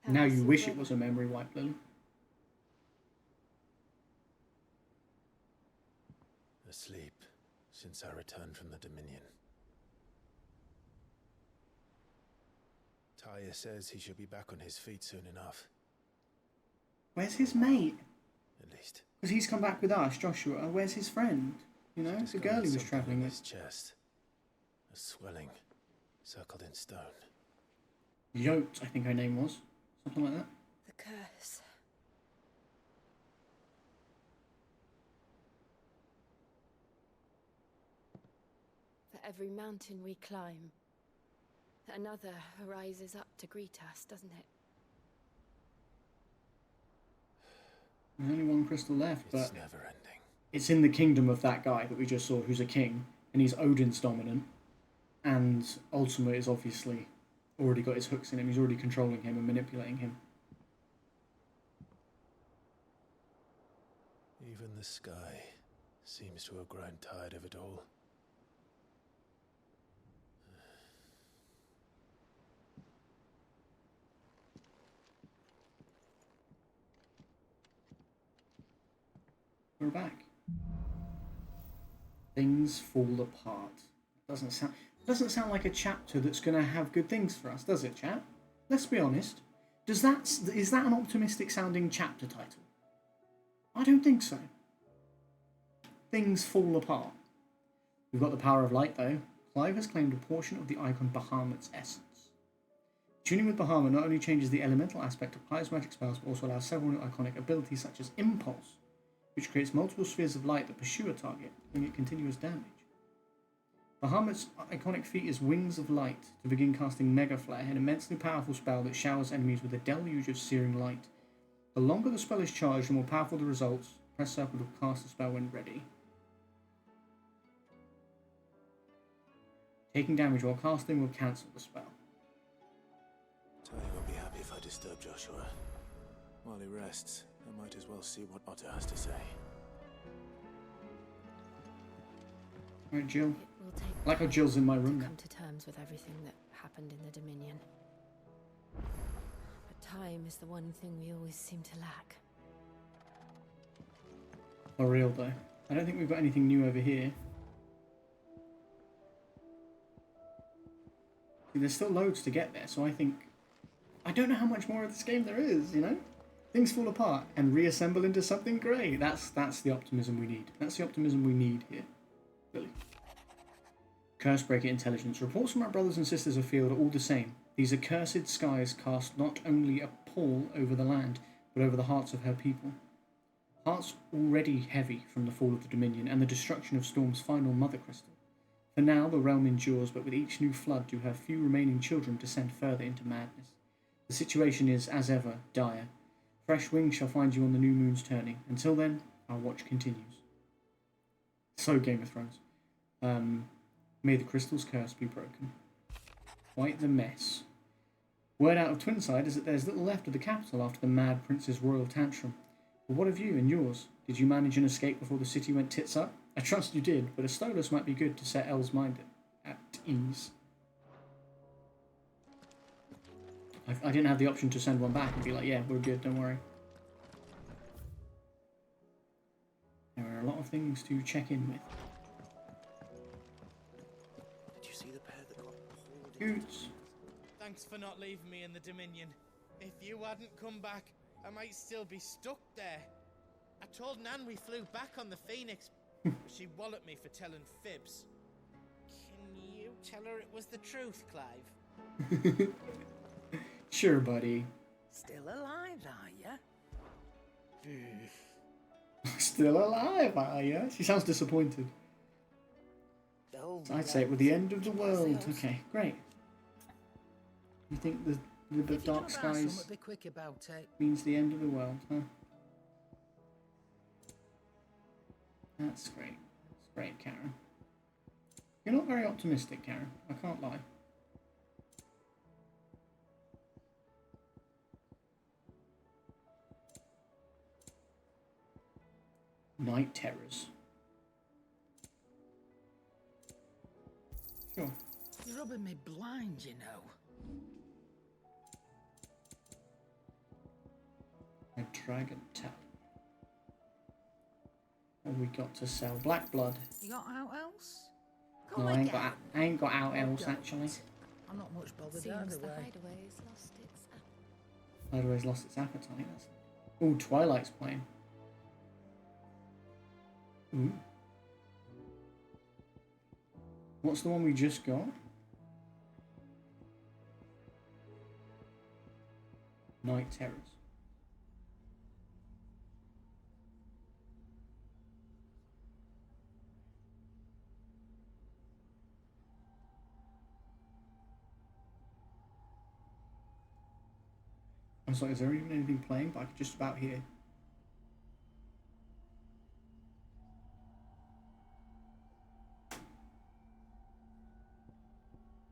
Now you wish it was a memory wipe, Lily. Asleep since I returned from the Dominion. Tyre says he should be back on his feet soon enough. Where's his mate? At least. Because he's come back with us, Joshua. Where's his friend? You know, the girl he was travelling with. His chest. A swelling, circled in stone. Yoked, I think her name was. Something like that. The curse. For every mountain we climb, another rises up to greet us, doesn't it? There's only one crystal left, but it's never ending. It's in the kingdom of that guy that we just saw, who's a king, and he's Odin's dominant, and Ultima is obviously already got his hooks in him. He's already controlling him and manipulating him. Even the sky seems to have grown tired of it all. We're back. Things fall apart. Doesn't sound like a chapter that's going to have good things for us, does it, chat? Let's be honest. Is that an optimistic sounding chapter title? I don't think so. Things fall apart. We've got the power of light, though. Clive has claimed a portion of the icon Bahamut's essence. Tuning with Bahamut not only changes the elemental aspect of Clive's magic spells, but also allows several new iconic abilities such as Impulse, which creates multiple spheres of light that pursue a target, giving it continuous damage. Bahamut's iconic feat is Wings of Light, to begin casting Mega Flare, an immensely powerful spell that showers enemies with a deluge of searing light. The longer the spell is charged, the more powerful the results. Press circle to cast the spell when ready. Taking damage while casting will cancel the spell. Tyre if I disturb Joshua. While he rests, I might as well see what Otter has to say. Right, Jill. It will take I like how Jill's in my room now. come to terms with everything that happened in the Dominion. But time is the one thing we always seem to lack. For real though. I don't think we've got anything new over here. There's still loads to get there, so I don't know how much more of this game there is, you know? Things fall apart and reassemble into something great. That's the optimism we need. That's the optimism we need here. Really. Cursebreaker intelligence. Reports from our brothers and sisters afield are all the same. These accursed skies cast not only a pall over the land, but over the hearts of her people. Hearts already heavy from the fall of the Dominion and the destruction of Storm's final mother crystal. For now the realm endures, but with each new flood do her few remaining children descend further into madness. The situation is, as ever, dire. Fresh wings shall find you on the new moon's turning. Until then, our watch continues. So Game of Thrones. May the crystal's curse be broken. Quite the mess. Word out of Twinside is that there's little left of the capital after the mad prince's royal tantrum. But what of you and yours? Did you manage an escape before the city went tits up? I trust you did, but a Stolas might be good to set Elle's mind at ease. I didn't have the option to send one back and be like, yeah, we're good, don't worry. There are a lot of things to check in with. Did you see the pair that got pulled? Goots. Thanks for not leaving me in the Dominion. If you hadn't come back, I might still be stuck there. I told Nan we flew back on the Phoenix, but she walloped me for telling fibs. Can you tell her it was the truth, Clive? Sure, buddy. Still alive, are ya? Still alive, are ya? She sounds disappointed. I'd say it with the end of the world. Okay, great. You think the dark skies means the end of the world, huh? That's great. That's great, Karen. You're not very optimistic, Karen. I can't lie. Night terrors. Sure. You're rubbing me blind, you know. A dragon tap. What have we got to sell? Black blood. You got out else? No, I ain't got out else actually. I'm not much bothered Seems either the way. hideaway's lost its appetite. Hideaway's lost its appetite. That's... Ooh, Twilight's playing. Ooh. What's the one we just got? Night Terrors. I was like, is there even anything playing? But I could just about hear.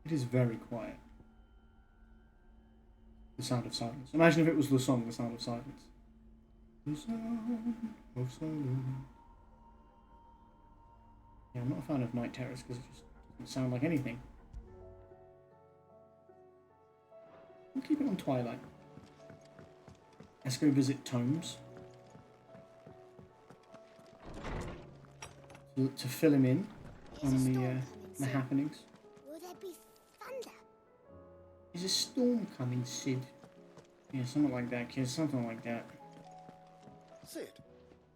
It is very quiet. The Sound of Silence. Imagine if it was the song, The Sound of Silence. The Sound of Silence. Yeah, I'm not a fan of Night Terrors because it just doesn't sound like anything. We'll keep it on Twilight. Let's go visit Tomes. To fill him in on the happenings. Will there be thunder? Is a storm coming, Sid? Yeah, something like that, kid. Something like that. Sid,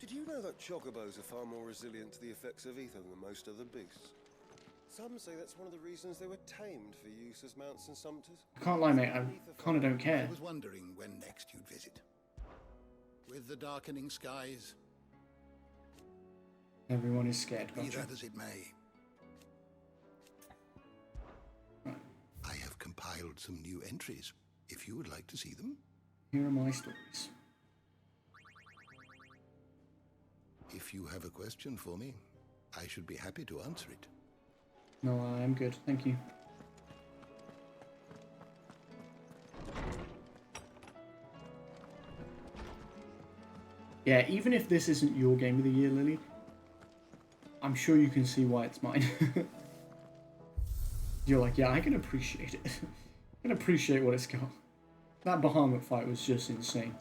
did you know that chocobos are far more resilient to the effects of ether than most other beasts? Some say that's one of the reasons they were tamed for use as mounts and sumpters. I can't lie, mate. I kind of don't care. I was wondering when next you'd visit. With the darkening skies. Everyone is scared. Be Gotcha. that as it may. Right. I have compiled some new entries, if you would like to see them. Here are my stories. If you have a question for me, I should be happy to answer it. No, I'm good. Thank you. Yeah, even if this isn't your game of the year, Lily, I'm sure you can see why it's mine. You're like, yeah, I can appreciate it. I can appreciate what it's got. That Bahamut fight was just insane.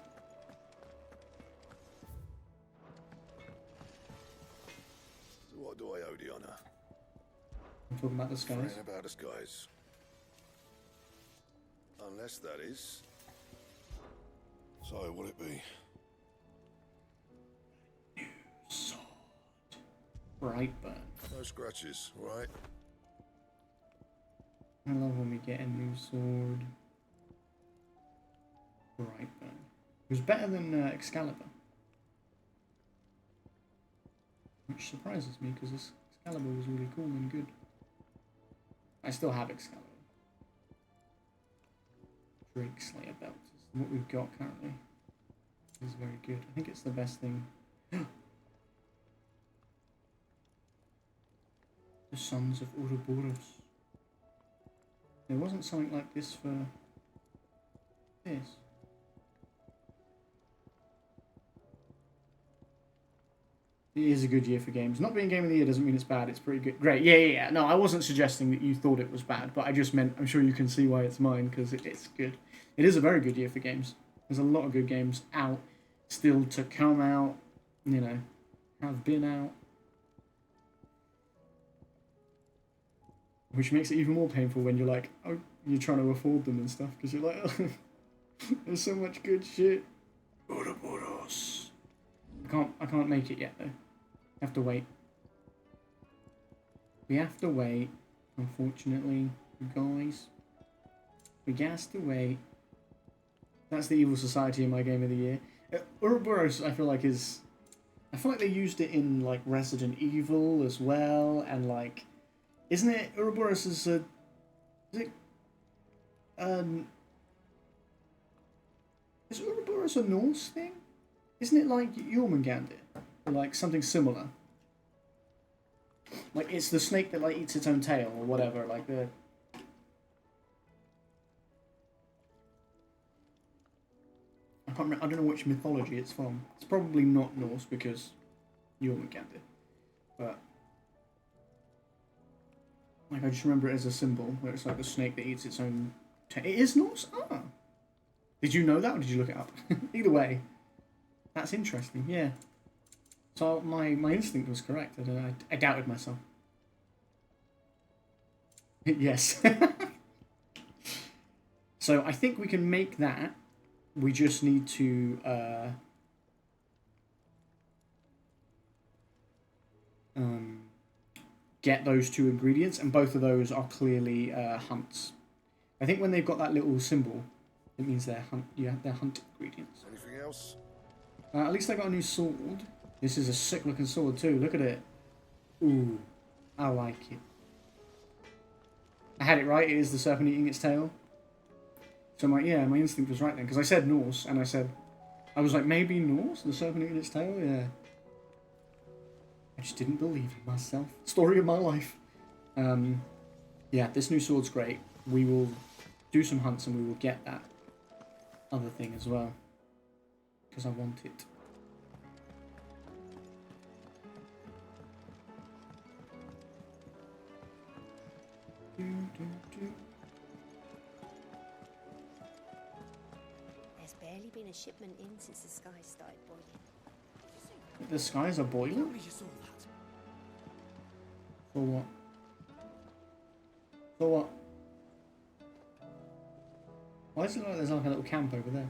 So what do I owe the honor? I'm talking about the skies. Praying about the skies. Unless that is. So will it be? Sword. Brightburn. No scratches, right? I love when we get a new sword. Brightburn. It was better than Excalibur. Which surprises me because Excalibur was really cool and good. I still have Excalibur. Drake Slayer belt is what we've got currently. It's very good. I think it's the best thing. The Sons of Ouroboros. There wasn't something like this for this. It is a good year for games. Not being Game of the Year doesn't mean it's bad. It's pretty good. Great. Yeah. No, I wasn't suggesting that you thought it was bad, but I just meant I'm sure you can see why it's mine because it's good. It is a very good year for games. There's a lot of good games out, still to come out, you know, have been out. Which makes it even more painful when you're like, oh, you're trying to afford them and stuff because you're like, oh, there's so much good shit. Ouroboros. I can't make it yet though. Have to wait. We have to wait. Unfortunately, guys. We gas to wait. That's the Evil Society in my Game of the Year. Ouroboros, I feel like is. I feel like they used it in like Resident Evil as well, and like, isn't it Ouroboros is a? Is it? Is Ouroboros a Norse thing? Isn't it like Jormungandr? Or like something similar? Like it's the snake that like eats its own tail or whatever, like the... I don't know which mythology it's from. It's probably not Norse because Jormungandr. But... like I just remember it as a symbol, where it's like the snake that eats its own tail. It is Norse? Ah! Did you know that or did you look it up? Either way. That's interesting, yeah. So my instinct was correct. I doubted myself. Yes. So I think we can make that. We just need to get those two ingredients, and both of those are clearly hunts. I think when they've got that little symbol, it means they're hunt. Yeah, they're hunt ingredients. Anything else? At least I got a new sword. This is a sick looking sword too. Look at it. Ooh, I like it. I had it right. It is the serpent eating its tail. So my instinct was right then, because I said Norse, and I was like, maybe Norse, the serpent eating its tail. Yeah. I just didn't believe in myself. Story of my life. Yeah, this new sword's great. We will do some hunts, and we will get that other thing as well. Because I want it. There's barely been a shipment in since the skies started boiling. The skies are boiling? For what? For what? Why does it look like there's like a little camp over there?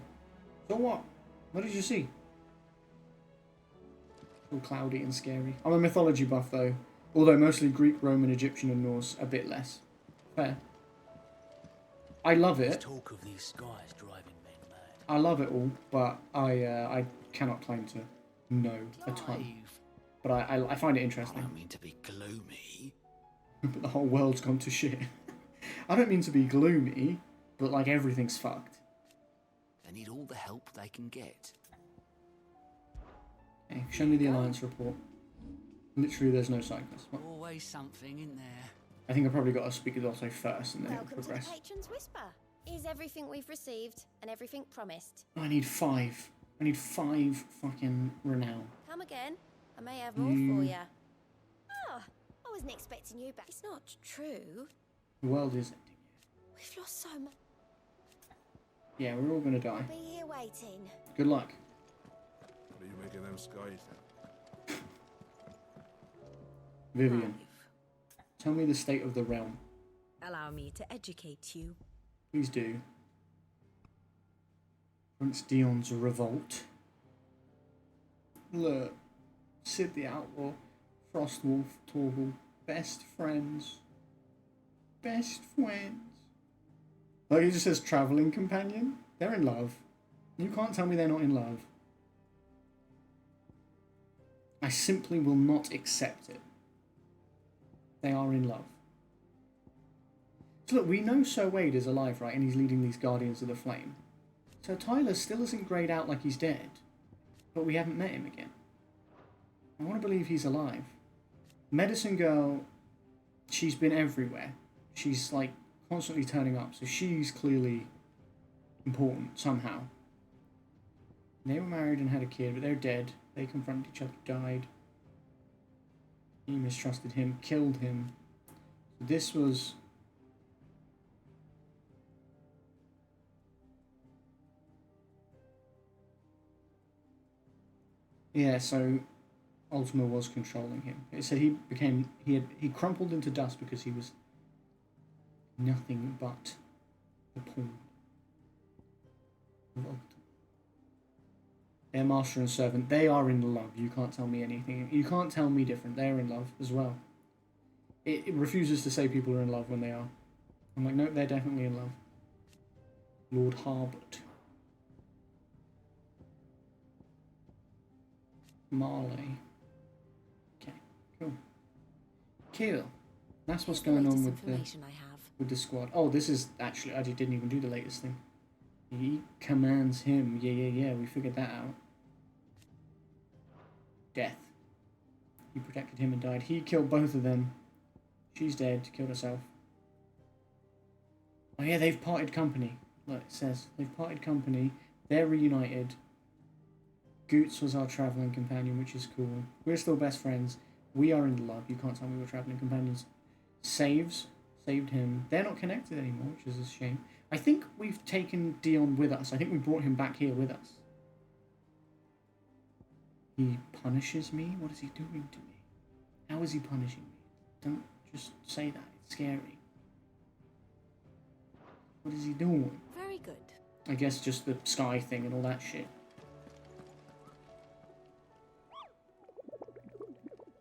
So what? What did you see? All cloudy and scary. I'm a mythology buff though. Although mostly Greek, Roman, Egyptian and Norse, a bit less. Fair. I love it. Talk of these skies driving men mad. I love it all, but I cannot claim to know a ton. But I find it interesting. I don't mean to be gloomy. But the whole world's gone to shit. I don't mean to be gloomy, but like everything's fucked. They need all the help they can get. Okay, show me the alliance report. Literally, there's no cyclists. What? Always something in there. I think I probably got to speak with Otto first, and then it'll Welcome to progress. the Patron's Whisper. Is everything we've received and everything promised? I need 5. I need 5 fucking renown. Come again. I may have more for ya. Oh, I wasn't expecting you back. It's not true. The world is ending. We've lost so much. Yeah, we're all gonna die. Be here waiting. Good luck. What are you making them skies? Vivian, tell me the state of the realm. Allow me to educate you. Please do. Prince Dion's revolt. Look, Sid the Outlaw, Frostwolf, Torgal, best friends. Best friends. Like he just says travelling companion. They're in love. You can't tell me they're not in love. I simply will not accept it. They are in love. So look, we know Sir Wade is alive, right? And he's leading these Guardians of the Flame. So Tyler still isn't greyed out like he's dead. But we haven't met him again. I want to believe he's alive. Medicine Girl, she's been everywhere. She's like constantly turning up. So she's clearly important somehow. They were married and had a kid, but they're dead. They confronted each other, died. He mistrusted him, killed him. So this was... Yeah, so Ultima was controlling him. It said he became... He crumpled into dust because he was nothing but the pawn of Ultima. Their master and servant, they are in love. You can't tell me anything. You can't tell me different. They're in love as well. It refuses to say people are in love when they are. I'm like, nope, they're definitely in love. Lord Harbert. Marley. Okay, cool. Cool. That's what's going on with the squad. Oh, this is actually, I didn't even do the latest thing. He commands him. Yeah, we figured that out. Death. He protected him and died. He killed both of them. She's dead, killed herself. Oh yeah, they've parted company. Look, it says, they've parted company. They're reunited. Goots was our travelling companion, which is cool. We're still best friends. We are in love. You can't tell me we're travelling companions. Saved him. They're not connected anymore, which is a shame. I think we've taken Dion with us. I think we brought him back here with us. He punishes me? What is he doing to me? How is he punishing me? Don't just say that. It's scary. What is he doing? Very good. I guess just the sky thing and all that shit.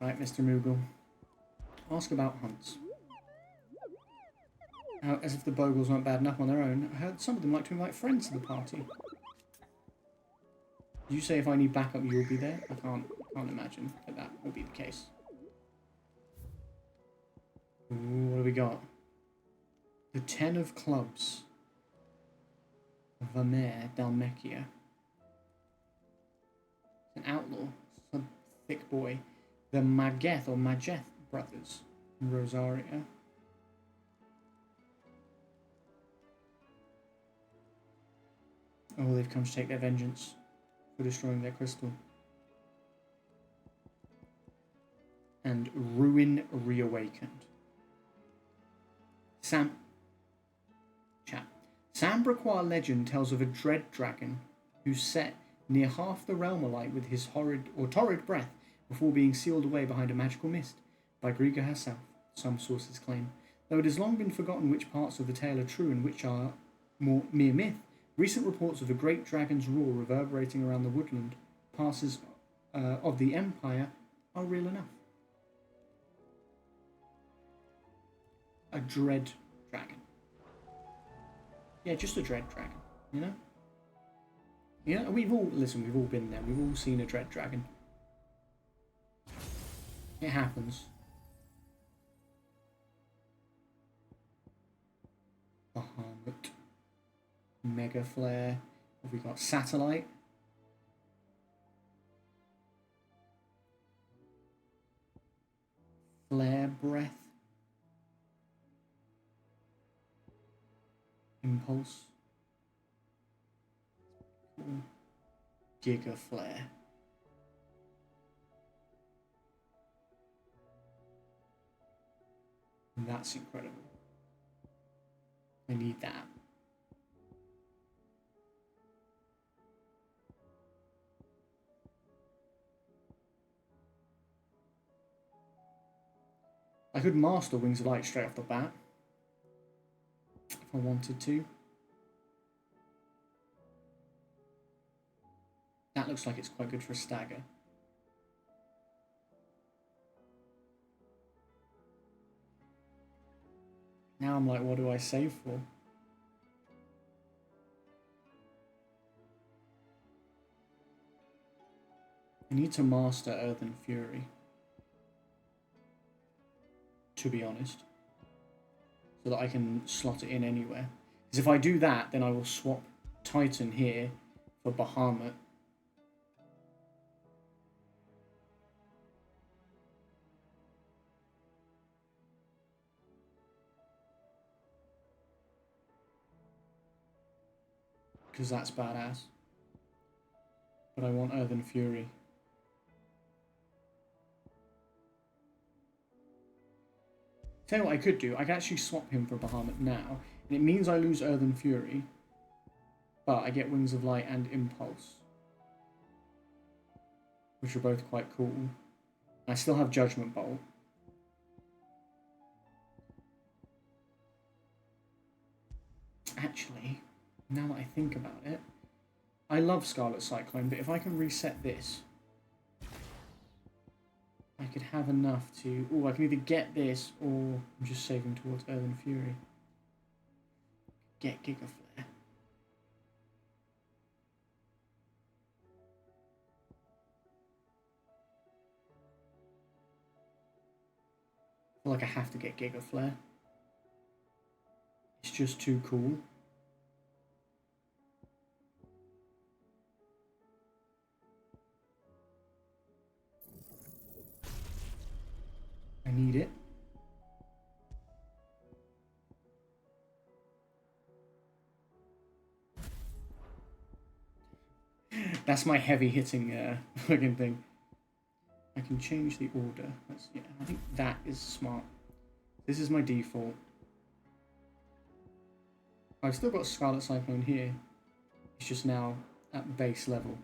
Right, Mr. Moogle. Ask about hunts. As if the Bogles weren't bad enough on their own, I heard some of them like to invite friends to the party. You say if I need backup, you'll be there? I can't imagine that will be the case. Ooh, what do we got? The 10 of Clubs. Vamer Dalmekia. An outlaw. Some thick boy. The Mageth or Majeth brothers in Rosaria. Oh, they've come to take their vengeance for destroying their crystal. And Ruin Reawakened. Sambrequois legend tells of a dread dragon who set near half the realm alight with his torrid breath before being sealed away behind a magical mist by Griga herself, some sources claim. Though it has long been forgotten which parts of the tale are true and which are more mere myth, recent reports of a great dragon's roar reverberating around the woodland passes of the Empire are real enough. A dread dragon. Yeah, just a dread dragon, you know? Yeah, we've all been there. We've all seen a dread dragon. It happens. Bahamut. Mega Flare. Have we got Satellite? Flare Breath. Impulse. Cool. Giga Flare. That's incredible. I need that. I could master Wings of Light straight off the bat if I wanted to. That looks like it's quite good for a stagger. Now I'm like, what do I save for? I need to master Earthen Fury, to be honest, so that I can slot it in anywhere. Because if I do that, then I will swap Titan here for Bahamut. Because that's badass. But I want Earthen Fury. Tell you what I could do, I could actually swap him for Bahamut now, and it means I lose Earthen Fury, but I get Wings of Light and Impulse, which are both quite cool. I still have Judgment Bolt. Actually, now that I think about it, I love Scarlet Cyclone, but if I can reset this, I could have enough to... Oh, I can either get this, or I'm just saving towards Earthen Fury. Get Giga Flare. I feel like I have to get Giga Flare. It's just too cool. I need it. That's my heavy hitting fucking thing. I can change the order. Yeah, I think that is smart. This is my default. I've still got Scarlet Cyclone here. It's just now at base level.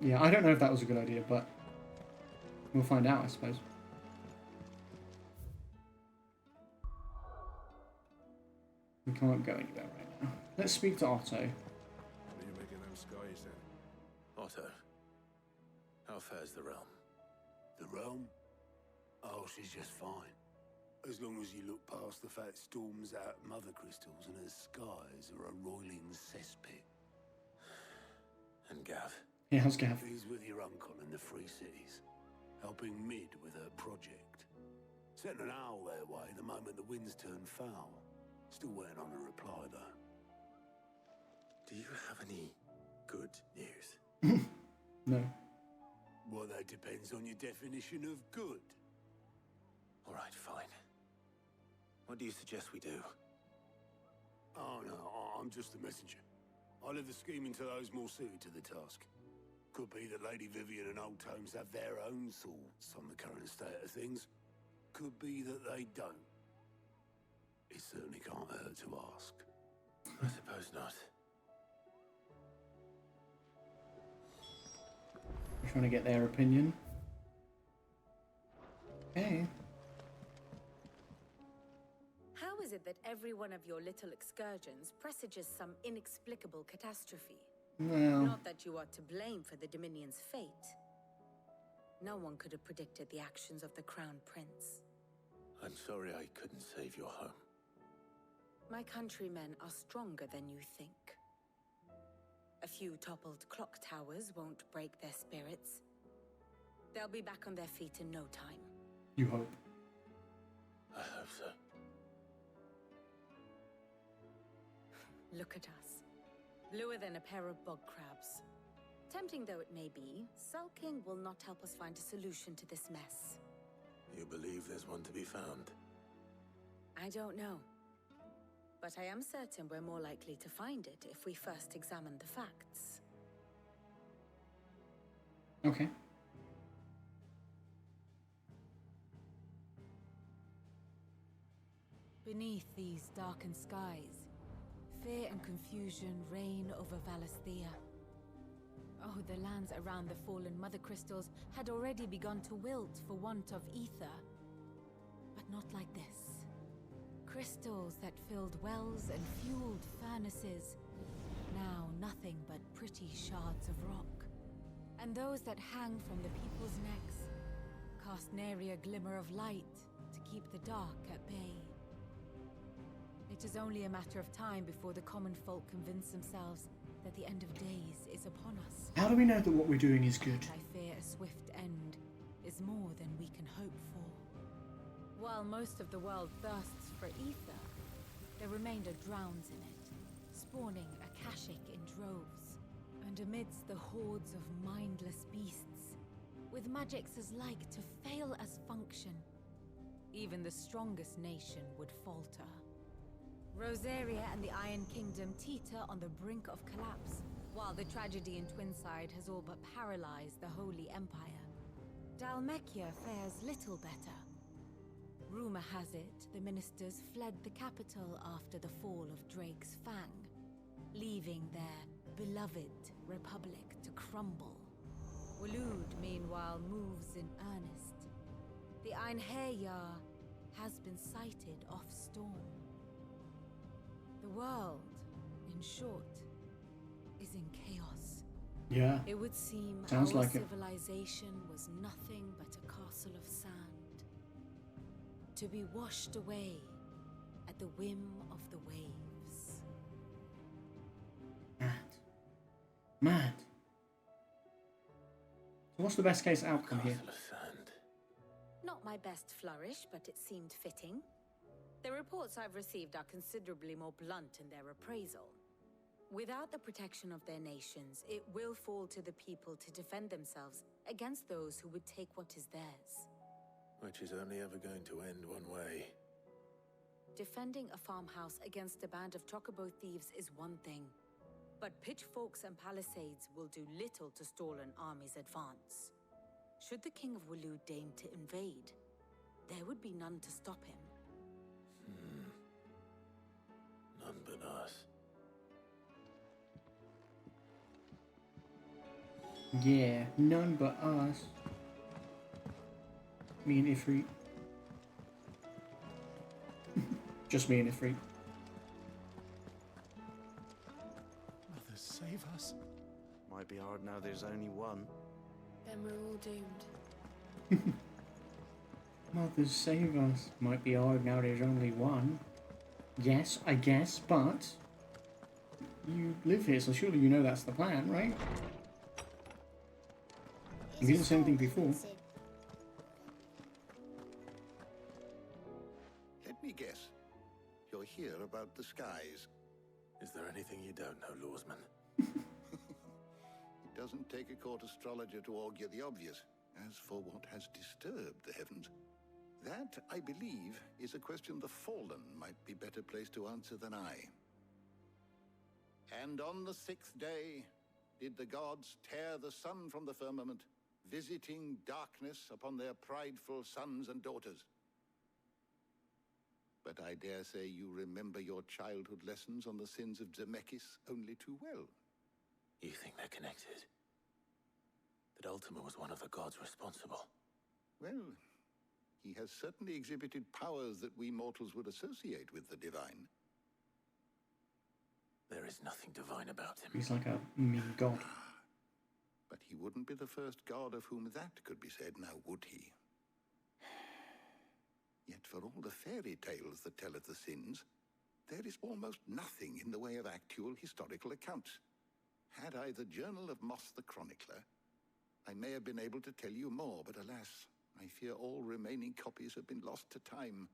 Yeah, I don't know if that was a good idea, but we'll find out, I suppose. We can't go anywhere right now. Let's speak to Otto. What are you making them skies then? Otto, how fares the realm? The realm? Oh, she's just fine. As long as you look past the fact storms out mother crystals and her skies are a roiling cesspit. And Gav? Yeah, how's Gav? He's with your uncle in the Free Cities, helping Mid with her project. Sent an owl their way the moment the winds turned foul. Still waiting on a reply, though. Do you have any good news? No. Well, that depends on your definition of good. All right, fine. What do you suggest we do? Oh, no, I'm just the messenger. I'll leave the scheming to those more suited to the task. Could be that Lady Vivian and Old Tomes have their own thoughts on the current state of things. Could be that they don't. It certainly can't hurt to ask. I suppose not. We're trying to get their opinion. Okay. How is it that every one of your little excursions presages some inexplicable catastrophe? Well... Not that you are to blame for the Dominion's fate. No one could have predicted the actions of the Crown Prince. I'm sorry I couldn't save your home. My countrymen are stronger than you think. A few toppled clock towers won't break their spirits. They'll be back on their feet in no time. You hope. I hope so. Look at us. Bluer than a pair of bog crabs. Tempting though it may be, sulking will not help us find a solution to this mess. You believe there's one to be found? I don't know. But I am certain we're more likely to find it if we first examine the facts. Okay. Beneath these darkened skies, fear and confusion reign over Valisthea. Oh, the lands around the fallen Mother Crystals had already begun to wilt for want of ether. But not like this. Crystals that filled wells and fueled furnaces. Now nothing but pretty shards of rock. And those that hang from the people's necks cast nary a glimmer of light to keep the dark at bay. It is only a matter of time before the common folk convince themselves that the end of days is upon us. How do we know that what we're doing is good? I fear a swift end is more than we can hope for. While most of the world thirsts for ether, the remainder drowns in it, spawning Akashic in droves. And amidst the hordes of mindless beasts, with magics as like to fail as function, even the strongest nation would falter. Rosaria and the Iron Kingdom teeter on the brink of collapse, while the tragedy in Twinside has all but paralyzed the Holy Empire. Dhalmekia fares little better. Rumor has it the ministers fled the capital after the fall of Drake's Fang, leaving their beloved republic to crumble. Waloed, meanwhile, moves in earnest. The Einherjar has been sighted off-storm. The world, in short, is in chaos. Yeah. It would seem Sounds our like it. civilization was nothing but a castle of sand, to be washed away at the whim of the waves. Mad. So what's the best case outcome here? Not my best flourish, but it seemed fitting. The reports I've received are considerably more blunt in their appraisal. Without the protection of their nations, it will fall to the people to defend themselves against those who would take what is theirs. Which is only ever going to end one way. Defending a farmhouse against a band of chocobo thieves is one thing, but pitchforks and palisades will do little to stall an army's advance. Should the King of Waloed deign to invade, there would be none to stop him. None but us. Yeah, none but us. Me and Ifrit. Just me and Ifrit. Mother, save us. Might be hard now there's only one. Then we're all doomed. Mother save us. Might be hard now there's only one. Yes, I guess, but you live here, so surely you know that's the plan, right? You didn't say anything before. Let me guess. You're here about the skies. Is there anything you don't know, Lawsman? It doesn't take a court astrologer to augur the obvious. As for what has disturbed the heavens, that, I believe, is a question the Fallen might be better placed to answer than I. And on the 6th day did the gods tear the sun from the firmament, visiting darkness upon their prideful sons and daughters. But I dare say you remember your childhood lessons on the sins of Zemeckis only too well. You think they're connected? That Ultima was one of the gods responsible? Well, he has certainly exhibited powers that we mortals would associate with the divine. There is nothing divine about him. He's like a mean god. But he wouldn't be the first god of whom that could be said, now would he? Yet for all the fairy tales that tell of the sins, there is almost nothing in the way of actual historical accounts. Had I the Journal of Moss the Chronicler, I may have been able to tell you more, but alas, I fear all remaining copies have been lost to time.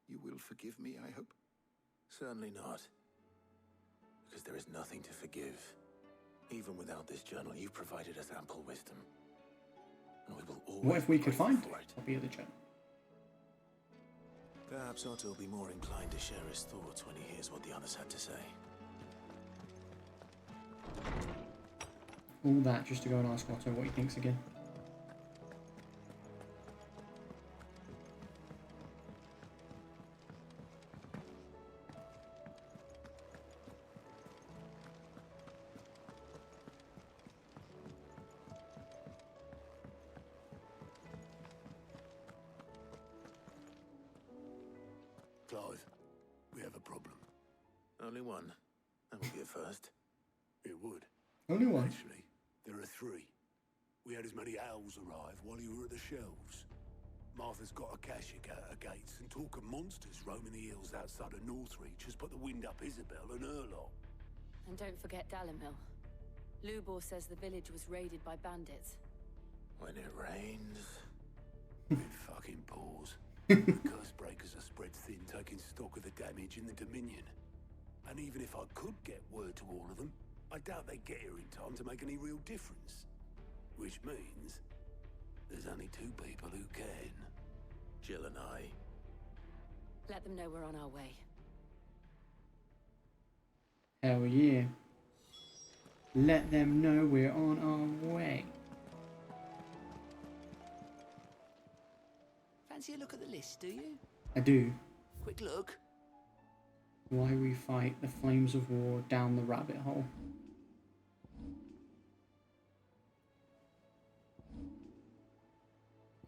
You will forgive me, I hope? Certainly not. Because there is nothing to forgive. Even without this journal, you've provided us ample wisdom. And we will always... What if we could find a copy of the journal? Perhaps. Perhaps Otto will be more inclined to share his thoughts when he hears what the others had to say. All that just to go and ask Otto what he thinks again. Clive, we have a problem. Only one. That would be a first. It would. Only one? Actually, there are three. We had as many owls arrive while you were at the shelves. Martha's got a cashier at her gates, and talk of monsters roaming the hills outside of Northreach has put the wind up Isabel and her lot. And don't forget Dalimil. Lubor says the village was raided by bandits. When it rains... It fucking pours. The curse breakers are spread thin, taking stock of the damage in the Dominion. And even if I could get word to all of them, I doubt they'd get here in time to make any real difference. Which means there's only two people who can. Jill and I. Let them know we're on our way. Hell yeah. Let them know we're on our way. Fancy a look at the list, do you? I do. Quick look. Why we fight the flames of war down the rabbit hole.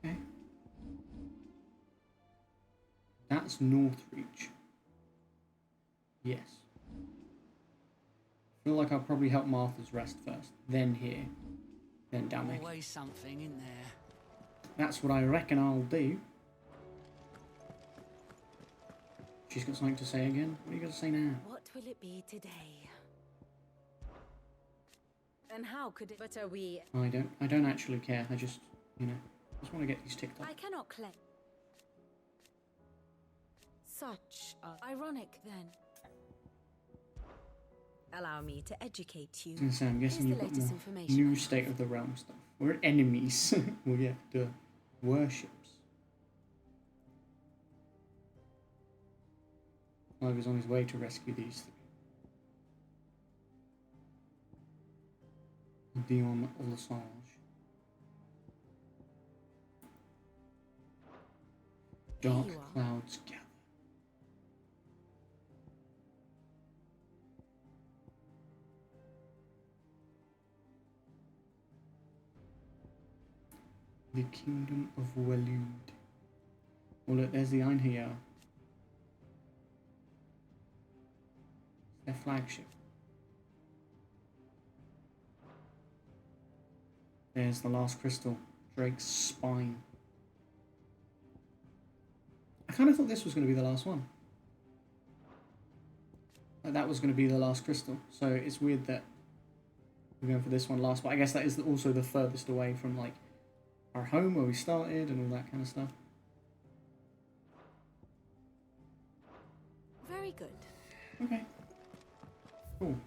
Okay. That's Northreach. Yes. I feel like I'll probably help Martha's rest first, then here, then down there. Always something in there. That's what I reckon I'll do. She's got something to say again? What are you going to say now? What will it be today? And how could it? But are we? I don't actually care. I just, you know, just want to get these ticked off. I cannot claim. Such ironic, then. Allow me to educate you. So I'm guessing you've got more new State of the Realm stuff. We're enemies. Well, yeah, the worships. Clive is on his way to rescue these three. Dion Lesage. Dark clouds gather. The Kingdom of Waloed. Oh look, there's the Einherjar. Their flagship. There's the last crystal. Drake's spine. I kind of thought this was going to be the last one. Like that was going to be the last crystal. So it's weird that we're going for this one last. But I guess that is also the furthest away from like our home where we started and all that kind of stuff. Very good. Okay. Cool.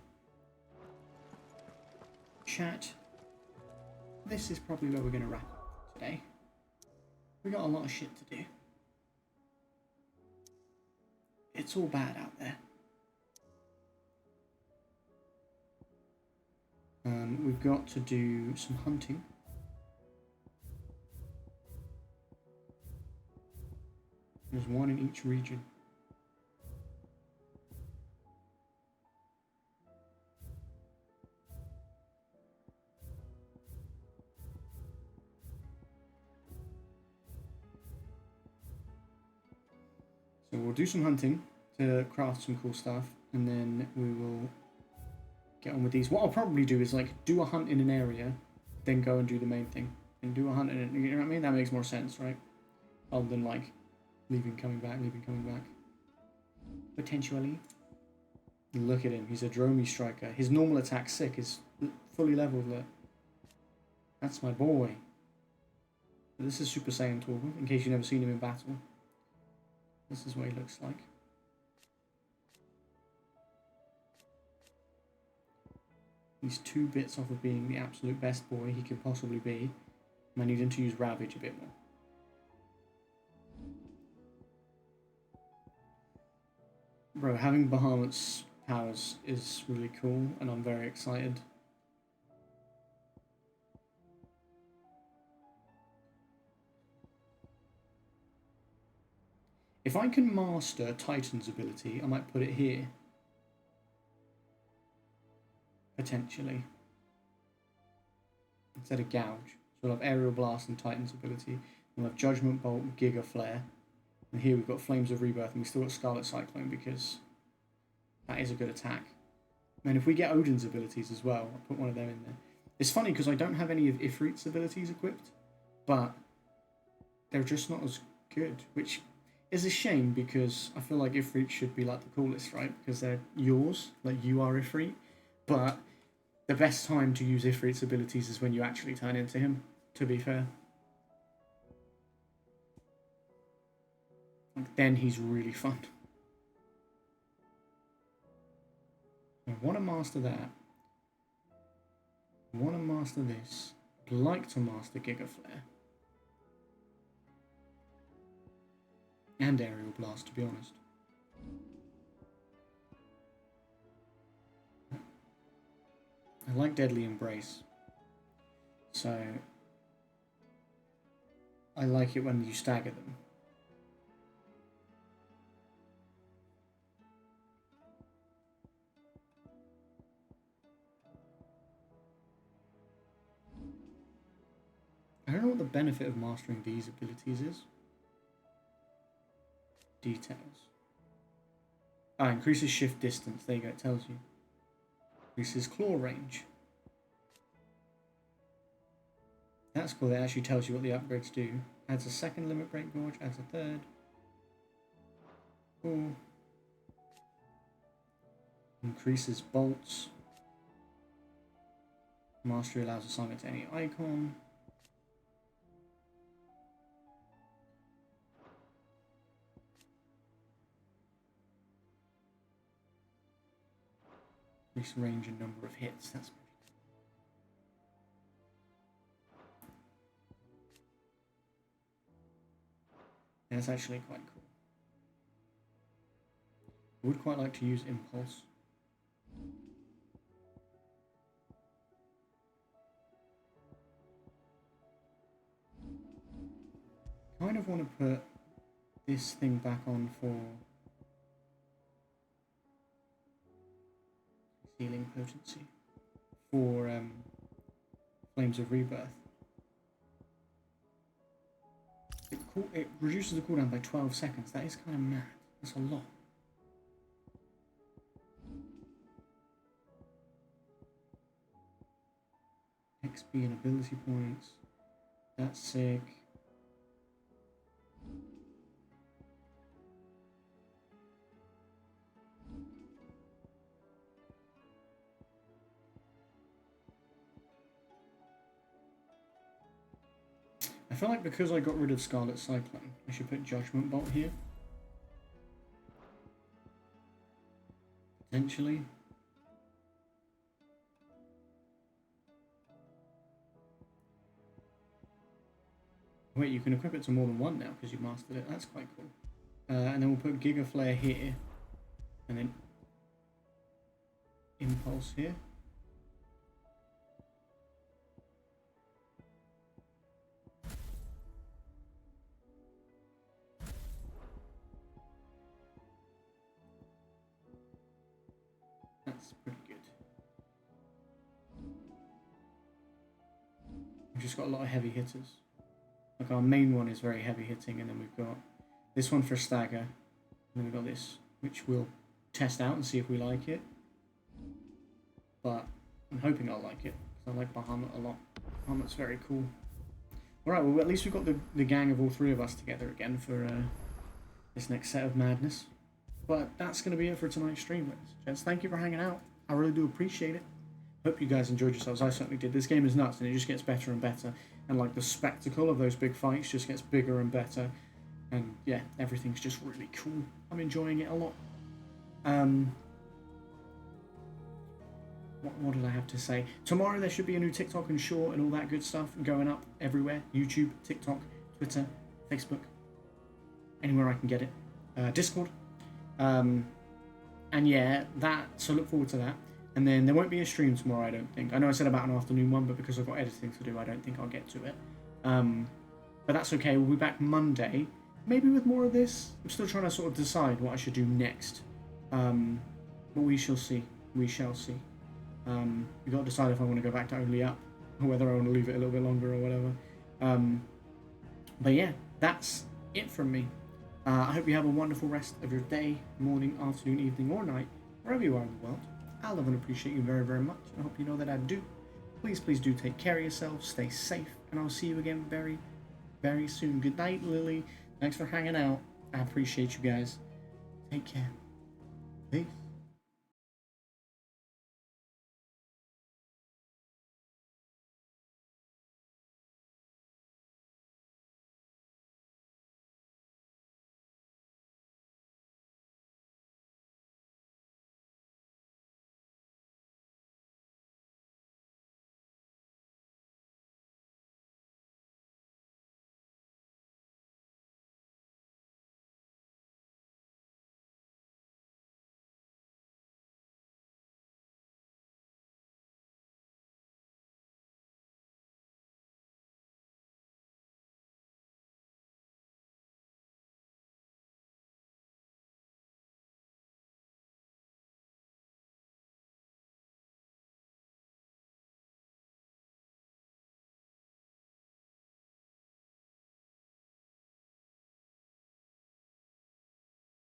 Chat. This is probably where we're going to wrap up today. We got a lot of shit to do. It's all bad out there. We've got to do some hunting. There's one in each region. So we'll do some hunting to craft some cool stuff, and then we will get on with these. What I'll probably do is like do a hunt in an area, then go and do the main thing, and do a hunt in it. You know what I mean? That makes more sense, right? Other than like leaving, coming back, leaving, coming back. Potentially. Look at him. He's a Dromi striker. His normal attack SIC is fully leveled. Look. That's my boy. This is Super Saiyan Torgal, in case you've never seen him in battle. This is what he looks like. He's 2 bits off of being the absolute best boy he could possibly be. And I need him to use Ravage a bit more. Bro, having Bahamut's powers is really cool, and I'm very excited. If I can master Titan's ability, I might put it here. Potentially. Instead of Gouge. So we'll have Aerial Blast and Titan's ability. We'll have Judgment Bolt, Giga Flare. And here we've got Flames of Rebirth, and we still got Scarlet Cyclone because that is a good attack. And if we get Odin's abilities as well, I'll put one of them in there. It's funny because I don't have any of Ifrit's abilities equipped, but they're just not as good, which is a shame because I feel like Ifrit should be like the coolest, right? Because they're yours, like you are Ifrit. But the best time to use Ifrit's abilities is when you actually turn into him, to be fair. Like, then he's really fun. I want to master that. I want to master this. I'd like to master Giga Flare. And Aerial Blast, to be honest. I like Deadly Embrace. So I like it when you stagger them. I don't know what the benefit of mastering these abilities is. Details. Ah, increases shift distance. There you go, it tells you. Increases claw range. That's cool, that actually tells you what the upgrades do. Adds a second limit break gauge, adds a third. Cool. Increases bolts. Mastery allows assignment to any icon. Increase range and number of hits. That's pretty cool. That's actually quite cool. I would quite like to use Impulse. Kind of want to put this thing back on for healing potency for Flames of Rebirth. It reduces the cooldown by 12 seconds. That is kind of mad. That's a lot. XP and ability points. That's sick. I feel like because I got rid of Scarlet Cyclone, I should put Judgment Bolt here. Potentially. Wait, you can equip it to more than one now because you've mastered it. That's quite cool. And then we'll put Giga Flare here. And then Impulse here. That's pretty good. We've just got a lot of heavy hitters. Like our main one is very heavy hitting, and then we've got this one for stagger, and then we've got this, which we'll test out and see if we like it. But I'm hoping I'll like it, because I like Bahamut a lot. Bahamut's very cool. Alright, well at least we've got the gang of all three of us together again for this next set of madness. But that's going to be it for tonight's stream, ladies and gents. Thank you for hanging out. I really do appreciate it. Hope you guys enjoyed yourselves. I certainly did. This game is nuts, and it just gets better and better. And like the spectacle of those big fights just gets bigger and better. And yeah, everything's just really cool. I'm enjoying it a lot. What did I have to say? Tomorrow there should be a new TikTok and short and all that good stuff going up everywhere. YouTube, TikTok, Twitter, Facebook. Anywhere I can get it. Discord. And yeah, so look forward to that. And then there won't be a stream tomorrow, I don't think. I know I said about an afternoon one, but because I've got editing to do, I don't think I'll get to it. But that's okay. We'll be back Monday, maybe with more of this. I'm still trying to sort of decide what I should do next. But we shall see. We shall see. We've got to decide if I want to go back to only up, or whether I want to leave it a little bit longer or whatever. But yeah, that's it from me. I hope you have a wonderful rest of your day, morning, afternoon, evening, or night, wherever you are in the world. I love and appreciate you very, very much. I hope you know that I do. Please, please do take care of yourselves. Stay safe. And I'll see you again very, very soon. Good night, Lily. Thanks for hanging out. I appreciate you guys. Take care. Peace.